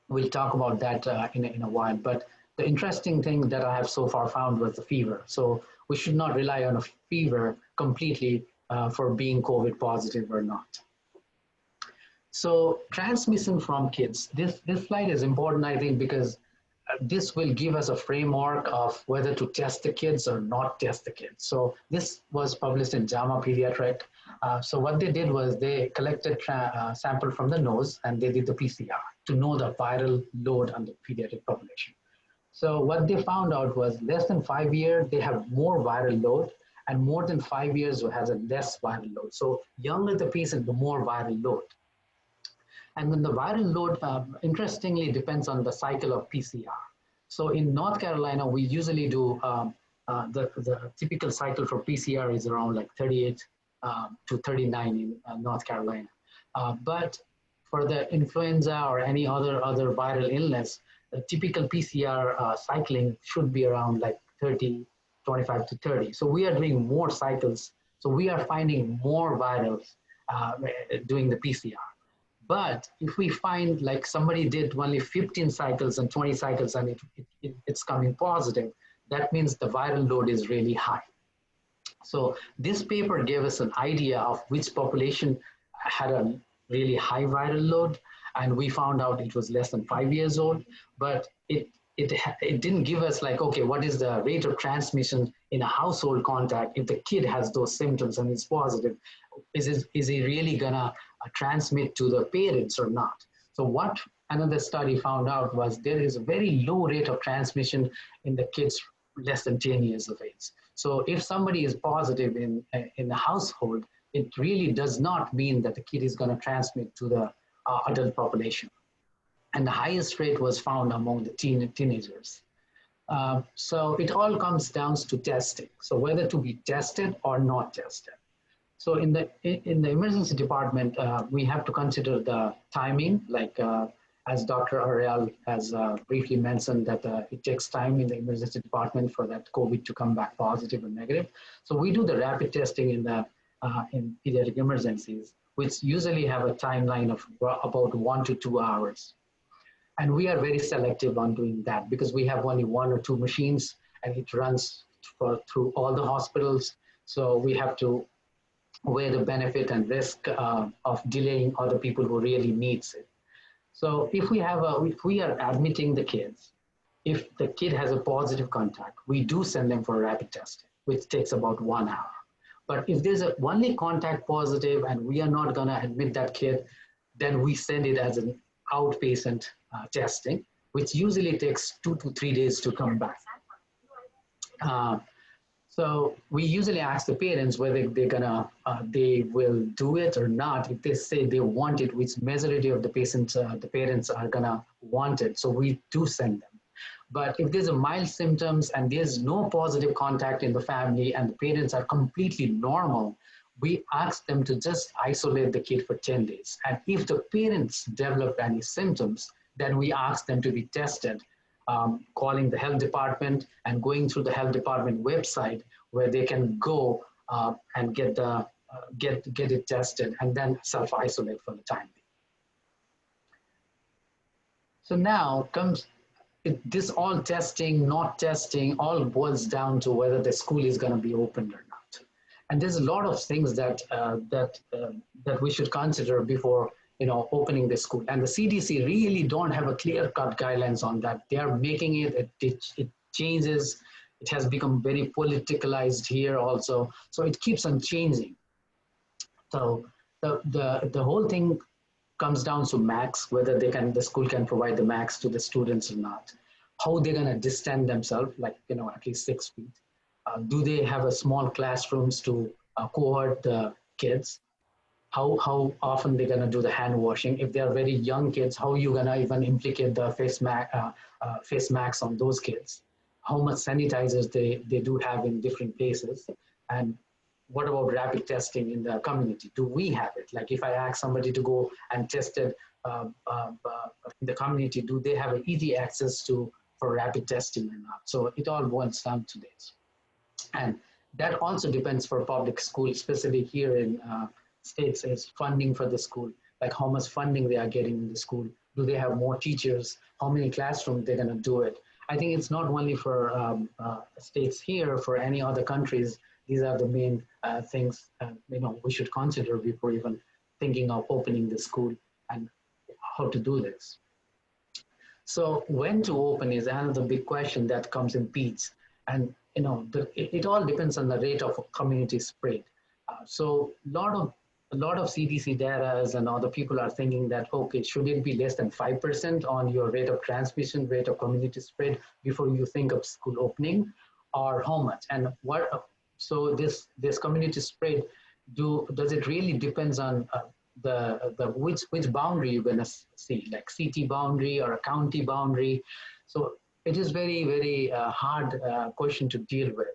we'll talk about that in a while. But the interesting thing that I have so far found was the fever. So we should not rely on a fever completely for being COVID positive or not. So transmission from kids. This slide is important, I think, because this will give us a framework of whether to test the kids or not test the kids. So this was published in JAMA Pediatric. So what they did was they collected sample from the nose and they did the PCR to know the viral load on the pediatric population. So what they found out was less than 5 years, they have more viral load, and more than 5 years has a less viral load. So younger the patient, the more viral load. And then the viral load, interestingly, depends on the cycle of PCR. So in North Carolina, we usually do, the typical cycle for PCR is around like 38 to 39 in North Carolina. But for the influenza or any other viral illness, the typical PCR cycling should be around like 25 to 30. So we are doing more cycles. So we are finding more virals doing the PCR. But if we find like somebody did only 15 cycles and 20 cycles and it's coming positive, that means the viral load is really high. So this paper gave us an idea of which population had a really high viral load, and we found out it was less than 5 years old, but it didn't give us like, okay, what is the rate of transmission in a household contact if the kid has those symptoms and it's positive? Is he really gonna transmit to the parents or not? So what another study found out was there is a very low rate of transmission in the kids less than 10 years of age. So if somebody is positive in the household, it really does not mean that the kid is gonna transmit to the adult population. And the highest rate was found among the teenagers. So it all comes down to testing. So whether to be tested or not tested. So in the emergency department, we have to consider the timing, like as Dr. Ariel has briefly mentioned that it takes time in the emergency department for that COVID to come back positive or negative. So we do the rapid testing in pediatric emergencies, which usually have a timeline of about 1 to 2 hours. And we are very selective on doing that because we have only 1 or 2 machines and it runs through all the hospitals. So we have to weigh the benefit and risk of delaying other people who really needs it. So if we are admitting the kids, if the kid has a positive contact, we do send them for rapid testing, which takes about 1 hour. But if there's only contact positive and we are not gonna admit that kid, then we send it as an outpatient testing, which usually takes 2 to 3 days to come back. So we usually ask the parents whether they will do it or not. If they say they want it, which majority of the parents are gonna want it, so we do send them. But if there's a mild symptoms and there's no positive contact in the family and the parents are completely normal, we ask them to just isolate the kid for 10 days. And if the parents develop any symptoms, then we ask them to be tested, calling the health department and going through the health department website where they can go and get it tested and then self-isolate for the time being. So now comes this all testing, not testing, all boils down to whether the school is going to be opened or not. And there's a lot of things that we should consider before opening the school. And the CDC really don't have a clear-cut guidelines on that. They are making it changes. It has become very politicalized here also. So it keeps on changing. So the whole thing comes down to max, whether the school can provide the max to the students or not. How they're gonna distance themselves, like at least 6 feet. Do they have a small classrooms to cohort the kids? how often they're gonna do the hand washing. If they are very young kids, how you gonna even implicate the face masks on those kids? How much sanitizers they do have in different places? And what about rapid testing in the community? Do we have it? Like if I ask somebody to go and test it in the community, do they have an easy access for rapid testing or not? So it all boils down to this. And that also depends for public school, especially here in States, is funding for the school, like how much funding they are getting in the school. Do they have more teachers? How many classrooms they're gonna do it? I think it's not only for states here, for any other countries. These are the main things we should consider before even thinking of opening the school and how to do this. So when to open is another big question that comes in PEDS. And it all depends on the rate of community spread. So a lot of CDC data and other people are thinking that, okay, should it be less than 5% on your rate of transmission, rate of community spread before you think of school opening, or how much? And so this community spread, does it really depends on which boundary you're gonna see, like city boundary or a county boundary? So it is very, very hard question to deal with.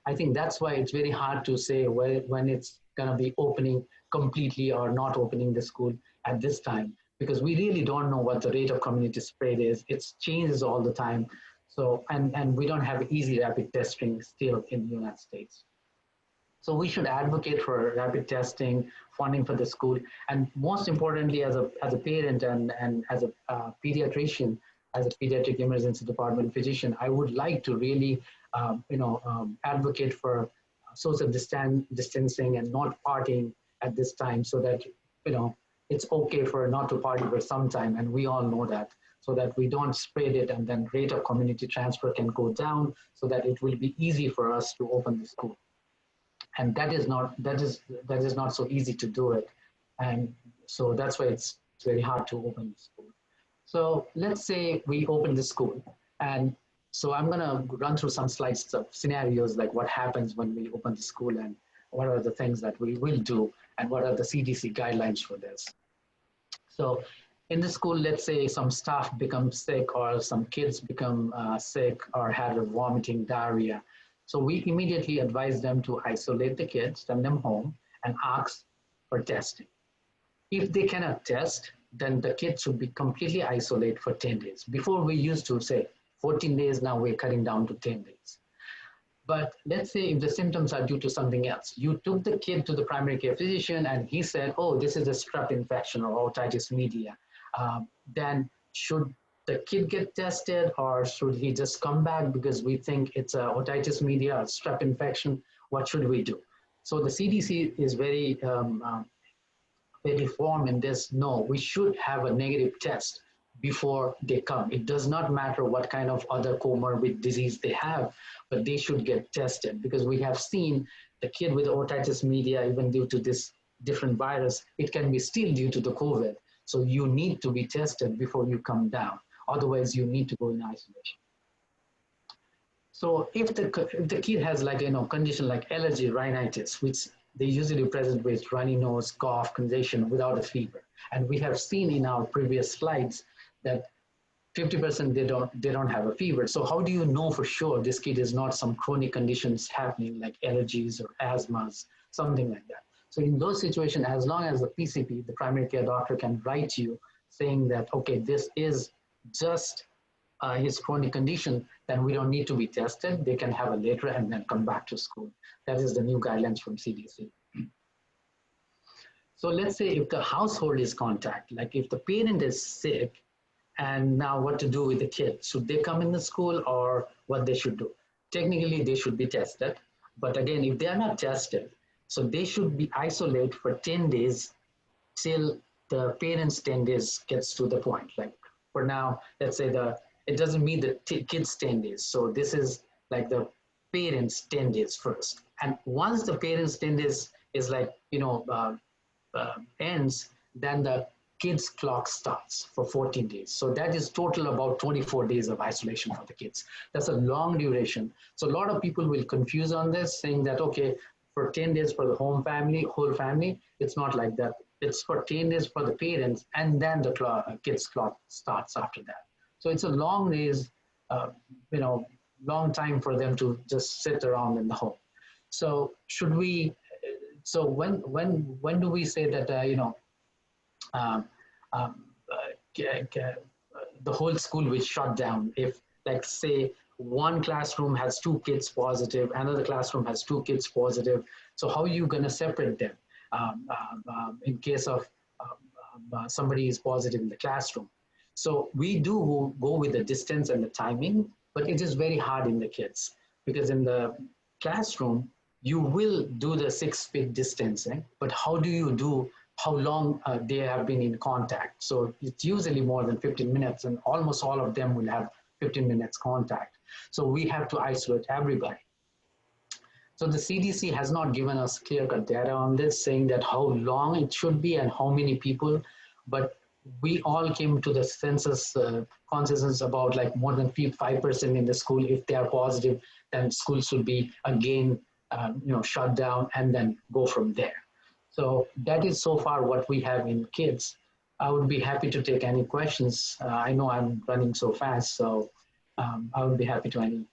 I think that's why it's very hard to say when it's gonna be opening completely or not opening the school at this time, because we really don't know what the rate of community spread is. It changes all the time. So, and we don't have easy rapid testing still in the United States. So we should advocate for rapid testing, funding for the school, and most importantly, as a parent and as a pediatrician, as a pediatric emergency department physician, I would like to really, advocate for social distancing and not partying at this time, so that it's okay for not to party for some time, and we all know that, so that we don't spread it, and then rate of community transfer can go down, so that it will be easy for us to open the school. And that is not so easy to do it, and so that's why it's very hard to open the school. So let's say we open the school, and so I'm gonna run through some slides of scenarios, like what happens when we open the school and what are the things that we will do and what are the CDC guidelines for this. So in the school, let's say some staff become sick or some kids become sick or had a vomiting, diarrhea. So we immediately advise them to isolate the kids, send them home, and ask for testing. If they cannot test, then the kids should be completely isolated for 10 days. Before we used to say 14 days, now we're cutting down to 10 days. But let's say if the symptoms are due to something else, you took the kid to the primary care physician and he said, oh, this is a strep infection or otitis media, then should the kid get tested, or should he just come back because we think it's a otitis media or strep infection? What should we do? So the CDC is very firm in this. No, we should have a negative test before they come. It does not matter what kind of other comorbid disease they have, but they should get tested, because we have seen the kid with otitis media, even due to this different virus, it can be still due to the COVID. So you need to be tested before you come down. Otherwise, you need to go in isolation. So if the kid has like condition like allergy, rhinitis, which they usually present with runny nose, cough, congestion without a fever, and we have seen in our previous slides that 50% they don't have a fever. So how do you know for sure this kid is not some chronic conditions happening like allergies or asthmas, something like that? So in those situations, as long as the PCP, the primary care doctor, can write you saying that, okay, this is just his chronic condition, then we don't need to be tested. They can have a letter and then come back to school. That is the new guidelines from CDC. So let's say if the household is contact, like if the parent is sick, and now what to do with the kid? Should they come in the school, or what they should do? Technically, they should be tested. But again, if they are not tested, so they should be isolated for 10 days till the parents' 10 days gets to the point. Like for now, let's say it doesn't mean the kids 10 days. So this is like the parents 10 days first. And once the parents 10 days is like, ends, then the kids clock starts for 14 days. So that is total about 24 days of isolation for the kids. That's a long duration. So a lot of people will confuse on this, saying that, okay, for 10 days for the whole family. It's not like that. It's for 10 days for the parents, and then the kids clock starts after that. So it's a long days, long time for them to just sit around in the home. So should we? So when do we say that um, um, the whole school will shut down if, like, say, one classroom has 2 kids positive, another classroom has 2 kids positive? So how are you going to separate them in case of somebody is positive in the classroom? So we do go with the distance and the timing, but it is very hard in the kids, because in the classroom, you will do the 6 feet distancing, but how do you do how long they have been in contact? So it's usually more than 15 minutes, and almost all of them will have 15 minutes contact. So we have to isolate everybody. So the CDC has not given us clear-cut data on this, saying that how long it should be and how many people, but we all came to the consensus about like more than 5% in the school. If they are positive, then school should be again, shut down and then go from there. So that is so far what we have in kids. I would be happy to take any questions. I know I'm running so fast, so I would be happy to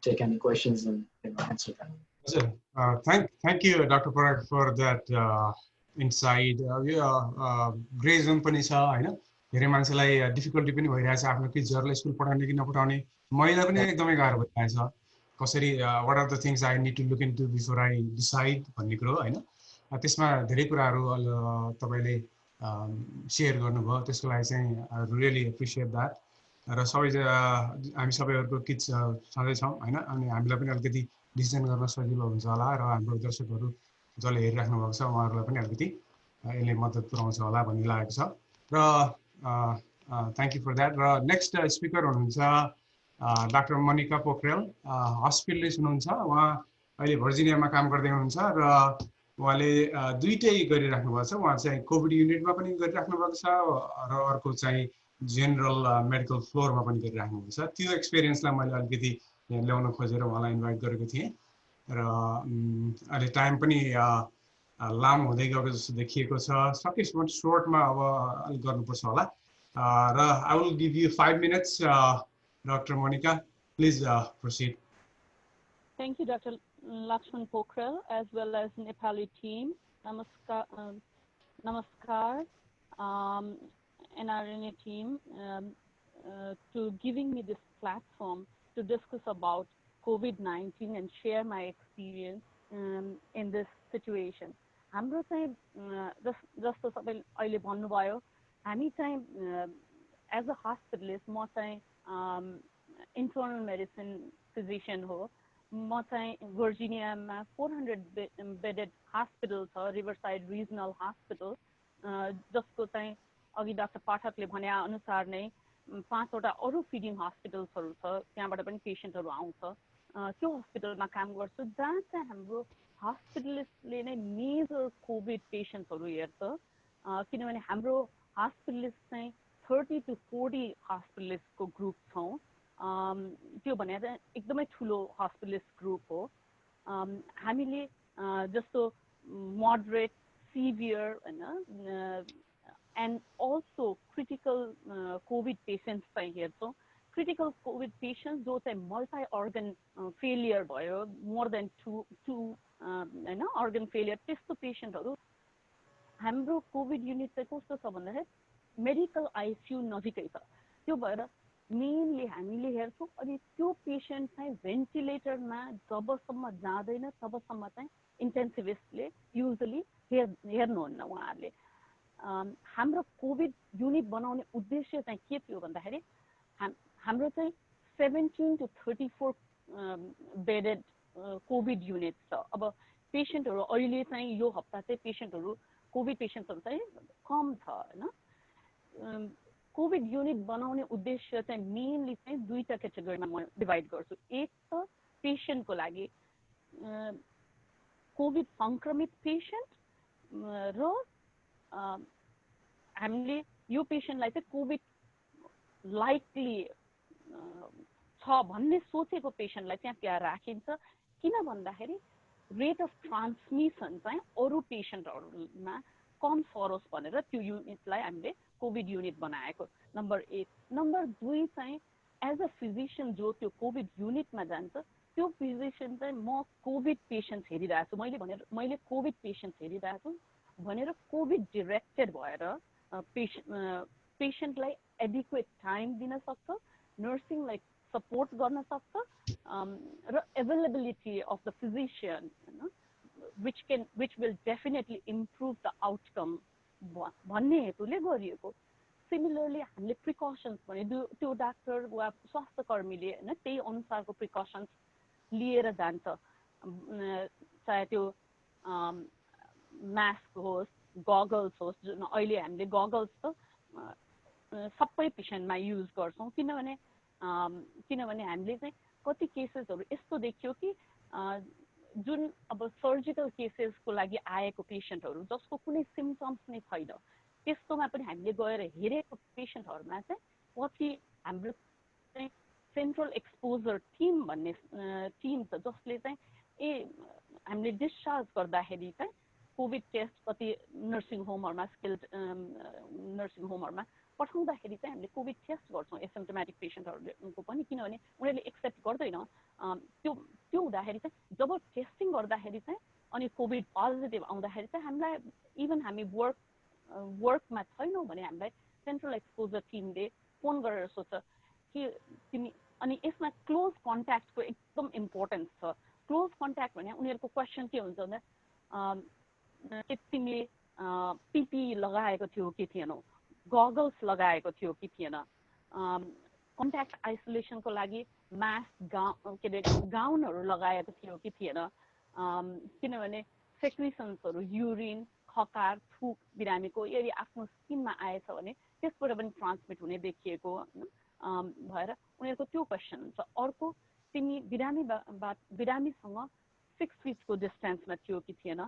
take any questions and answer them. Thank you, Dr. Parag, for that insight. Grey John पनि छ हैन, धेरै मान्छेलाई difficulty पनि भइरहेछ आफ्नो किड्सहरुलाई school पठाउने कि नपठाउने। महिला पनि एकदमै गाह्रो भइरहेछ, कसरी what are the things I need to look into before I decide भन्ने कुरो हैन। त्यसमा धेरै कुराहरु तपाईले शेयर गर्नुभयो, त्यसको लागि चाहिँ आई रियली एप्रिशिएट दैट। र हामी सबैहरुको किड्स सधैँ छौं हैन, अनि हामीलाई पनि अलिकति डिसिजन गर्न सजिलो हुन्छ होला, र हाम्रो दर्शकहरु जसले हेरिराख्नु भएको छ उहाँहरुलाई पनि अलिकति यसले मद्दत पुर्याउँछ होला भन्ने लागेको छ। र थ्यांक यू फर दैट। र नेक्स्ट स्पिकर हुनुहुन्छ डाक्टर मनिका पोखरेल, हस्पिटलिस्ट हुनुहुन्छ। उहाँ अहिले भर्जिनियामा काम गर्दै हुनुहुन्छ र उहाँले दुईटै गरिराख्नु भएको छ। उहाँ चाहिँ कोभिड युनिटमा पनि गरिराख्नु भएको छ र अर्को चाहिँ जेनरल मेडिकल फ्लोरमा पनि गरिराख्नु भएको छ। त्यो एक्सपिरियन्सलाई मैले अलिकति यहाँ ल्याउन खोजेर उहाँलाई इन्भाइट गरेको थिएँ, र अहिले टाइम पनि लामो हुँदै गएको जस्तो देखिएको छ। सकेसम्म शोर्टमा अब अलिक गर्नुपर्छ होला। र I will give you 5 minutes, Dr. Monica, please proceed. Thank you, Dr. Lakshman Pokhrel, as well as Nepali team. Namaskar, NRNA team, to giving me this platform to discuss about COVID-19 and share my experience in this situation. हाम्रो चाहिँ जस्तो तपाईले अहिले भन्नुभयो, हामी चाहिँ as a हस्पिटलिस्ट, म चाहिँ इन्टर्नल मेडिसिन फिजिशियन हो। म चाहिँ भर्जिनियामा 400 बेडेड हस्पिटल छ, रिभरसाइड रिजनल हस्पिटल, जसको चाहिँ अघि डाक्टर पाठकले भने अनुसार नै 5वटा अरू फिडिङ हस्पिटल्सहरू छ, त्यहाँबाट पनि पेशेन्टहरू आउँछ। त्यो हस्पिटलमा काम गर्छु, जहाँ चाहिँ हाम्रो हस्पिटलिस्टले नै मेजर कोभिड पेशेन्ट्सहरू हेर्छ, किनभने हाम्रो हस्पिटलिस्ट चाहिँ 30 to 40 हस्पिटलिस्टको ग्रुप छौँ। त्यो भने चाहिँ एकदमै ठुलो हस्पिटलिस्ट ग्रुप हो। हामीले जस्तो मोडरेट, सिभियर हैन, and also critical covid patients चाहिँ हेर्छौँ। क्रिटिकल कोभिड पेशेन्ट्स जो चाहिँ मल्टी अर्गन फेलियर भयो, मोर देन टू हैन अर्गन फेलियर, त्यस्तो पेशेन्टहरू हाम्रो कोभिड युनिट चाहिँ कस्तो छ भन्दाखेरि मेडिकल आइसियू नजिकै छ। त्यो भएर मेनली हामीले हेर्छौँ। अनि त्यो पेशेन्ट चाहिँ भेन्टिलेटरमा जबसम्म जाँदैन तबसम्म चाहिँ इन्टेन्सिभिस्टले युजली हेर्नुहुन्न उहाँहरूले। हाम्रो कोभिड युनिट बनाउने उद्देश्य चाहिँ के थियो भन्दाखेरि हाम्रो चाहिँ 17 to 34 बेडेड कोभिड युनिट छ। अब पेशेन्टहरू अहिले चाहिँ यो हप्ता चाहिँ पेशेन्टहरू कोभिड पेशेन्टहरू चाहिँ कम छ हैन। कोभिड युनिट बनाउने उद्देश्य चाहिँ मेनली चाहिँ दुईटा क्याटेगोरीमा म डिभाइड गर्छु। एक त पेशेन्टको लागि कोभिड संक्रमित पेशेन्ट, र हामीले यो पेशेन्टलाई चाहिँ कोभिड लाइकली छ भन्ने सोचेको पेशेन्टलाई चाहिँ त्यहाँ राखिन्छ। किन भन्दाखेरि रेट अफ ट्रान्समिसन चाहिँ अरू पेसेन्टहरूमा कम सरोस् भनेर त्यो युनिटलाई हामीले कोभिड युनिट बनाएको नम्बर 1। नम्बर 2 चाहिँ एज अ फिजिसियन जो त्यो कोभिड युनिटमा जान्छ त्यो फिजिसियन चाहिँ म कोभिड पेसेन्ट्स हेरिरहेको छु मैले कोभिड पेसेन्ट्स हेरिरहेको छु भनेर कोभिड डिरेक्टेड भएर पेसेन्टलाई एडिक्वेट टाइम दिन सक्छ, नर्सिङलाई सपोर्ट गर्न सक्छ र availability of the physician which will definitely improve the outcome भन्ने हेतुले गरिएको। सिमिलरली हामीले प्रिकसन्स भने त्यो डाक्टर वा स्वास्थ्य कर्मीले हैन त्यही अनुसारको प्रिकसन्स लिएर जान्छ, चाहे त्यो मास्क होस्, गगल्स होस्, जुन अहिले हामीले गगल्स त सबै पेसेन्टमा युज गर्छौँ किनभने हामीले चाहिँ कति केसेसहरू यस्तो देखियो कि जुन अब सर्जिकल केसेसको लागि आएको पेसेन्टहरू जसको कुनै सिम्पटम्स नै छैन त्यस्तोमा पनि हामीले गएर हेरेको पेसेन्टहरूमा चाहिँ पछि हाम्रो चाहिँ सेन्ट्रल एक्सपोजर टिम भन्ने टिम छ जसले चाहिँ हामीले डिस्चार्ज गर्दाखेरि चाहिँ कोभिड टेस्ट कति नर्सिङ होमहरूमा स्किल्ड नर्सिङ होमहरूमा पठाउँदाखेरि चाहिँ हामीले कोभिड टेस्ट गर्छौँ एसिम्टोमेटिक पेसेन्टहरूको पनि, किनभने उनीहरूले एक्सेप्ट गर्दैन त्यो हुँदाखेरि चाहिँ जब टेस्टिङ गर्दाखेरि चाहिँ अनि कोभिड पोजिटिभ आउँदाखेरि चाहिँ हामीलाई इभन हामी वर्कमा छैनौँ भने हामीलाई सेन्ट्रल एक्सपोजर टिमले फोन गरेर सोध्छ कि तिमी, अनि यसमा क्लोज कन्ट्याक्टको एकदम इम्पोर्टेन्स छ। क्लोज कन्ट्याक्ट भने उनीहरूको क्वेसन के हुन्छ भन्दा तिमीले पिपी लगाएको थियो कि थिएनौ, गगल्स लगाएको थियो कि थिएन, कन्ट्याक्ट आइसोलेसनको लागि मास्क के अरे गाउनहरू लगाएको थियो कि थिएन, किनभने सेक्रिसन्सहरू युरिन, खकार, थुक बिरामीको यदि आफ्नो स्किनमा आएछ भने त्यसबाट पनि ट्रान्समिट हुने देखिएको भएर उनीहरूको त्यो क्वेसन हुन्छ। अर्को तिमी बिरामीसँग 6 फिटको डिस्टेन्समा थियो कि थिएन,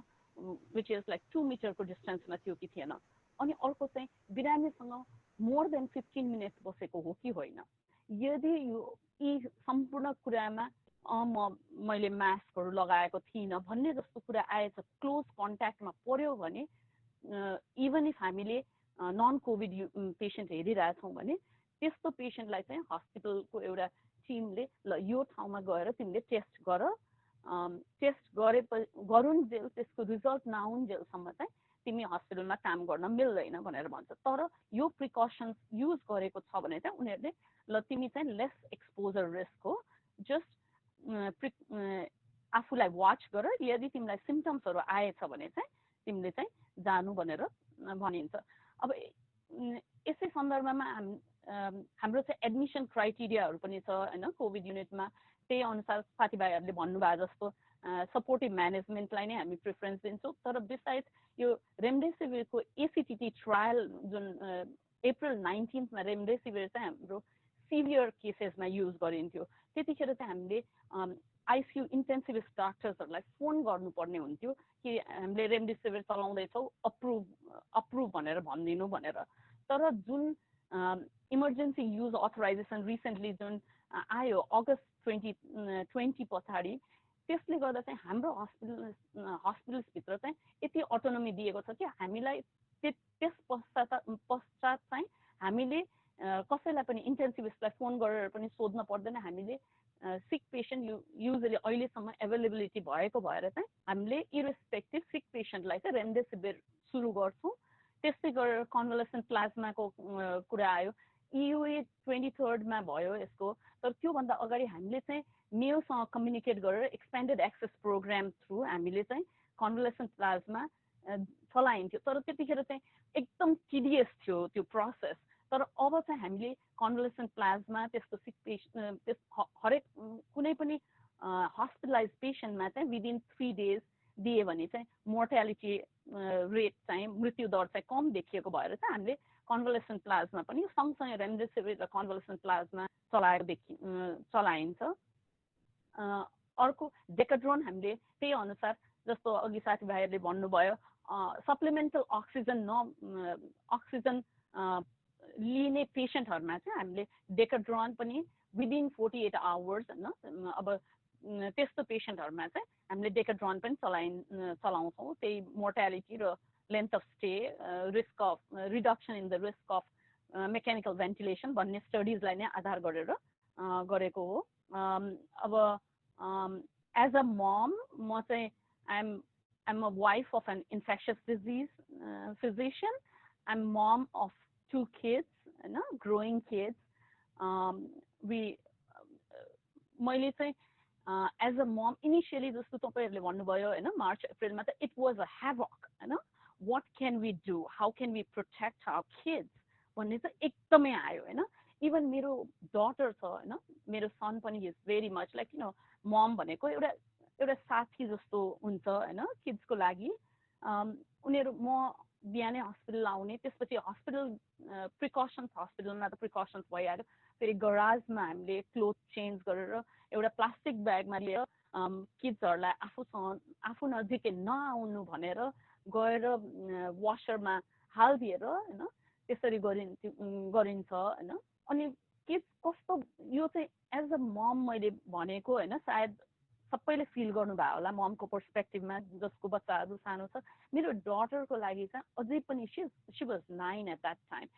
विच इज लाइक 2 मिटरको डिस्टेन्समा थियो कि थिएन, अनि अर्को चाहिँ बिरामीसँग मोर देन 15 मिनट बसेको हो कि होइन। यदि यी सम्पूर्ण कुरामा मैले मास्कहरू लगाएको थिइनँ भन्ने जस्तो कुरा आएछ, क्लोज कन्ट्याक्टमा पर्यो भने इभन इफ हामीले नन कोभिड पेसेन्ट हेरिरहेछौँ भने त्यस्तो पेसेन्टलाई चाहिँ हस्पिटलको एउटा टिमले ल यो ठाउँमा गएर तिमीले टेस्ट गरुन्जेल त्यसको रिजल्ट नआउन्जेलसम्म चाहिँ तिमी हस्पिटलमा काम गर्न मिल्दैन भनेर भन्छ। तर यो प्रिकसन्स युज गरेको छ भने चाहिँ उनीहरूले ल तिमी चाहिँ लेस एक्सपोजर रिस्क हो, जस्ट आफूलाई वाच गर, यदि तिमीलाई सिम्टम्सहरू आएछ भने चाहिँ तिमीले चाहिँ जानु भनेर भनिन्छ। अब यसै सन्दर्भमा हाम्रो चाहिँ एडमिसन क्राइटेरियाहरू पनि छ होइन कोभिड युनिटमा, त्यही अनुसार साथीभाइहरूले भन्नुभयो जस्तो सपोर्टिभ म्यानेजमेन्टलाई नै हामी प्रिफरेन्स दिन्छौँ। तर बिसाइड यो रेमडेसिभिरको एसिटिटी ट्रायल जुन अप्रिल 19 रेमडेसिभिर चाहिँ हाम्रो सिभियर केसेसमा युज गरिन्थ्यो, त्यतिखेर चाहिँ हामीले आइसियु इन्टेन्सिभिस्ट डाक्टर्सहरूलाई फोन गर्नुपर्ने हुन्थ्यो कि हामीले रेमडेसिभिर चलाउँदैछौँ, अप्रुभ भनेर भनिदिनु भनेर। तर जुन इमर्जेन्सी युज अथराइजेसन रिसेन्टली जुन आयो अगस्त 2020 पछाडि, त्यसले गर्दा चाहिँ हाम्रो हस्पिटल्सभित्र चाहिँ यति अटोनोमी दिएको छ कि हामीलाई त्यस पश्चात चाहिँ हामीले कसैलाई पनि इन्टेन्सिभिस्टलाई फोन गरेर पनि सोध्न पर्दैन। हामीले सिक पेसेन्ट युजली अहिलेसम्म एभाइलेबिलिटी भएको भएर चाहिँ हामीले इरेस्पेक्टिभ सिक पेसेन्टलाई चाहिँ रेमडेसिभिर सुरु गर्छौँ। त्यस्तै गरेर कन्भलेसेन्ट प्लाज्माको कुरा आयो, EUA 23मा भयो यसको, तर त्योभन्दा अगाडि हामीले चाहिँ मेलसँग कम्युनिकेट गरेर एक्सपेन्डेड एक्सेस प्रोग्राम थ्रु हामीले चाहिँ कन्भलेसेन्ट प्लाज्मा चलाइन्थ्यो। तर त्यतिखेर चाहिँ एकदम टिडियस थियो त्यो प्रोसेस। तर अब चाहिँ हामीले कन्भलेसेन्ट प्लाज्मा त्यस्तो सिक पेसेन्ट हरेक कुनै पनि हस्पिटलाइज पेसेन्टमा चाहिँ विदिन 3 डेज दिए भने चाहिँ मोर्टालिटी रेट चाहिँ मृत्यु दर चाहिँ कम देखिएको भएर चाहिँ हामीले कन्भलेसेन्ट प्लाज्मा पनि सँगसँगै रेमडेसिभिर र कन्भलेसेन्ट प्लाज्मा चलाइन्छ। अर्को डेकाड्रोन हामीले त्यही अनुसार जस्तो अघि साथीभाइहरूले भन्नुभयो सप्लिमेन्टल अक्सिजन लिने पेसेन्टहरूमा चाहिँ हामीले डेकाड्रोन पनि विदिन 48 आवर्स होइन, अब त्यस्तो पेसेन्टहरुमा चाहिँ हामीले डेकाड्रोन पनि चलाउँछौँ त्यही मोर्टालिटी र length of stay risk of reduction in the risk of mechanical ventilation भन्ने स्टडिजलाई नै आधार गरेर गरेको हो अब एज अ मम म चाहिँ I'm a wife of an infectious disease physician. I'm mom of 2 kids, growing kids. मैले चाहिँ as a mom initially जस्तो तपाईहरुले भन्नुभयो हैन मार्च अप्रिलमा त it was a havoc हैन what can we do, how can we protect our kids भन्ने चाहिँ एकदमै आयो हैन इभन मेरो डटर छ हैन मेरो सन पनि is very much like मम भनेको एउटा साथी जस्तो हुन्छ हैन किड्सको लागि उनीहरु म बिहानै हस्पिटल आउने त्यसपछि हस्पिटल प्रिकसन्स हस्पिटलमा त प्रिकसन्स भइहाल्यो फेरि गराजमा हामीले क्लोथ चेन्ज गरेर एउटा प्लास्टिक ब्यागमा लिएर किड्सहरुलाई आफू नजिकै नआउनु भनेर गएर वाशरमा हाल्दिएर हैन त्यसरी गरिन्छ हैन अनि किड्स कस्तो यो चाहिँ एज अ मम मैले भनेको हैन सायद सबैले फिल गर्नुभयो होला ममको पर्सपेक्टिभमा जसको बच्चाहरु सानो छ मेरो डटरको लागि चाहिँ अझै पनि she was 9 at that time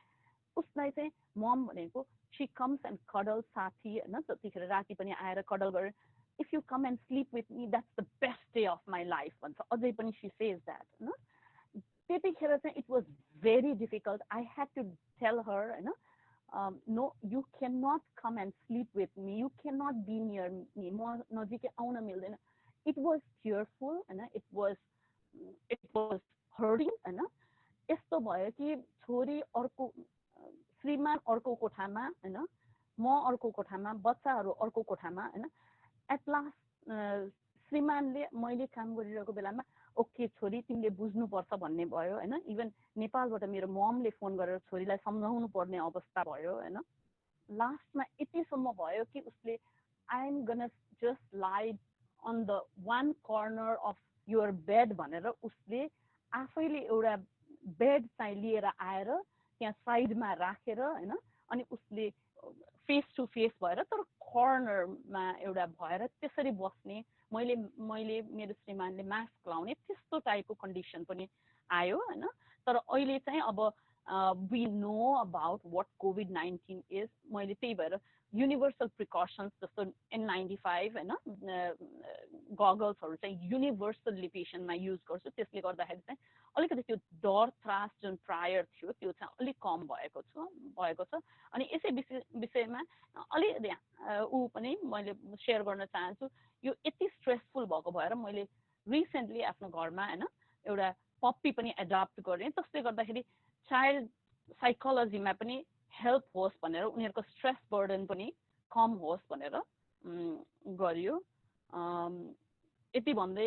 उसलाई चाहिँ मम भनेको शी कम्स एन्ड कडल साथी हैन त्यतिखेर राति पनि आएर कडल गरेर if you come and sleep with me that's the best day of my life भन्छ अझै पनि शी सेज दैट हैन त्यतिखेर चाहिँ it was very difficult I had to tell her हैन no, you cannot come and sleep with me. You cannot be near me. It was tearful, and it was hurting, and यस्तो भयो कि छोरी अर्को श्रीमान अर्को कोठामा हैन म अर्को कोठामा बच्चाहरु अर्को कोठामा हैन एट लास्ट श्रीमानले मैले काम गरिरहेको बेलामा ओके छोरी तिमीले बुझ्नु पर्छ भन्ने भयो हैन इभन नेपालबाट मेरो ममले फोन गरेर छोरीलाई सम्झाउनु पर्ने अवस्था भयो हैन लास्टमा यतिसम्म भयो कि उसले I am gonna just lie on the one corner of your bed भनेर उसले आफैले एउटा बेड चाहिँ लिएर आएर त्यहाँ साइडमा राखेर हैन अनि उसले फेस टु फेस भएर तर कर्नरमा एउटा भएर त्यसरी बस्ने मैले मेरो श्रीमानले मास्क लाउने त्यस्तो टाइपको कन्डिसन पनि आयो हैन तर अहिले चाहिँ अब we know about what COVID-19 is मैले त्यही भएर युनिभर्सल प्रिकसन्स जस्तो N95 हैन गगल्सहरु चाहिँ युनिभर्सल्ली पेशेन्टमा युज गर्छु त्यसले गर्दाखेरि चाहिँ अलिकति त्यो डर त्रास जुन प्रायर थियो त्यो चाहिँ अलिक कम भएको छ अनि यसै विषयमा अलि उ पनि मैले शेयर गर्न चाहन्छु यो यति स्ट्रेसफुल भएको भएर मैले रिसेन्टली आफ्नो घरमा हैन एउटा पप्पी पनि एडप्ट गरेँ त्यसले गर्दाखेरि चाइल्ड साइकोलोजीमा पनि हेल्प होस् भनेर उनीहरुको स्ट्रेस बर्डन पनि कम होस् भनेर गरियो यति भन्दै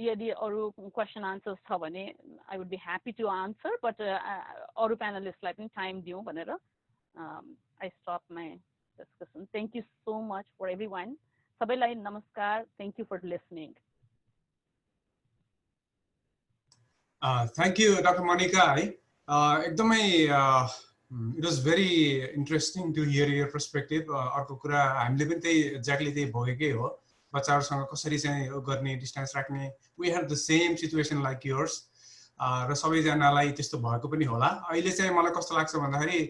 यदि अरु क्वेशन आन्सर्स छ भने I would be happy to answer but अरु प्यानलिस्टलाई पनि टाइम दिउँ भनेर I stop my discussion thank you so much for everyone सबैलाई नमस्कार thank you for listening thank you doctor Monika है एकदमै it was very interesting to hear your perspective अर्को कुरा हामीले पनि त्यही एक्ज्याक्टली त्यही भोगेकै हो बच्चाहरुसँग कसरी चाहिँ गर्ने डिस्टेन्स राख्ने we had the same situation like yours र सबैजनालाई त्यस्तो भएको पनि होला अहिले चाहिँ मलाई कस्तो लाग्छ भन्दाखेरि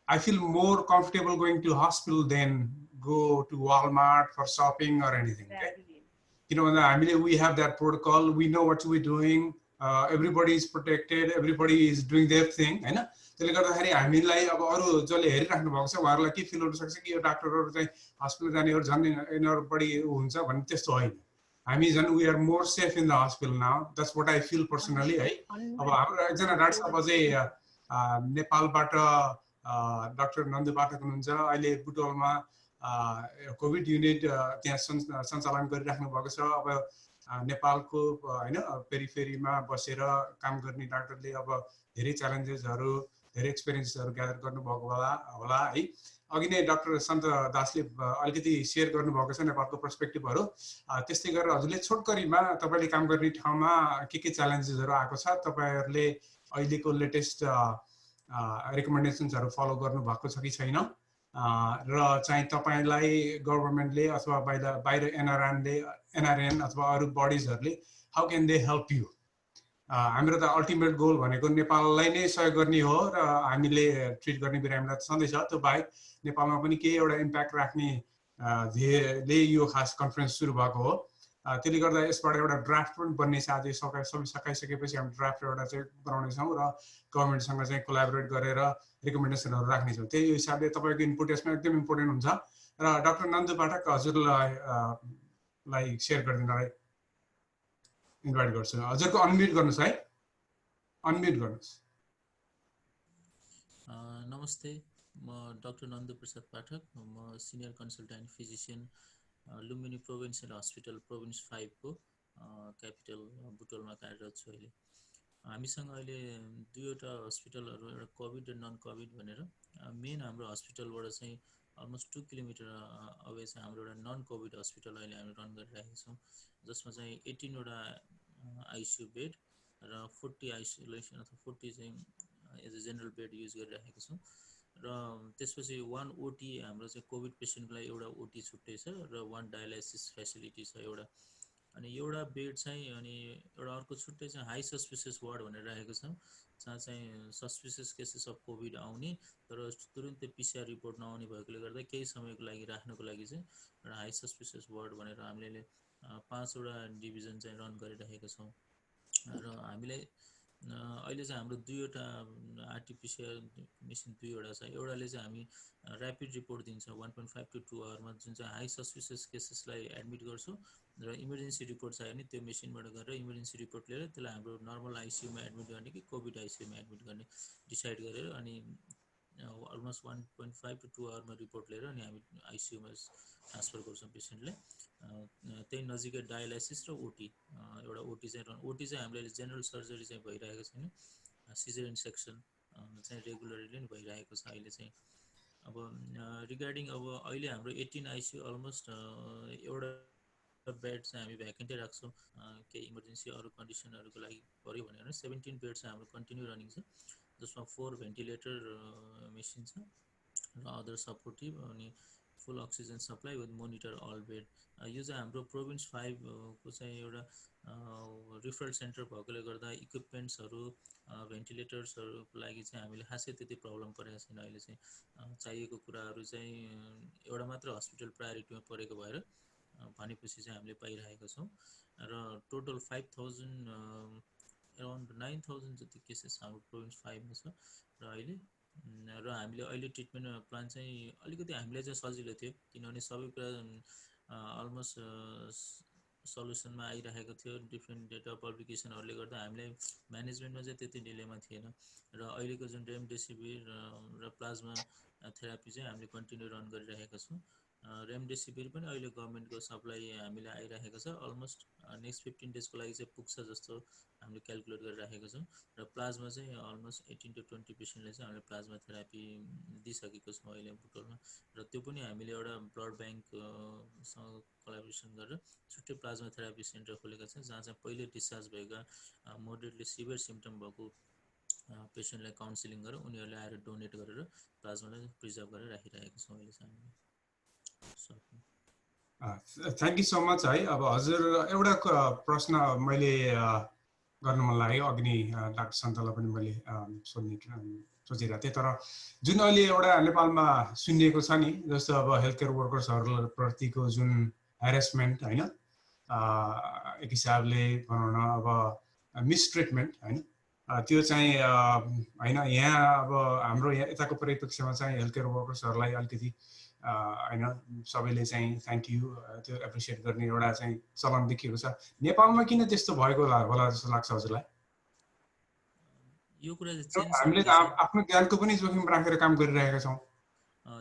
I feel more comfortable going to hospital than go to Walmart for shopping or anything okay किनभने हामीले we have that protocol we know what we're doing everybody is protected everybody is doing their thing हैन त्यसले गर्दाखेरि हामीलाई अब अरु जसले हेरिराख्नु भएको छ उहाँहरुलाई के फिल हुन सक्छ कि यो डाक्टरहरु चाहिँ हस्पिटल जानेहरु झन् यिनीहरु बढी हुन्छ भन्ने त्यस्तो होइन हामी झन् we are more safe in the hospital now that's what I feel personally है अब हाम्रो एकजना डाक्टर साहब चाहिँ नेपालबाट डाक्टर नन्द पाठक हुनुहुन्छ अहिले बुटवलमा कोभिड युनिट त्यहाँ सञ्चालन गरिराख्नु भएको छ अब नेपालको हैन पेरिफेरीमा बसेर काम गर्ने डाक्टरले अब धेरै च्यालेन्जेसहरु धेरै एक्सपिरियन्सहरु ग्यादर गर्नु भएको होला है अघि नै डाक्टर सन्त दासले अलिकति शेयर गर्नु भएको छ नेपालको पर्सपेक्टिभहरु त्यस्तै गरेर हजुरले छोटकरीमा तपाईले काम गर्ने ठाउँमा के च्यालेन्जेसहरु आएको छ तपाईहरुले अहिलेको लेटेस्ट रिकमेन्डेसन्सहरु फलो गर्नु भएको छ कि छैन र चाहिँ तपाईलाई गभर्नमेन्टले अथवा बाहिर एनआरएन अथवा अरू बडिजहरूले how can they help you? हाम्रो त अल्टिमेट गोल भनेको नेपाललाई नै सहयोग गर्ने हो र हामीले ट्रिट गर्ने बिरामीलाई त सधैँ छ। त्यो बाहेक नेपालमा पनि केही एउटा इम्प्याक्ट राख्ने ध्येयले यो खास कन्फरेन्स सुरु भएको हो। त्यसले गर्दा यसबाट एउटा ड्राफ्ट पनि बन्ने छ। आज सबै सकाइसकेपछि हामी ड्राफ्ट एउटा चाहिँ बनाउनेछौँ र गभर्मेन्टसँग चाहिँ कोलाबोरेट गरेर रिकमेन्डेसनहरू राख्नेछौँ। त्यही हिसाबले तपाईँको इनपुट यसमा एकदम इम्पोर्टेन्ट हुन्छ। र डाक्टर नन्दु पाठक हजुरलाई सेयर गरिदिनलाई इन्भाइट गर्छु। हजुरको अनम्युट गर्नुहोस् है, अनम्युट गर्नुहोस्। नमस्ते, म डाक्टर नन्दु प्रसाद पाठक, म senior consultant physician Lumbini provincial hospital province 5 को क्यापिटल बुटोलमा कार्यरत छु। अहिले हामीसँग अहिले दुईवटा हस्पिटलहरू, एउटा कोभिड र नन कोभिड भनेर मेन हाम्रो हस्पिटलबाट चाहिँ अलमोस्ट 2 किलोमिटर अवे चाहिँ हाम्रो एउटा नन कोभिड हस्पिटल अहिले हामी रन गरिरहेका छौँ, जसमा चाहिँ 18 वटा आइसियु बेड र 40 आइसोलेसन अथवा 40 चाहिँ as a general bed use गरिरहेको छौँ। र त्यसपछि 1 ओटी हाम्रो चाहिँ कोभिड पेसेन्टलाई एउटा ओटी छुट्टै छ र 1 डायलाइसिस फेसिलिटी छ एउटा। अनि एउटा बेड चाहिँ अनि एउटा अर्को छुट्टै चाहिँ हाई सस्पिसियस वार्ड भनेर राखेको छौँ, जहाँ चाहिँ सस्पिसियस केसेस अफ कोभिड आउने तर तुरुन्तै पिसिआर रिपोर्ट नआउने भएकोले गर्दा केही समयको लागि राख्नको लागि चाहिँ एउटा हाई सस्पिसियस वार्ड भनेर हामीले 5 वटा डिभिजन चाहिँ रन गरिरहेका छौँ। र हामीलाई अहिले चाहिँ हाम्रो दुईवटा आरटिपिसिआर मेसिन दुईवटा छ। एउटाले चाहिँ हामी ऱ्यापिड रिपोर्ट दिन्छ 1.5 to 2 आवरमा, जुन चाहिँ हाई सस्पिसियस केसेसलाई एडमिट गर्छौँ र इमर्जेन्सी रिपोर्ट चाहियो भने त्यो मेसिनबाट गरेर इमर्जेन्सी रिपोर्ट लिएर त्यसलाई हाम्रो नर्मल आइसियुमा एडमिट गर्ने कि कोभिड आइसियुमा एडमिट गर्ने डिसाइड गरेर अनि अलमोस्ट 1.5 to 2 आवरमा रिपोर्ट लिएर अनि हामी आइसियुमा ट्रान्सफर गर्छौँ पेसेन्टलाई। त्यही नजिकै डायलाइसिस र ओटी, एउटा ओटी चाहिँ हामीले जेनरल सर्जरी चाहिँ भइरहेको छैन, सिजरियन सेक्सन चाहिँ रेगुलरली नै भइरहेको छ अहिले चाहिँ। अब रिगार्डिङ अब अहिले हाम्रो 18 आइसियु अलमोस्ट एउटा बेड चाहिँ हामी भ्याकेन्टै राख्छौँ केही इमर्जेन्सी अरू कन्डिसनहरूको लागि पऱ्यो भनेर। 17 बेड चाहिँ हाम्रो कन्टिन्यू रनिङ छ, जसमा 4 भेन्टिलेटर मेसिन छ र अदर सपोर्टिभ अनि full oxygen supply with monitor all bed. यो चाहिँ हाम्रो प्रोभिन्स 5 को चाहिँ एउटा रिफरल सेन्टर भएकोले गर्दा इक्विपमेन्ट्सहरू भेन्टिलेटर्सहरूको लागि चाहिँ हामीले खासै त्यति प्रब्लम परेको छैन। अहिले चाहिँ चाहिएको कुराहरू चाहिँ एउटा मात्र हस्पिटल प्रायोरिटीमा परेको भएर भनेपछि चाहिँ हामीले पाइरहेका छौँ। र टोटल 5000 अराउन्ड 9000 जति केसेस हाम्रो प्रोभिन्स 5 मा छ र अहिले हामीले अहिले ट्रिटमेन्ट प्लान चाहिँ अलिकति हामीलाई चाहिँ सजिलो थियो, किनभने सबै कुरा अलमोस्ट सल्युसनमा आइरहेको थियो। डिफ्रेन्ट डेटा पब्लिकेसनहरूले गर्दा हामीलाई म्यानेजमेन्टमा चाहिँ त्यति डिलेमा थिएन। र अहिलेको जुन रेमडेसिभिर र प्लाज्मा थेरापी चाहिँ हामीले कन्टिन्यू रन गरिरहेका छौँ। रेमडेसिभिर पनि अहिले गभर्मेन्टको सप्लाई हामीलाई आइरहेको छ, अलमोस्ट नेक्स्ट 15 डेजको लागि चाहिँ पुग्छ जस्तो हामीले क्यालकुलेट गरिराखेको छौँ। र प्लाज्मा चाहिँ अलमोस्ट 18 to 20 पेसेन्टलाई चाहिँ हामीले प्लाज्मा थेरापी दिइसकेको छौँ अहिले बुटोलमा। र त्यो पनि हामीले एउटा ब्लड ब्याङ्कसँग कोलाबोरेसन गरेर छुट्टै प्लाज्मा थेरापी सेन्टर खोलेका छौँ, जहाँ चाहिँ पहिले डिस्चार्ज भएका मोडरेटली सिभियर सिम्पटम भएको पेसेन्टलाई काउन्सिलिङ गरेर उनीहरूले आएर डोनेट गरेर प्लाज्मालाई प्रिजर्भ गरेर राखिरहेका छौँ अहिले चाहिँ हामीले। थ्याङ्क यू सो मच है। अब हजुर एउटा प्रश्न मैले गर्नु मन लाग्यो, अघि डाक्टर सन्तलाई पनि मैले सोध्ने सोचिरहेको थिएँ। तर जुन अहिले एउटा नेपालमा सुनिएको छ नि, जस्तो अब हेल्थ केयर वर्कर्सहरूप्रतिको जुन हेरेसमेन्ट होइन, एक हिसाबले भनौँ न अब मिसट्रिटमेन्ट होइन, त्यो चाहिँ होइन यहाँ अब हाम्रो यहाँ यताको परिप्रेक्ष्यमा चाहिँ हेल्थ केयर वर्कर्सहरूलाई अलिकति होइन सबैले चाहिँ थ्याङ्क यू त्यो एप्रिसिएट गर्ने एउटा चाहिँ चलन देखिएको छ। नेपालमा किन त्यस्तो भएको होला जस्तो लाग्छ हजुरलाई? यो कुरा चाहिँ हामीले आफ्नो ज्यानको पनि जोखिम राखेर काम गरिरहेका छौँ।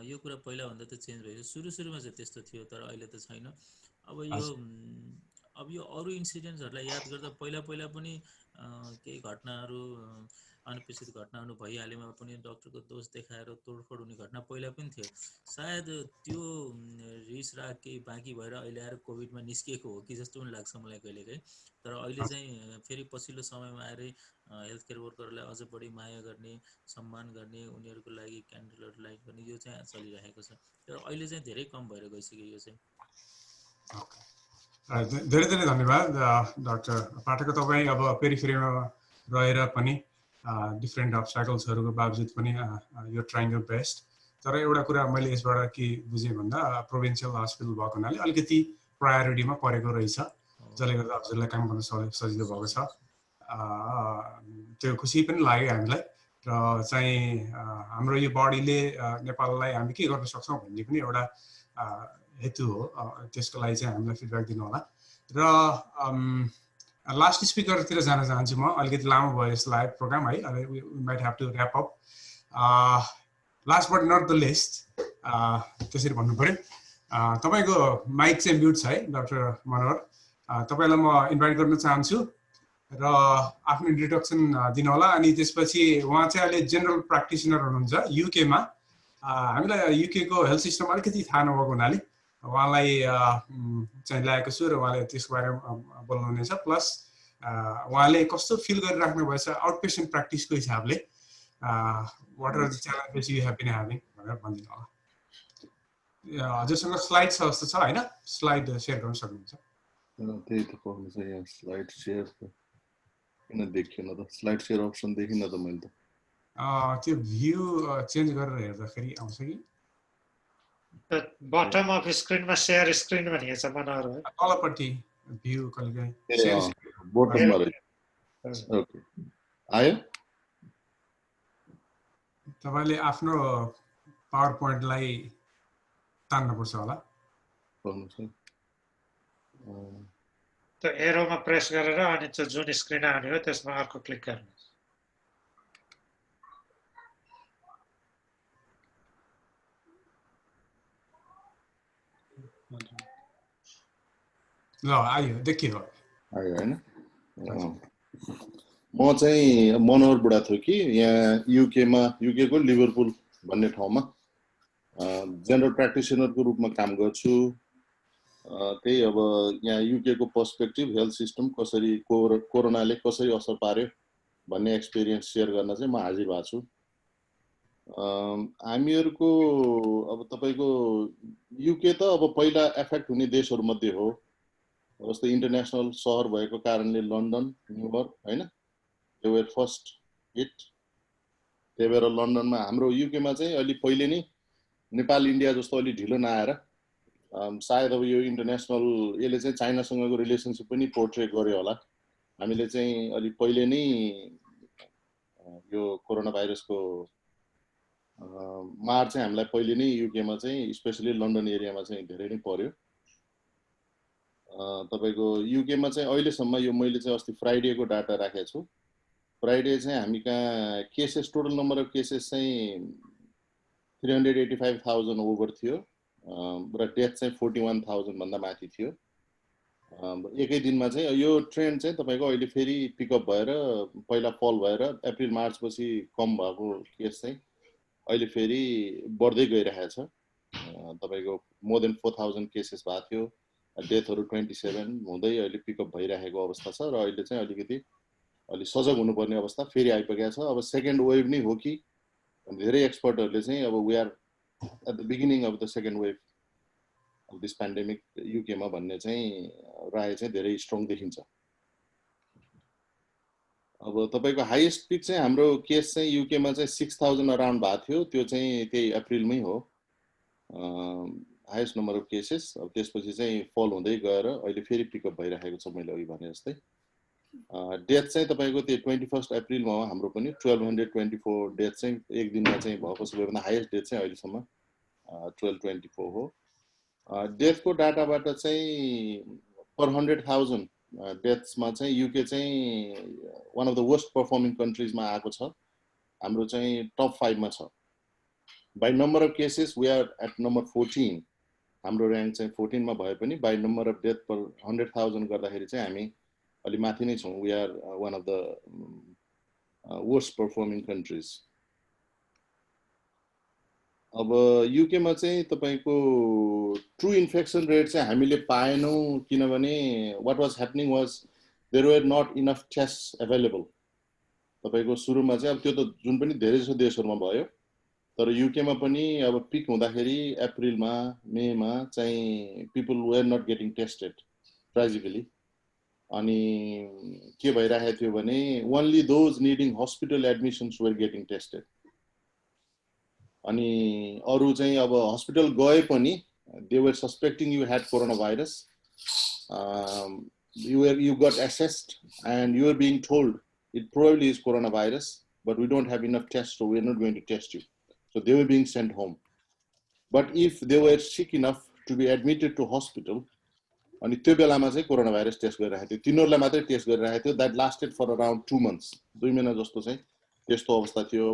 यो कुरा पहिलाभन्दा त चेन्ज भएको, सुरुमा चाहिँ त्यस्तो थियो तर अहिले त छैन। अब यो अब यो अरू इन्सिडेन्ट्सहरूलाई याद गर्दा पहिला पहिला पनि केही घटनाहरू अनपेक्षित घटनाहरू भइहालेमा पनि डक्टरको दोष देखाएर तोडफोड हुने घटना पहिला पनि थियो। सायद त्यो रिस राग केही बाँकी भएर अहिले आएर कोभिडमा निस्किएको हो कि जस्तो पनि लाग्छ मलाई कहिलेकाहीँ। तर अहिले चाहिँ फेरि पछिल्लो समयमा आएर हेल्थ केयर वर्करलाई अझ बढी माया गर्ने, सम्मान गर्ने, उनीहरूको लागि क्यान्डलहरू लाइट गर्ने यो चाहिँ चलिरहेको छ। तर अहिले चाहिँ धेरै कम भएर गइसक्यो यो चाहिँ। धेरै धेरै धन्यवाद डाक्टर पाठक। तपाईँ अब पेरिफेरीमा रहेर पनि डिफ्रेन्ट अब्स्टाकल्सहरूको बावजुद पनि यो ट्राइङ योर बेस्ट। तर एउटा कुरा मैले यसबाट के बुझेँ भन्दा प्रोभिन्सियल हस्पिटल भएको हुनाले अलिकति प्रायोरिटीमा परेको रहेछ, जसले गर्दा हजुरलाई काम गर्न सजिलो भएको छ। त्यो खुसी पनि लाग्यो हामीलाई। र चाहिँ हाम्रो यो बडीले नेपाललाई हामी के गर्न सक्छौँ भन्ने पनि एउटा हेतु हो। त्यसको लागि चाहिँ हामीलाई फिडब्याक दिनु होला। र लास्ट स्पिकरतिर जान चाहन्छु म। अलिकति लामो भयो यस लाइभ प्रोग्राम है, we might have to wrap up. Last but not the least, त्यसरी भन्नु पर्यो। तपाईँको माइक चाहिँ म्युट छ है डाक्टर मनोहर। तपाईँलाई म इन्भाइट गर्न चाहन्छु र आफ्नो इन्ट्रोडक्सन दिनु होला। अनि त्यसपछि उहाँ चाहिँ अहिले जेनरल प्र्याक्टिसनर हुनुहुन्छ युकेमा। हामीलाई युकेको हेल्थ सिस्टम अलिकति थाहा नभएको हुनाले उहाँलाई चाहिँ ल्याएको छु र उहाँले त्यसको बारेमा बोल्नुहुनेछ। प्लस उहाँले कस्तो फिल गरिराख्नु भएछ आउट पेसेन्ट प्र्याक्टिसको हिसाबले, what are the challenges you have been having भनेर भनिदिनु होला। हजुरसँग स्लाइड छ जस्तो छ होइन? स्लाइड सेयर गर्न सक्नुहुन्छ? त्यही त पाउनु छ यहाँ स्लाइड सेयर। किन देखिएन त? स्लाइड सेयर अप्सन देखिन त मैले त। त्यो भ्यू चेन्ज गरेर हेर्दाखेरि आउँछ कि? बटम अफ स्क्रिनमा सेयर स्क्रिन भनिएको छ मनोहर है। तलपट्टि भ्यू कहिलेकाहीँ बोटममा रहेछ। ओके आयो। तपाईले आफ्नो पावर पोइन्टलाई तान्नुपर्छ होला। त्यो एरोमा प्रेस गरेर अनि त्यो जुन स्क्रिन आउने हो त्यसमा अर्को क्लिक गर्नुहोस्। ल आयो, देखियो आयो होइन? म चाहिँ मनोहर बुढाथोकी, यहाँ युकेको लिभरपुल भन्ने ठाउँमा जेनरल प्र्याक्टिसनरको रूपमा काम गर्छु। त्यही अब यहाँ युकेको पर्सपेक्टिभ हेल्थ सिस्टम कसरी कोरोनाले कसरी असर पार्यो भन्ने एक्सपिरियन्स सेयर गर्न चाहिँ म हाजिर भएको छु। हामीहरूको अब तपाईँको युके त अब पहिला एफेक्ट हुने देशहरूमध्ये हो। जस्तै इन्टरनेसनल सहर भएको कारणले लन्डन, न्युयोर्क होइन, दे वर फर्स्ट हिट। त्यही भएर लन्डनमा हाम्रो युकेमा चाहिँ अलि पहिले नै नेपाल इन्डिया जस्तो अलि ढिलो नआएर सायद अब यो इन्टरनेसनल यसले चाहिँ चाइनासँगको रिलेसनसिप पनि पोर्ट्रेट गर्यो होला। हामीले चाहिँ अलि पहिले नै यो कोरोना भाइरसको मार चाहिँ हामीलाई पहिले नै युकेमा चाहिँ स्पेसली लन्डन एरियामा चाहिँ धेरै नै पर्यो। तपाईको युकेमा चाहिँ अहिलेसम्म यो मैले चाहिँ अस्ति फ्राइडेको डाटा राखेको छु। फ्राइडे चाहिँ हामी कहाँ cases total number of cases चाहिँ 385,000 ओभर थियो र डेथ चाहिँ 41,000 भन्दा माथि थियो। एकै दिनमा चाहिँ यो ट्रेन्ड चाहिँ तपाईको अहिले फेरि पिकअप भएर पहिला फल भएर अप्रिल मार्च पछि कम भएको केस चाहिँ अहिले फेरि बढ्दै गइरहेछ। तपाईको मोर देन 4,000 केसेस भएको थियो, डेथहरू 27 हुँदै अहिले पिकअप भइरहेको अवस्था छ र अहिले चाहिँ अलिकति अलि सजग हुनुपर्ने अवस्था फेरि आइपुगेको छ। अब सेकेन्ड वेभ नै हो कि धेरै एक्सपर्टहरूले चाहिँ अब we are at the beginning of the second wave of this pandemic युकेमा भन्ने चाहिँ राय चाहिँ धेरै स्ट्रङ देखिन्छ। अब तपाईको हाइएस्ट पिक चाहिँ हाम्रो केस चाहिँ युकेमा चाहिँ 6,000 अराउन्ड भएको थियो। त्यो चाहिँ त्यही अप्रिलमै हो हाइएस्ट नम्बर अफ केसेस। अब त्यसपछि चाहिँ फल हुँदै गएर अहिले फेरि पिकअप भइरहेको छ मैले अघि भने जस्तै। डेथ चाहिँ तपाईको त्यो 21 अप्रिलमा हो हाम्रो पनि 1224 डेथ चाहिँ एक दिनमा चाहिँ भएको सबैभन्दा हाइएस्ट डेथ चाहिँ अहिलेसम्म 1224 हो। डेथको डाटाबाट चाहिँ पर 100,000 डेथ्समा चाहिँ युके चाहिँ one of the worst performing कन्ट्रिजमा आएको छ। हाम्रो चाहिँ टप 5 मा छ। By number of cases we are at number 14 हाम्रो र्याङ्क चाहिँ 14 मा भए पनि by number of death per 100,000 गर्दाखेरि चाहिँ हामी अलि माथि नै छौँ. We are one of the worst performing countries. अब युकेमा चाहिँ तपाईको ट्रु इन्फेक्सन रेट चाहिँ हामीले पाएनौँ किनभने what was happening was there were not enough test available. तपाईको सुरुमा चाहिँ अब त्यो त जुन पनि धेरै जसो देशहरुमा भयो, तर युकेमा पनि अब पिक हुँदाखेरि अप्रिलमा मेमा चाहिँ people were not getting tested tragically. अनि के भइरहेको थियो भने only those needing hospital admissions were getting tested. अनि अरु चाहिँ अब हस्पिटल गए पनि they were suspecting you had corona virus. You got assessed and you are being told it probably is coronavirus, but we don't have enough tests, so we are not going to test you. So they were being sent home. But if they were sick enough to be admitted to hospital, अनि त्यो बेलामा चाहिँ corona virus test गरिरहेको थियो. तिनीहरुलाई मात्रै test गरिरहेको थियो. That lasted for around 2 months. 2 महिना जस्तो चाहिँ त्यस्तो अवस्था थियो.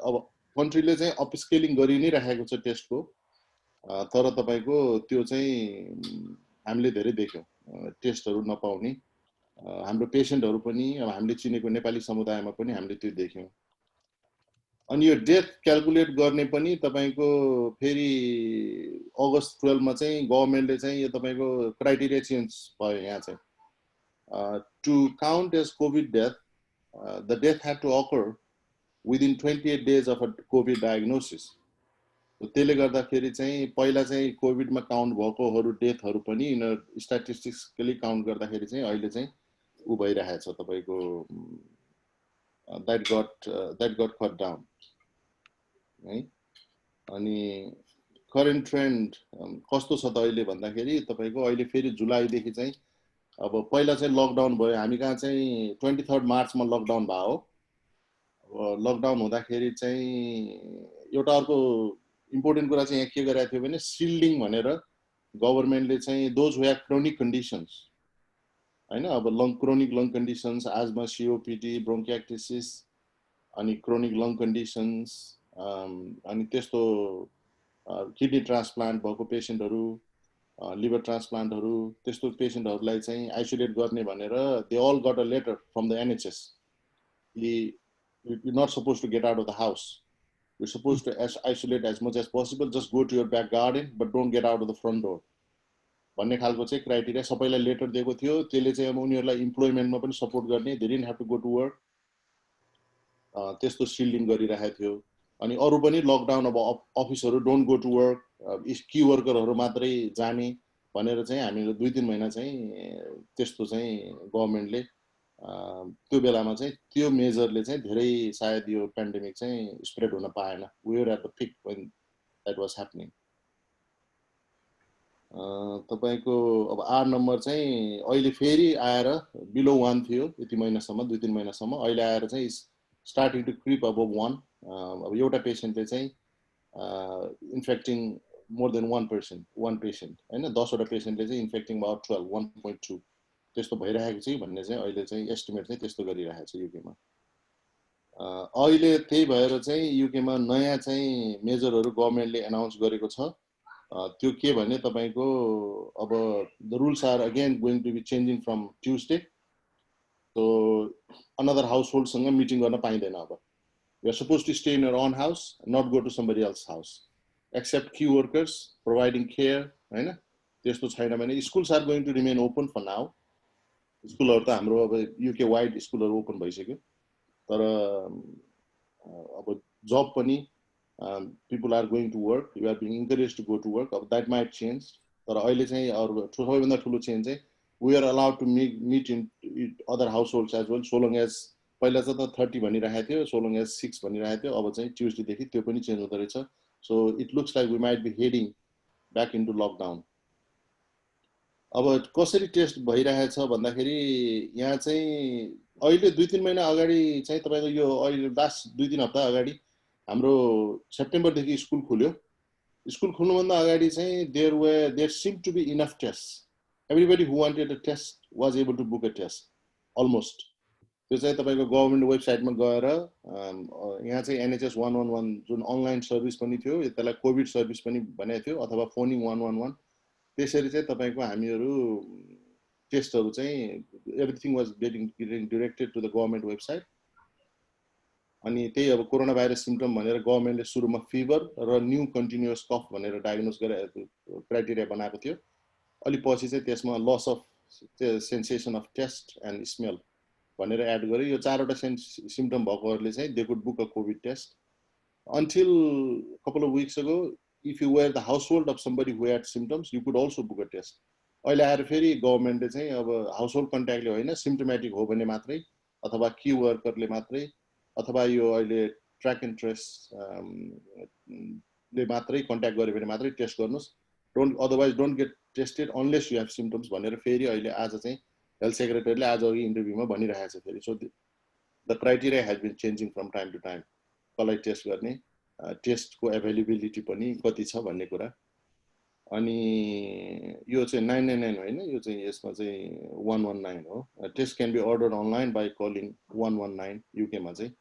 अब कन्ट्रीले चाहिँ अपस्केलिङ गरि नै राखेको छ टेस्टको. तर तपाईको त्यो चाहिँ हामीले धेरै देख्यौं. टेस्टहरु नपाउने हाम्रो पेशेन्टहरु पनि अब हामीले चिनेको नेपाली समुदायमा पनि हामीले त्यो देख्यौं. अनि यो डेथ क्याल्कुलेट गर्ने पनि तपाईको फेरि अगस्त 12 मा चाहिँ गभर्नमेन्टले चाहिँ यो तपाईको क्राइटेरिया चेन्ज भयो. यहाँ चाहिँ to count as COVID death the death had to occur within 28 days of a COVID diagnosis. त्यसले गर्दाखेरि चाहिँ पहिला चाहिँ कोभिडमा काउन्ट भएकोहरु डेथहरु पनि यिनीहरु स्ट्याटिस्टिक्सली काउन्ट गर्दाखेरि चाहिँ अहिले चाहिँ उ भइरहेछ तपाईको that got cut down. है. अनि करेन्ट ट्रेन्ड कस्तो छ त अहिले भन्दाखेरि तपाईको अहिले फेरि जुलाईदेखि चाहिँ अब पहिला चाहिँ लकडाउन भयो. हामी कहाँ चाहिँ 23 मार्चमा लकडाउन भयो. लकडाउन हुँदाखेरि चाहिँ एउटा अर्को इम्पोर्टेन्ट कुरा चाहिँ यहाँ के गरिरहेको थियो भने सिल्डिङ भनेर गभर्नमेन्टले चाहिँ those who have chronic conditions हैन. अब क्रोनिक लङ कन्डिसन्स आजमा सीओपीडी ब्रोन्कियाक्टिसिस अनि क्रोनिक लङ कन्डिसन्स अनि त्यस्तो किडनी ट्रान्सप्लान्ट भएको पेशेन्टहरु लिभर ट्रान्सप्लान्टहरु त्यस्तो पेशेन्टहरुलाई चाहिँ आइसोलेट गर्ने भनेर they all got a letter from the NHS. You're not supposed to get out of the house. You're supposed to isolate as much as possible. Just go to your back garden, but don't get out of the front door. भन्ने खालको चाहिँ criteria सबैलाई letter दिएको थियो. त्यसले चाहिँ अब उनीहरुलाई इम्प्लोयमेन्टमा पनि सपोर्ट गर्ने. They didn't have to go to work. त्यस्तो सिल्डिङ गरिरहेको थियो. अनि अरु पनि लकडाउन अब अफिसहरु डोन्ट गो टु वर्क, की वर्करहरु मात्रै जाने भनेर चाहिँ हामीले 2-3 महिना चाहिँ त्यस्तो चाहिँ गभर्नमेन्टले त्यो बेलामा चाहिँ त्यो मेजरले चाहिँ धेरै सायद यो पेन्डेमिक चाहिँ स्प्रेड हुन पाएन. We were at the peak when that was happening. तपाईको अब आर नम्बर चाहिँ अहिले फेरि आएर बिलो 1 थियो यति महिनासम्म 2-3 महिनासम्म. अहिले आएर चाहिँ स्टार्टिङ टु क्रिप अबभ 1. अब एउटा पेशेन्टले चाहिँ इन्फेक्टिङ मोर देन 1 पेशेन्ट हैन. 10 वटा पेशेन्टले चाहिँ इन्फेक्टिङ अबाउट 12 1.2 त्यस्तो भइरहेको छ भन्ने चाहिँ अहिले चाहिँ एस्टिमेट चाहिँ त्यस्तो गरिरहेको छ युकेमा. अहिले त्यही भएर चाहिँ युकेमा नयाँ चाहिँ मेजरहरु गभर्नमेन्टले अनाउन्स गरेको छ. त्यो के भने तपाईको अब the rules are again going to be changing from Tuesday. So another हाउसहोल्डसँग मिटिङ गर्न पाइदैन. अब you are supposed to stay in your own house, not go to somebody else house except key workers providing care हैन. त्यस्तो छैन भने schools are going to remain open for now. स्कुलहरु त हाम्रो अब युके वाइड स्कुलहरु ओपन भइसक्यो. तर अब जब पनि people are going to work, you are being encouraged to go to work. That might change. तर अहिले चाहिँ अरु सबैभन्दा ठुलो चेन्ज चाहिँ we are allowed to meet in other households as well, so long as पहिला चाहिँ त 30 भनिरहेको थियो, so long as 6 भनिरहेको थियो. अब चाहिँ ट्युसडे देखि त्यो पनि चेन्ज हुँदै रहेछ. So it looks like we might be heading back into lockdown. अब कसरी टेस्ट भइरहेको छ भन्दाखेरि यहाँ चाहिँ अहिले 2-3 महिना अगाडि चाहिँ तपाईको यो अहिले लास्ट 2-3 हप्ता अगाडि हाम्रो सेप्टेम्बर देखि स्कुल खुल्यो. स्कुल खुल्नुभन्दा अगाडि चाहिँ there seemed to be enough tests. Everybody who wanted a test was able to book a test almost. त्यो चाहिँ तपाईको गभर्नमेन्ट वेबसाइटमा गएर यहाँ चाहिँ एनएचएस 111 जुन अनलाइन सर्भिस पनि थियो, त्यसलाई कोभिड सर्भिस पनि भनेको थियो, अथवा फोनिङ 111 त्यसरी चाहिँ तपाईको हामीहरू टेस्टहरू चाहिँ everything was getting directed to the government website अनि त्यही अब कोरोना भाइरस सिम्पटम भनेर गभर्नमेन्टले सुरुमा फिभर र न्यू कन्टिन्युअस कफ भनेर डायग्नोज गरेर क्राइटेरिया बनाएको थियो अलि पछि चाहिँ त्यसमा loss of sensation of taste and smell भनेर एड गर्यो यो चारवटा सिम्पटम भएकोहरूले चाहिँ they could book a COVID test until a couple of weeks ago if you were the household of somebody who had symptoms you could also book a test अहिले आएर फेरि गभर्नमेन्टले चाहिँ अब हाउसहोल्ड कन्ट्याक्टले होइन सिम्पटोमेटिक हो भने मात्रै अथवा की वर्करले मात्रै अथवा यो अहिले ट्र्याक एन्ड ट्रेस ले मात्रै कन्ट्याक्ट गर्यो भने मात्रै टेस्ट गर्नुस् otherwise don't get tested unless you have symptoms भनेर फेरि अहिले आज चाहिँ हेल्थ सेक्रेटरीले आज अघि इन्टरभ्यूमा भनिरहेको छ फेरि so the criteria has been changing from time to time कसलाई टेस्ट गर्ने टेस्टको एभाइलेबिलिटी पनि कति छ भन्ने कुरा अनि यो चाहिँ 999 होइन यो चाहिँ यसमा चाहिँ 119 हो test can be order online by calling 119 युकेमा चाहिँ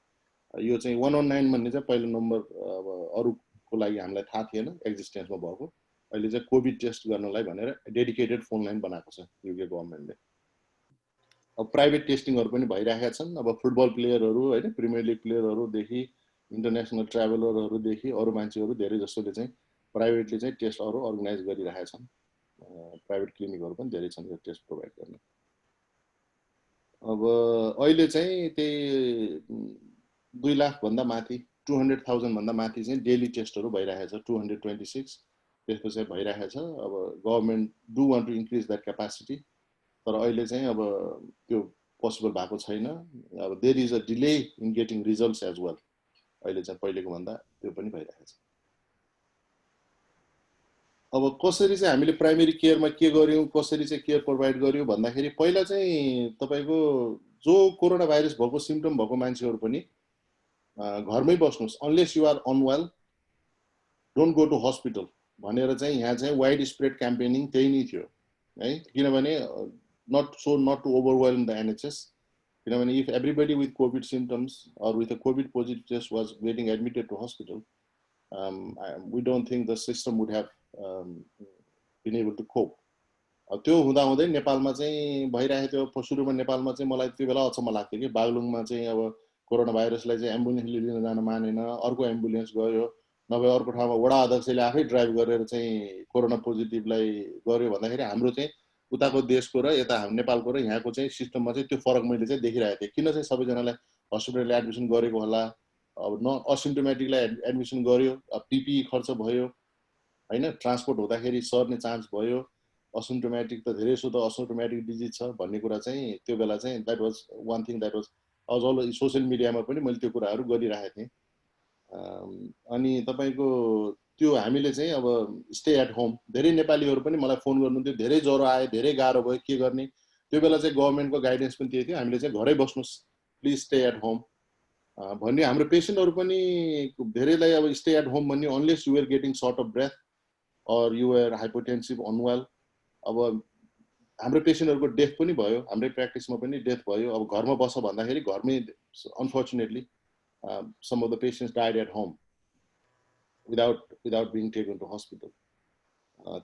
यो चाहिँ 119 भन्ने चाहिँ पहिलो नम्बर अब अरूको लागि हामीलाई थाहा थिएन एक्जिस्टेन्समा भएको अहिले चाहिँ कोभिड टेस्ट गर्नलाई भनेर डेडिकेटेड फोन लाइन बनाएको छ युके गभर्नमेन्टले अब प्राइभेट टेस्टिङहरू पनि भइरहेका छन् अब फुटबल प्लेयरहरू होइन प्रिमियर लिग प्लेयरहरूदेखि इन्टरनेसनल ट्राभलरहरूदेखि अरू मान्छेहरू धेरै जसोले चाहिँ प्राइभेटली चाहिँ टेस्टहरू अर्गनाइज गरिरहेका छन् प्राइभेट क्लिनिकहरू पनि धेरै छन् यो टेस्ट प्रोभाइड गर्ने अब अहिले चाहिँ त्यही 2 लाखभन्दा माथि 200,000 भन्दा माथि चाहिँ डेली टेस्टहरू भइरहेको छ 226 त्यस्तो चाहिँ भइरहेको छ अब government do want to increase that capacity तर अहिले चाहिँ अब त्यो पोसिबल भएको छैन अब there is a delay in getting results as well अहिले चाहिँ पहिलेको भन्दा त्यो पनि भइरहेको छ अब कसरी चाहिँ हामीले प्राइमेरी केयरमा के गर्यौं कसरी चाहिँ केयर प्रोभाइड गर्यौं भन्दाखेरि पहिला चाहिँ तपाईको जो कोरोना भाइरस भएको सिम्पटम भएको मान्छेहरू पनि घरमै बस्नुस् unless you are unwell don't go to hospital भनेर चाहिँ यहाँ चाहिँ वाइड स्प्रेड क्याम्पेनिङ त्यही नै थियो है किनभने not to overwhelm the NHS. If everybody with COVID symptoms or with a COVID positive test was getting admitted to hospital, we don't think the system would have been able to cope. त्यो हुँदा हुँदै नेपालमा चाहिँ भइरहेको थियो सुरुमा नेपालमा चाहिँ मलाई त्यो बेला अचम्म लाग्थ्यो कि बागलुङमा चाहिँ अब कोरोना भाइरसलाई चाहिँ एम्बुलेन्सले लिन जान मानेन अर्को एम्बुलेन्स गयो नभए अर्को ठाउँमा वडा अध्यक्षले आफै ड्राइभ गरेर चाहिँ कोरोना पोजिटिभलाई गर्यो भन्दाखेरि हाम्रो चाहिँ उताको देशको र यता नेपालको र यहाँको चाहिँ सिस्टममा चाहिँ त्यो फरक मैले चाहिँ देखिरहेको थिएँ किन चाहिँ सबैजनालाई हस्पिटलले एडमिसन गरेको होला अब न असिम्टोमेटिकलाई एडमिसन गर्यो अब पिपी खर्च भयो हैन ट्रान्सपोर्ट हुँदाखेरि सर्ने चान्स भयो असिम्टोमेटिक त धेरैसो त असिम्टोमेटिक डिजिज छ भन्ने कुरा चाहिँ त्यो बेला चाहिँ that was one thing that was अझ अल सोसियल मिडियामा पनि मैले त्यो कुराहरू गरिरहेको थिएँ अनि तपाईको त्यो हामीले चाहिँ अब स्टे एट होम धेरै नेपालीहरू पनि मलाई फोन गर्नुहुन्थ्यो धेरै ज्वरो आयो धेरै गाह्रो भयो के गर्ने त्यो बेला चाहिँ गभर्नमेन्टको गाइडेन्स पनि त्यही थियो हामीले चाहिँ घरै बस्नुस् प्लिज स्टे एट होम भन्ने हाम्रो पेसेन्टहरू पनि धेरैलाई अब स्टे एट होम भन्ने unless you are getting short of breath or you are hypotensive unwell अब हाम्रो पेसेन्टहरूको डेथ पनि भयो हाम्रै प्र्याक्टिसमा पनि डेथ भयो अब घरमा बस भन्दाखेरि घरमै unfortunately some of the patients died at home without being taken to hospital.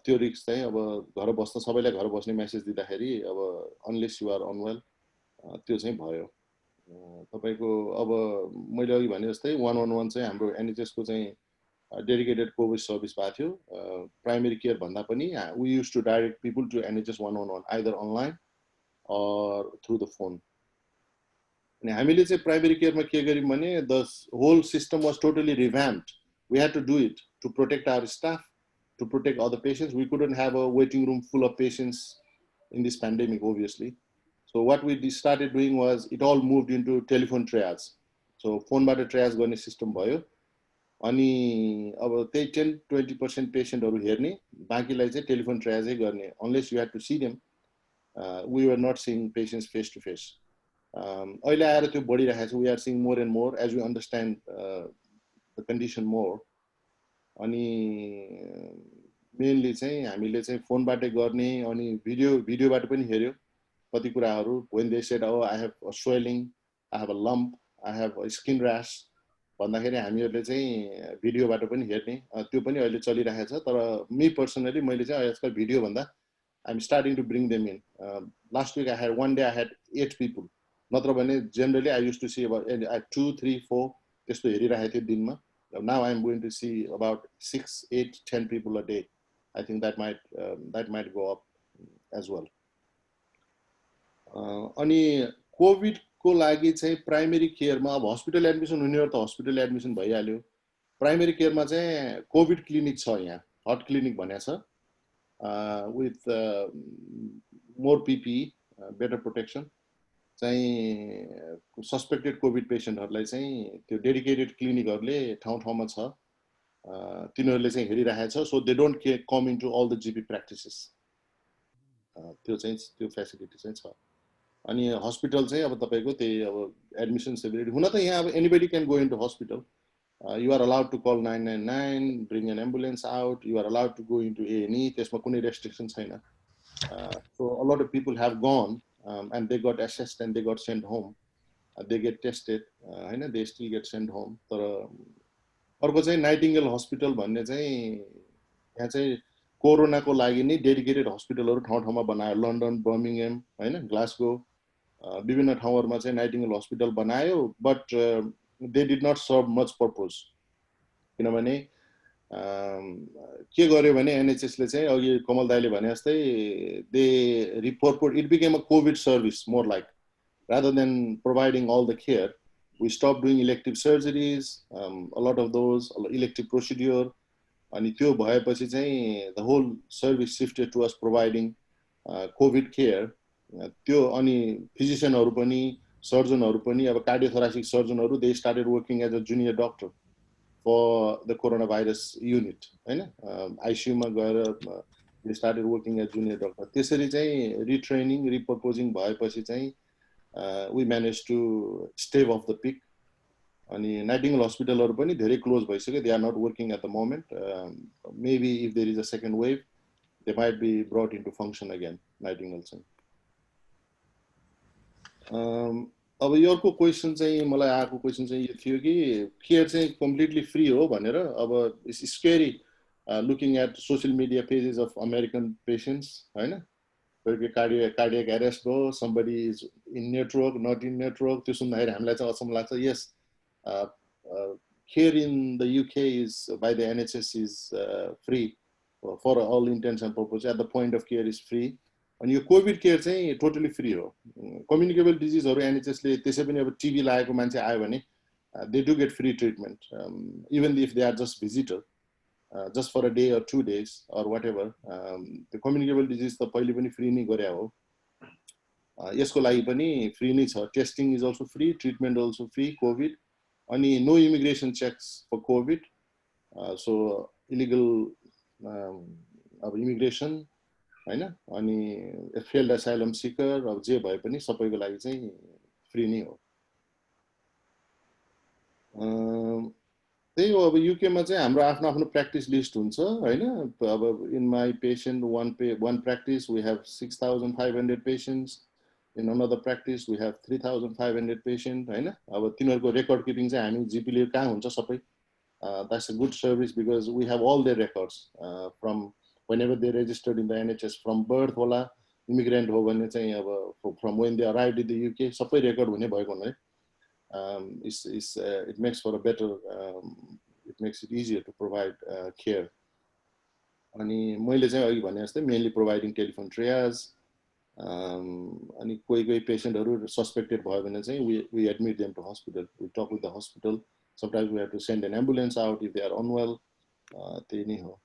त्यो रिस्क चाहिँ अब घर बस्न सबैलाई घर बस्ने मेसेज दिँदाखेरि अब अनलेस यु आर अनवेल त्यो चाहिँ भयो तपाईको अब मैले अघि भने जस्तै 111 चाहिँ हाम्रो एनएचएस को चाहिँ डेडिकेटेड कोभिड सर्भिस भएको थियो प्राइमेरी केयर भन्दा पनि we used to direct people to NHS 111 either online or through the phone अनि हामीले चाहिँ प्राइमेरी केयरमा के गर्यौं भने the whole system was totally revamped we had to do it to protect our staff to protect other patients we couldn't have a waiting room full of patients in this pandemic obviously so what we started doing was it all moved into telephone ट्रेयाज so फोनबाट ट्रेयाज गर्ने system भयो अनि अब त्यही 10-20% पेशेन्टहरू हेर्ने बाँकीलाई चाहिँ telephone ट्रेयाजै गर्ने unless you had to see them we were not seeing patients face to face अहिले आएर त्यो बढिरहेको छ we are seeing more and more as we understand the condition more अनि मेनली चाहिँ हामीले चाहिँ फोनबाटै गर्ने अनि भिडियोबाट पनि हेर्यो कति कुराहरू when they said oh I have a swelling I have a lump I have a skin rash भन्दाखेरि हामीहरूले चाहिँ भिडियोबाट पनि हेर्ने त्यो पनि अहिले चलिरहेको छ तर मी पर्सनली मैले चाहिँ आजकल भिडियो भन्दा I'm starting to bring them in. Last week I had 8 people. नत्र भने generally I used to see about 2, 3, 4 त्यस्तो हेरिरहेको थियो दिनमा. Now I'm going to see about 6, 8, 10 people a day. I think that might go up as well. अनि covid को लागि चाहिँ प्राइमेरी केयरमा अब हस्पिटल एडमिसन हुनेहरु त हस्पिटल एडमिसन भइहाल्यो. प्राइमेरी केयरमा चाहिँ कोभिड क्लिनिक छ यहाँ. हट क्लिनिक भनेको छ. With more PPE, better protection. चाहिँ suspected COVID patientहरुलाई चाहिँ त्यो dedicated clinicहरुले ठाउँ-ठाउँमा छ. तिनीहरुले चाहिँ हेरिरहेको छ. So they don't come into all the GP practices. त्यो चाहिँ त्यो facility चाहिँ छ. अनि हस्पिटल चाहिँ अब तपाईको त्यही अब एडमिसन फेसिलिटी हुन त यहाँ अब anybody can go into hospital. You are allowed to call 999, bring an ambulance out. You are allowed to go into A&E. त्यसमा कुनै restriction छैन. So a lot of people have gone and they got assessed and they got sent home. They get tested, हैन, they still get sent home. तर अर्को चाहिँ Nightingale hospital भन्ने चाहिँ यहाँ चाहिँ कोरोनाको लागि नै डेडिकेटेड हस्पिटलहरु ठाउँ-ठाउँमा बनायो. लन्डन, बर्मिङहाम, हैन, ग्लासगो, विभिन्न ठाउँहरुमा चाहिँ नाइटिङ्गेल हस्पिटल बनायो. But they did not serve much purpose. किनभने के गर्यो भने NHS ले चाहिँ अघि कमल दाइले भने जस्तै they repurposed, it became a COVID service more like, rather than providing all the care. We stopped doing elective surgeries, a lot of those elective procedure. अनि त्यो भएपछि चाहिँ the whole service shifted to us providing COVID care. त्यो अनि फिजिशियनहरु पनि सर्जनहरु पनि अब कार्डियोथोरासिक सर्जनहरु they started working as a junior doctor for the coronavirus unit, हैन. ICU मा गएर they started working as junior doctor. त्यसरी चाहिँ retraining, repurposing भएपछि चाहिँ we managed to stave off the peak. अनि नाइटिङ्गेल हस्पिटलहरु पनि धेरै क्लोज भइसक्यो. They are not working at the moment. Maybe if there is a second wave, they might be brought into function again. Nightingale चाहिँ अब योको question चाहिँ मलाई आएको question चाहिँ यो थियो कि केयर चाहिँ कम्प्लिटली फ्री हो भनेर. अब it's scary looking at social media pages of American patients, हैन. कार्डियक एरेस्ट भयो, somebody is in network, not in network. त्यो सुन्दाखेरि हामीलाई चाहिँ अचम्म लाग्छ. Yes, care in the UK is by the NHS is free for all intents and purposes. At the point of care is free. अनि यो covid care चाहिँ totally free हो. कम्युनिकेबल डिजिजहरु NHS ले त्यसै पनि अब टिबी लागेको मान्छे आयो भने they do get free treatment, even if they are just visitor, just for a day or 2 days or whatever. The communicable disease त पहिले पनि फ्री नै गरे हो. यसको लागि पनि फ्री नै छ. Testing is also free, treatment also free covid. अनि no immigration checks for covid. So illegal अब इमिग्रेसन, हैन, अनि फेल्ड असाइलम सिकर अब जे भए पनि सबैको लागि चाहिँ फ्री नै हो. त्यही हो. अब युके मा चाहिँ हाम्रो आफ्नो आफ्नो प्र्याक्टिस लिस्ट हुन्छ, हैन. अब in my patient one practice we have 6,500 patients. In another practice we have 3,500 patients, हैन. अब तिनीहरुको रेकर्ड किपिङ चाहिँ हामी जीपी ले कहाँ हुन्छ सबै. That's a good service because we have all their records from whenever they registered in the NHS, from birth होला, immigrant हो भने चाहिँ अब from when they arrived in the UK सबै रेकर्ड हुने भएको हुनाले it makes for a better it makes it easier to provide care. अनि मैले चाहिँ अघि भने जस्तै mainly providing telephone triage. अनि कोही पेशेन्टहरु सस्पेक्टेड भयो भने चाहिँ we admit them to hospital. We talk with the hospital. Sometimes we have to send an ambulance out if they are unwell. त्यही नै हो.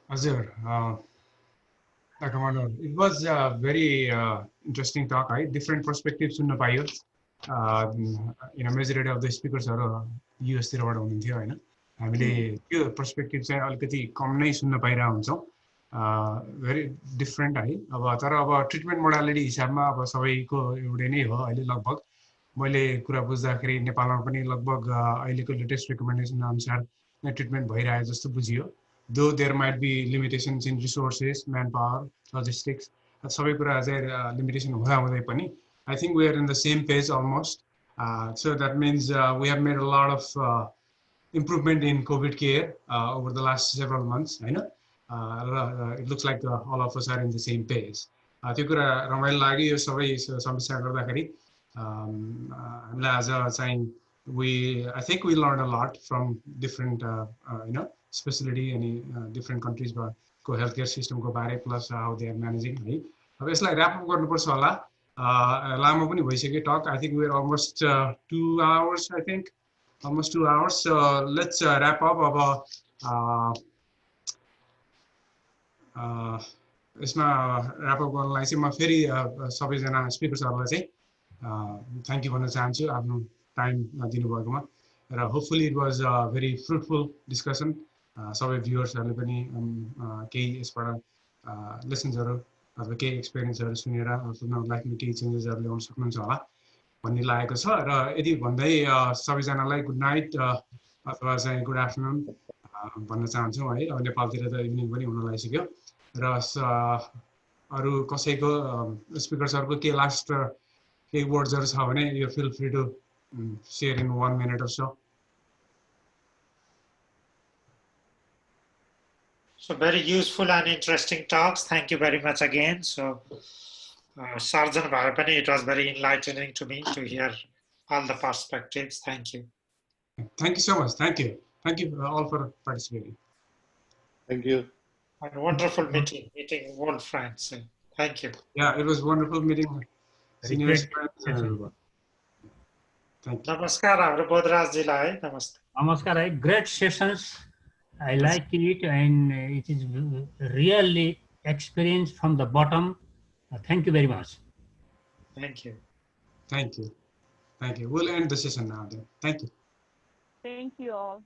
Azhar, Dr. Mano, it was a very interesting talk. Different perspectives सुन्न पाइयो. Majority of the speakers are US तिरबाट हुनुहुन्थ्यो, हैन. हामीले त्यो perspective चाहिँ अलिकति कम नै सुन्न पाइरा हुन्छौं. भेरी डिफरेन्ट है. अब तर अब ट्रिटमेन्ट मोडालिटी हिसाबमा अब सबैको एउटै नै हो अहिले लगभग. मैले कुरा बुझ्दाखेरि नेपालमा पनि लगभग अहिलेको लेटेस्ट रिकमेन्डेसन अनुसार ट्रिटमेन्ट भइरहेको जस्तो बुझियो. Though there might be limitations in resources, manpower, logistics, सबै कुरा चाहिँ लिमिटेसन हुँदा पनि I think we are in the same page almost. So that means we have made a lot of improvement in COVID care over the last several months. I know it looks like all of us are in the same page. त्यो कुरा रमाइलो लाग्यो यो सबै समस्या गर्दाखेरि हामीलाई आज चाहिँ I think we learned a lot from different specialty and different countries को healthcare system को बारे plus how they are managing है. अब यसलाई wrap up गर्नुपर्छ होला. लामो पनि भइसक्यो talk. I think we are almost 2 hours. I think almost 2 hours. So let's wrap up. अब यसमा wrap up गर्नलाई चाहिँ म फेरि सबैजना स्पिकर्सहरुलाई चाहिँ thank you भन्न चाहन्छु आफ्नो टाइम दिनुभएकोमा र hopefully it was a very fruitful discussion. सबै भ्युअर्सहरुले पनि केही यसबाट लेसन्सहरु अथवा केही एक्सपिरियन्सहरु सुनेर आफ्नो लाइफमा केही चेन्जेसहरु ल्याउन सक्नुहुन्छ होला भन्ने लागेको छ र यदि भन्दै सबैजनालाई गुड नाइट अथवा चाहिँ गुड आफ्टरनुन भन्न चाहन्छु है. अब नेपालतिर त इभिनिङ पनि हुन लागिसक्यो र अरु कसैको स्पिकर्सहरुको के लास्ट केही वर्ड्सहरु छ भने you feel free to share in 1 minute or so. So very useful and interesting talks. Thank you very much again. So Sarjan bhai pani, it was very enlightening to me to hear all the perspectives. Thank you. Thank you so much. Thank you. Thank you all for participating. Thank you. And wonderful meeting old friends. Thank you. Yeah, it was wonderful meeting seniors friends and everyone. Thank you. Namaskar, हाम्रो बोधराज जीलाई है. नमस्ते. Namaskar. Great sessions. I like it, and it is really experience from the bottom. Thank you very much. Thank you. Thank you. Thank you. We'll end the session now then. Thank you. Thank you all.